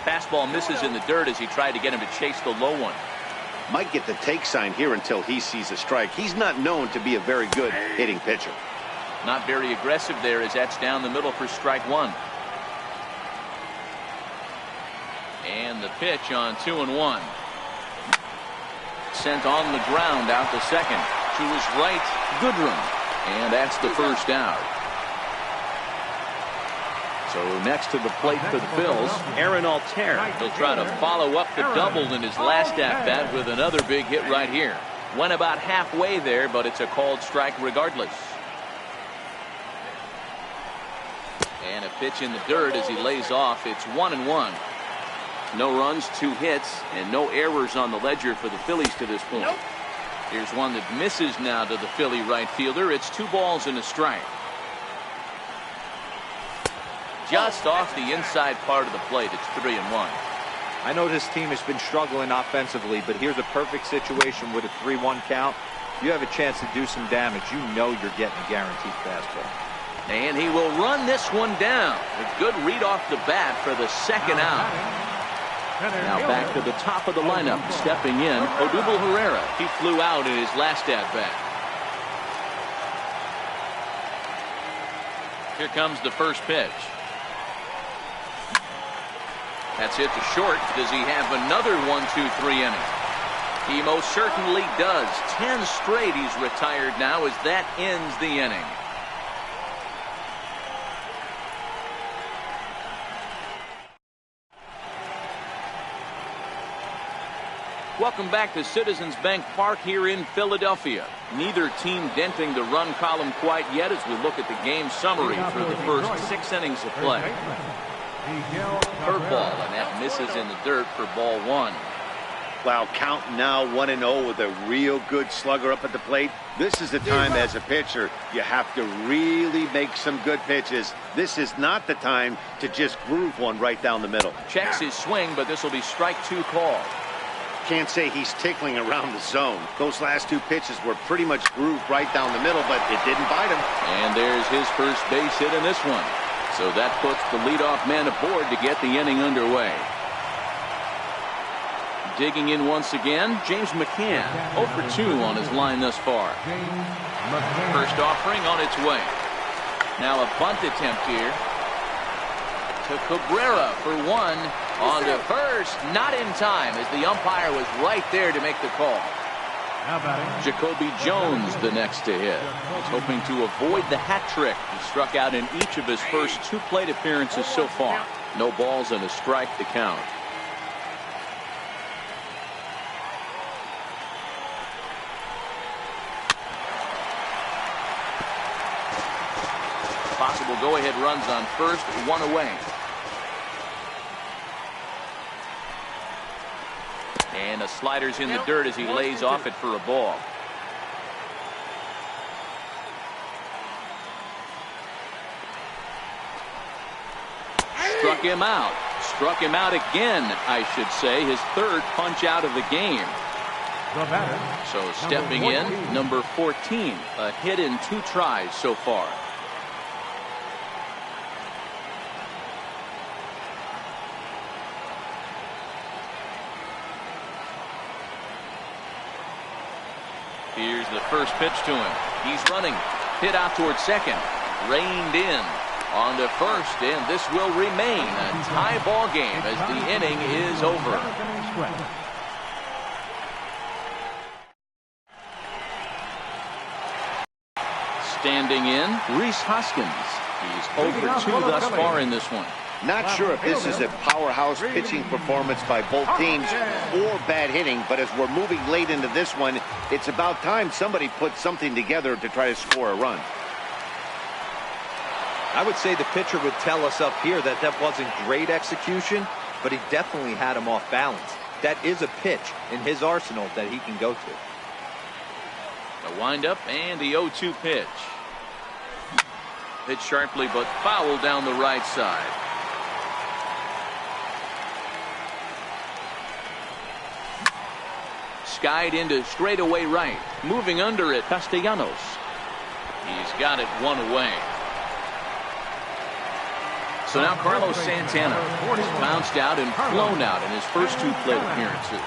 Fastball misses in the dirt as he tried to get him to chase the low one. Might get the take sign here until he sees a strike. He's not known to be a very good hitting pitcher. Not very aggressive there as that's down the middle for strike 1. And the pitch on 2-1. Sent on the ground out to second. To his right, Goodrum. And that's the first out. So next to the plate for the Phils, Aaron Altair. He'll try to follow up the double in his last at-bat with another big hit right here. Went about halfway there, but it's a called strike regardless. And a pitch in the dirt as he lays off. It's 1-1. No runs, 2 hits, and no errors on the ledger for the Phillies to this point. Here's one that misses now to the Philly right fielder. It's 2 balls and a strike. Just off the inside part of the plate. It's 3-1. I know this team has been struggling offensively, but here's a perfect situation with a 3-1 count. You have a chance to do some damage. You know you're getting a guaranteed fastball. And he will run this one down. A good read off the bat for the second out. Now back to the top of the lineup. Stepping in, Odubel Herrera. He flew out in his last at-bat. Here comes the first pitch. That's hit to short. Does he have another 1-2-3 inning? He most certainly does. 10 straight he's retired now as that ends the inning. Welcome back to Citizens Bank Park here in Philadelphia. Neither team denting the run column quite yet as we look at the game summary through the first 6 innings of play. Curveball, and that misses in the dirt for ball 1. Wow, count now 1-0 with a real good slugger up at the plate. This is the time as a pitcher you have to really make some good pitches. This is not the time to just groove one right down the middle. Checks his swing, but this will be strike 2 called. Can't say he's tickling around the zone. Those last 2 pitches were pretty much grooved right down the middle, but it didn't bite him. And there's his first base hit in this one. So that puts the leadoff man aboard to get the inning underway. Digging in once again, James McCann. 0 for 2 on his line thus far. First offering on its way. Now a bunt attempt here. To Cabrera for 1. On to first. Not in time as the umpire was right there to make the call. Jacoby Jones the next to hit. He's hoping to avoid the hat trick. He struck out in each of his first 2 plate appearances so far. No balls and a strike to count. Possible go-ahead runs on first, 1 away. And the slider's in the dirt as he lays off it for a ball. Struck him out. Struck him out again, I should say. His third punch out of the game. The batter, So stepping in, number 14. A hit in 2 tries so far. Here's the first pitch to him. He's running. Hit out towards second. Reined in. On to first, and this will remain a tie ball game as the inning is over. Standing in, Rhys Hoskins. He's 0 for 2 thus far in this one. Not sure if this is a powerhouse pitching performance by both teams or bad hitting, but as we're moving late into this one, it's about time somebody put something together to try to score a run. I would say the pitcher would tell us up here that that wasn't great execution, but he definitely had him off balance. That is a pitch in his arsenal that he can go to. The windup and the 0-2 pitch. Hit sharply but foul down the right side. Skied into straightaway right. Moving under it, Castellanos. He's got it 1 away. So now Carlos Santana has bounced out and flown out in his first 2 plate appearances.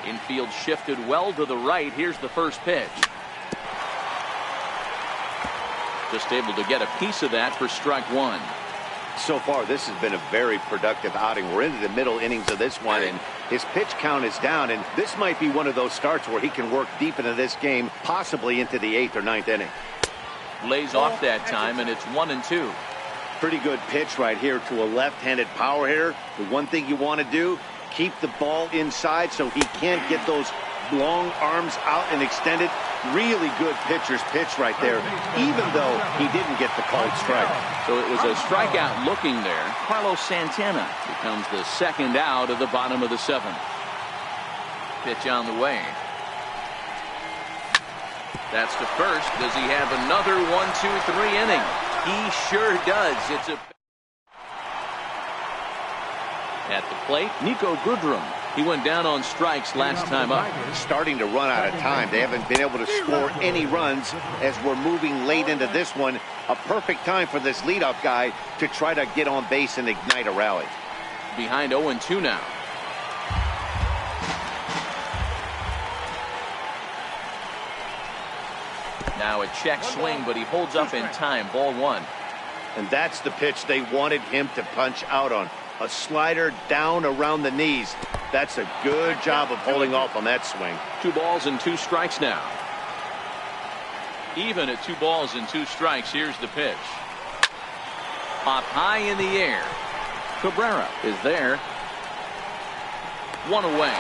Infield shifted well to the right. Here's the first pitch. Just able to get a piece of that for strike 1. So far, this has been a very productive outing. We're into the middle innings of this one, and his pitch count is down, and this might be one of those starts where he can work deep into this game, possibly into the 8th or 9th inning. Lays off that time, and it's 1-2. Pretty good pitch right here to a left-handed power hitter. The one thing you want to do, keep the ball inside so he can't get those long arms out and extended. Really good pitcher's pitch right there, even though he didn't get the called strike. So it was a strikeout looking there. Carlos Santana becomes the 2nd out of the bottom of the 7th. Pitch on the way. That's to first. Does he have another 1-2-3 inning? He sure does. It's a at the plate, Nico Goodrum. He went down on strikes last time up. Starting to run out of time. They haven't been able to score any runs as we're moving late into this one. A perfect time for this leadoff guy to try to get on base and ignite a rally. Behind 0-2 now. Now a check swing, but he holds up in time. Ball 1. And that's the pitch they wanted him to punch out on. A slider down around the knees. That's a good job of holding off on that swing. 2 balls and 2 strikes now. Even at 2 balls and 2 strikes, here's the pitch. Up high in the air. Cabrera is there. 1 away.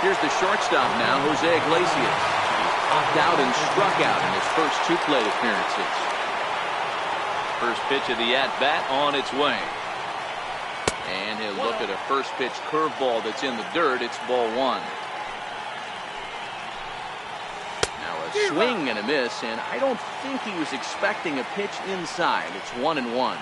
Here's the shortstop now, Jose Iglesias. He's popped out and struck out in his first 2 plate appearances. First pitch of the at-bat on its way. And he'll look at a first pitch curveball that's in the dirt. It's ball 1. Now a swing and a miss, and I don't think he was expecting a pitch inside. It's 1-1.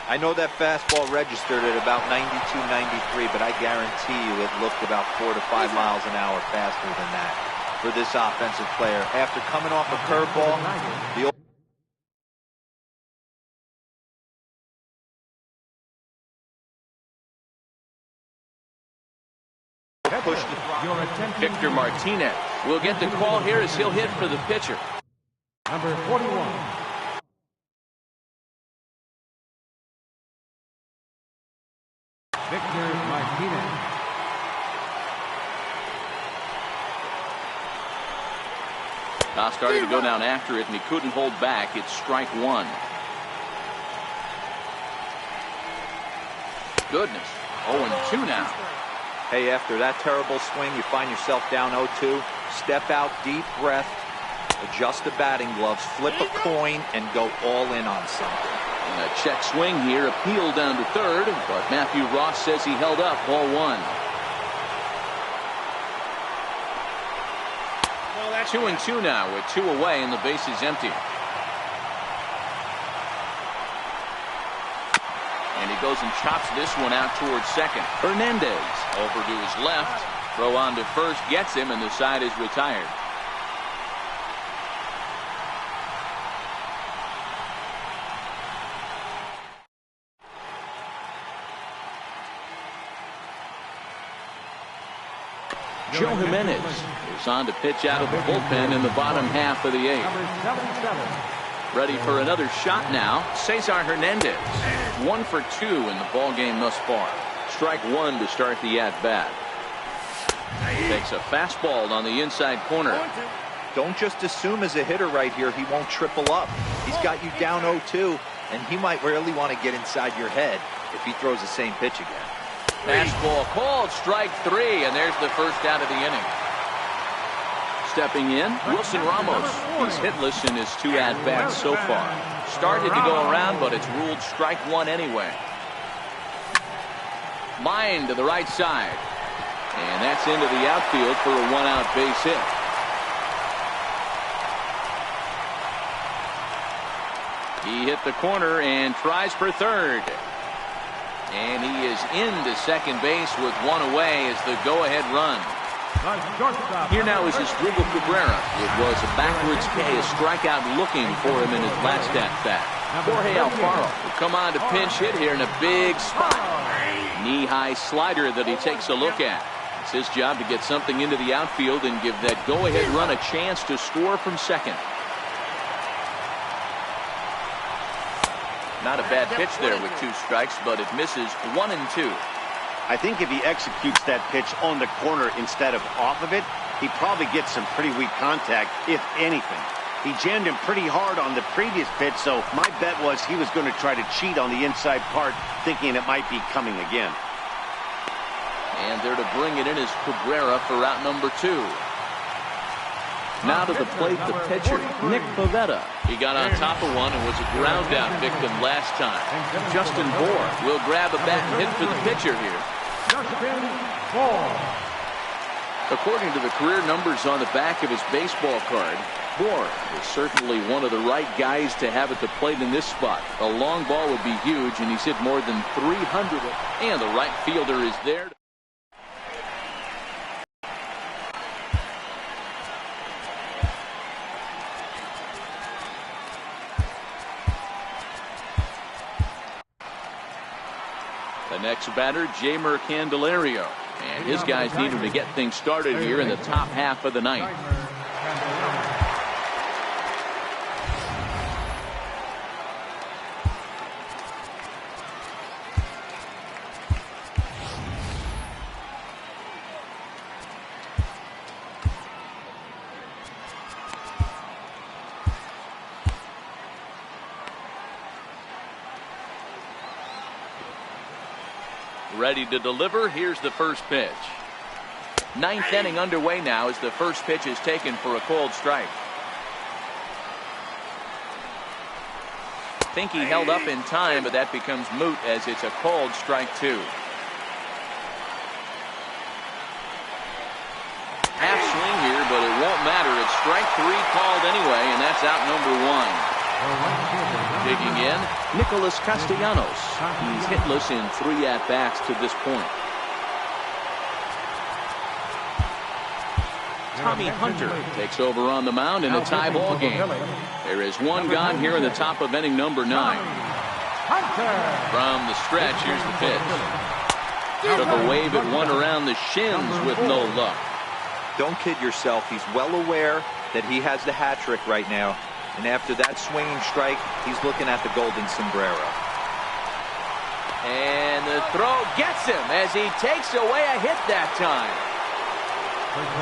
I know that fastball registered at about 92, 93, but I guarantee you it looked about 4 to 5 miles an hour faster than that for this offensive player. After coming off a curveball, the pushed it. Victor Martinez will get the call here as he'll hit for the pitcher. Number 41. Victor Martinez. Started to go down after it, and he couldn't hold back. It's strike 1. Goodness. 0-2 now. Hey, after that terrible swing, you find yourself down 0-2. Step out, deep breath, adjust the batting gloves, flip a coin, and go all in on something. And a check swing here, appealed down to third, but Matthew Ross says he held up. Ball 1. 2-2 now with 2 away and the bases empty. And he goes and chops this one out towards second. Hernandez over to his left. Throw on to first gets him, and the side is retired. Joe Jimenez is on to pitch out of the bullpen in the bottom half of the 8th. Ready for another shot now. Cesar Hernandez, 1 for 2 in the ball game thus far. Strike 1 to start the at-bat. Takes a fastball on the inside corner. Don't just assume as a hitter right here he won't triple up. He's got you down 0-2, and he might really want to get inside your head if he throws the same pitch again. Fastball called, strike 3, and there's the first out of the inning. Stepping in, Wilson Ramos. He's hitless in his 2 at-bats so far. Started to go around, but it's ruled strike 1 anyway. Line to the right side. And that's into the outfield for a 1-out base hit. He hit the corner and tries for third. And he is into second base with 1 away as the go-ahead run. Here now is Asdrubal Cabrera. It was a backwards K, a strikeout looking for him in his last at-bat. Jorge Alfaro will come on to pinch hit here in a big spot. Knee-high slider that he takes a look at. It's his job to get something into the outfield and give that go-ahead run a chance to score from second. Not a bad pitch there with 2 strikes, but it misses 1 and 2. I think if he executes that pitch on the corner instead of off of it, he probably gets some pretty weak contact, if anything. He jammed him pretty hard on the previous pitch, so my bet was he was going to try to cheat on the inside part, thinking it might be coming again. And there to bring it in is Cabrera for out number 2. Now to the plate, the pitcher, Nick Pivetta. He got on top of one and was a ground out victim last time. Justin Bour will grab a bat and hit for the pitcher here. According to the career numbers on the back of his baseball card, Bour is certainly one of the right guys to have at the plate in this spot. A long ball would be huge, and he's hit more than 300. And the right fielder is there. The next batter, Jeimer Candelario. And his guys need him to get things started here in the top half of the 9th. Ready to deliver. Here's the first pitch. 9th inning underway now as the first pitch is taken for a called strike. Think he held up in time, but that becomes moot as it's a called strike 2. Half swing here, but it won't matter. It's strike 3 called anyway, and that's out number 1. Digging in, Nicholas Castellanos. He's hitless in 3 at-bats to this point. Tommy Hunter takes over on the mound in a tie ball game. There is 1 gone here in the top of inning number 9. From the stretch, here's the pitch. Took a wave at one around the shins with no luck. Don't kid yourself. He's well aware that he has the hat trick right now. And after that swinging strike, he's looking at the golden sombrero. And the throw gets him as he takes away a hit that time.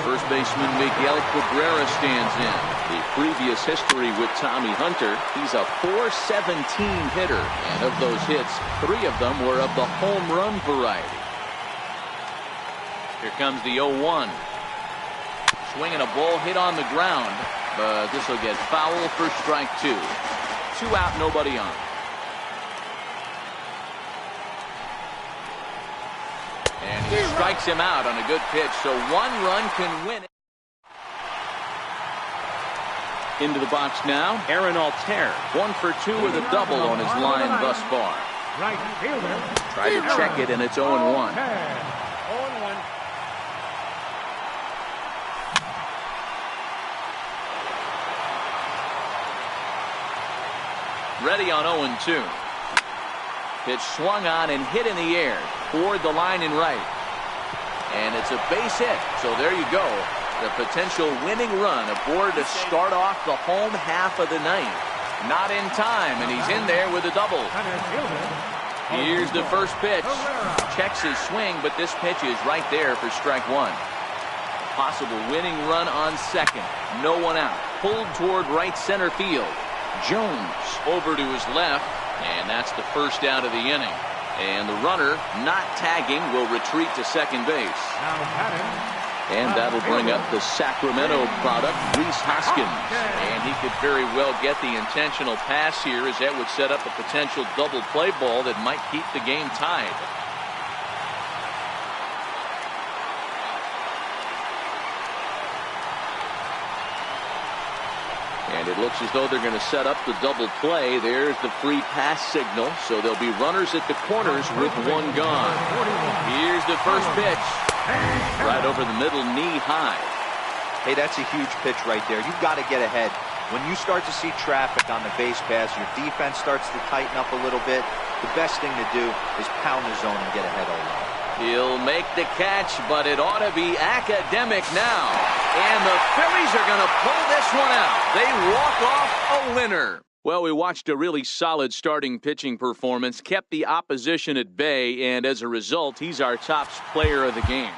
First baseman Miguel Cabrera stands in. The previous history with Tommy Hunter, he's a .417 hitter. And of those hits, 3 of them were of the home run variety. Here comes the 0-1. Swinging a ball hit on the ground. But this will get foul for strike 2. 2 out, nobody on. And he strikes him out on a good pitch, so 1 run can win it. Into the box now, Aaron Altair. 1 for 2 with a double on his line thus far. Right fielder. Try to check it, and it's 0-1. 0-1. Ready on 0-2. Pitch swung on and hit in the air toward the line and right. And it's a base hit. So there you go. The potential winning run aboard to start off the home half of the ninth. Not in time, and he's in there with a double. Here's the first pitch. Checks his swing, but this pitch is right there for strike one. Possible winning run on second. No one out. Pulled toward right center field. Jones over to his left, and that's the first out of the inning. And the runner, not tagging, will retreat to second base. And that'll bring up the Sacramento product, Rhys Hoskins. And he could very well get the intentional pass here, as that would set up a potential double play ball that might keep the game tied. And it looks as though they're going to set up the double play. There's the free pass signal. So there'll be runners at the corners with one gone. Here's the first pitch. Right over the middle, knee high. Hey, that's a huge pitch right there. You've got to get ahead. When you start to see traffic on the base paths, your defense starts to tighten up a little bit. The best thing to do is pound the zone and get ahead of them. He'll make the catch, but it ought to be academic now. And the Phillies are going to pull this one out. They walk off a winner. Well, we watched a really solid starting pitching performance, kept the opposition at bay, and as a result, he's our top player of the game.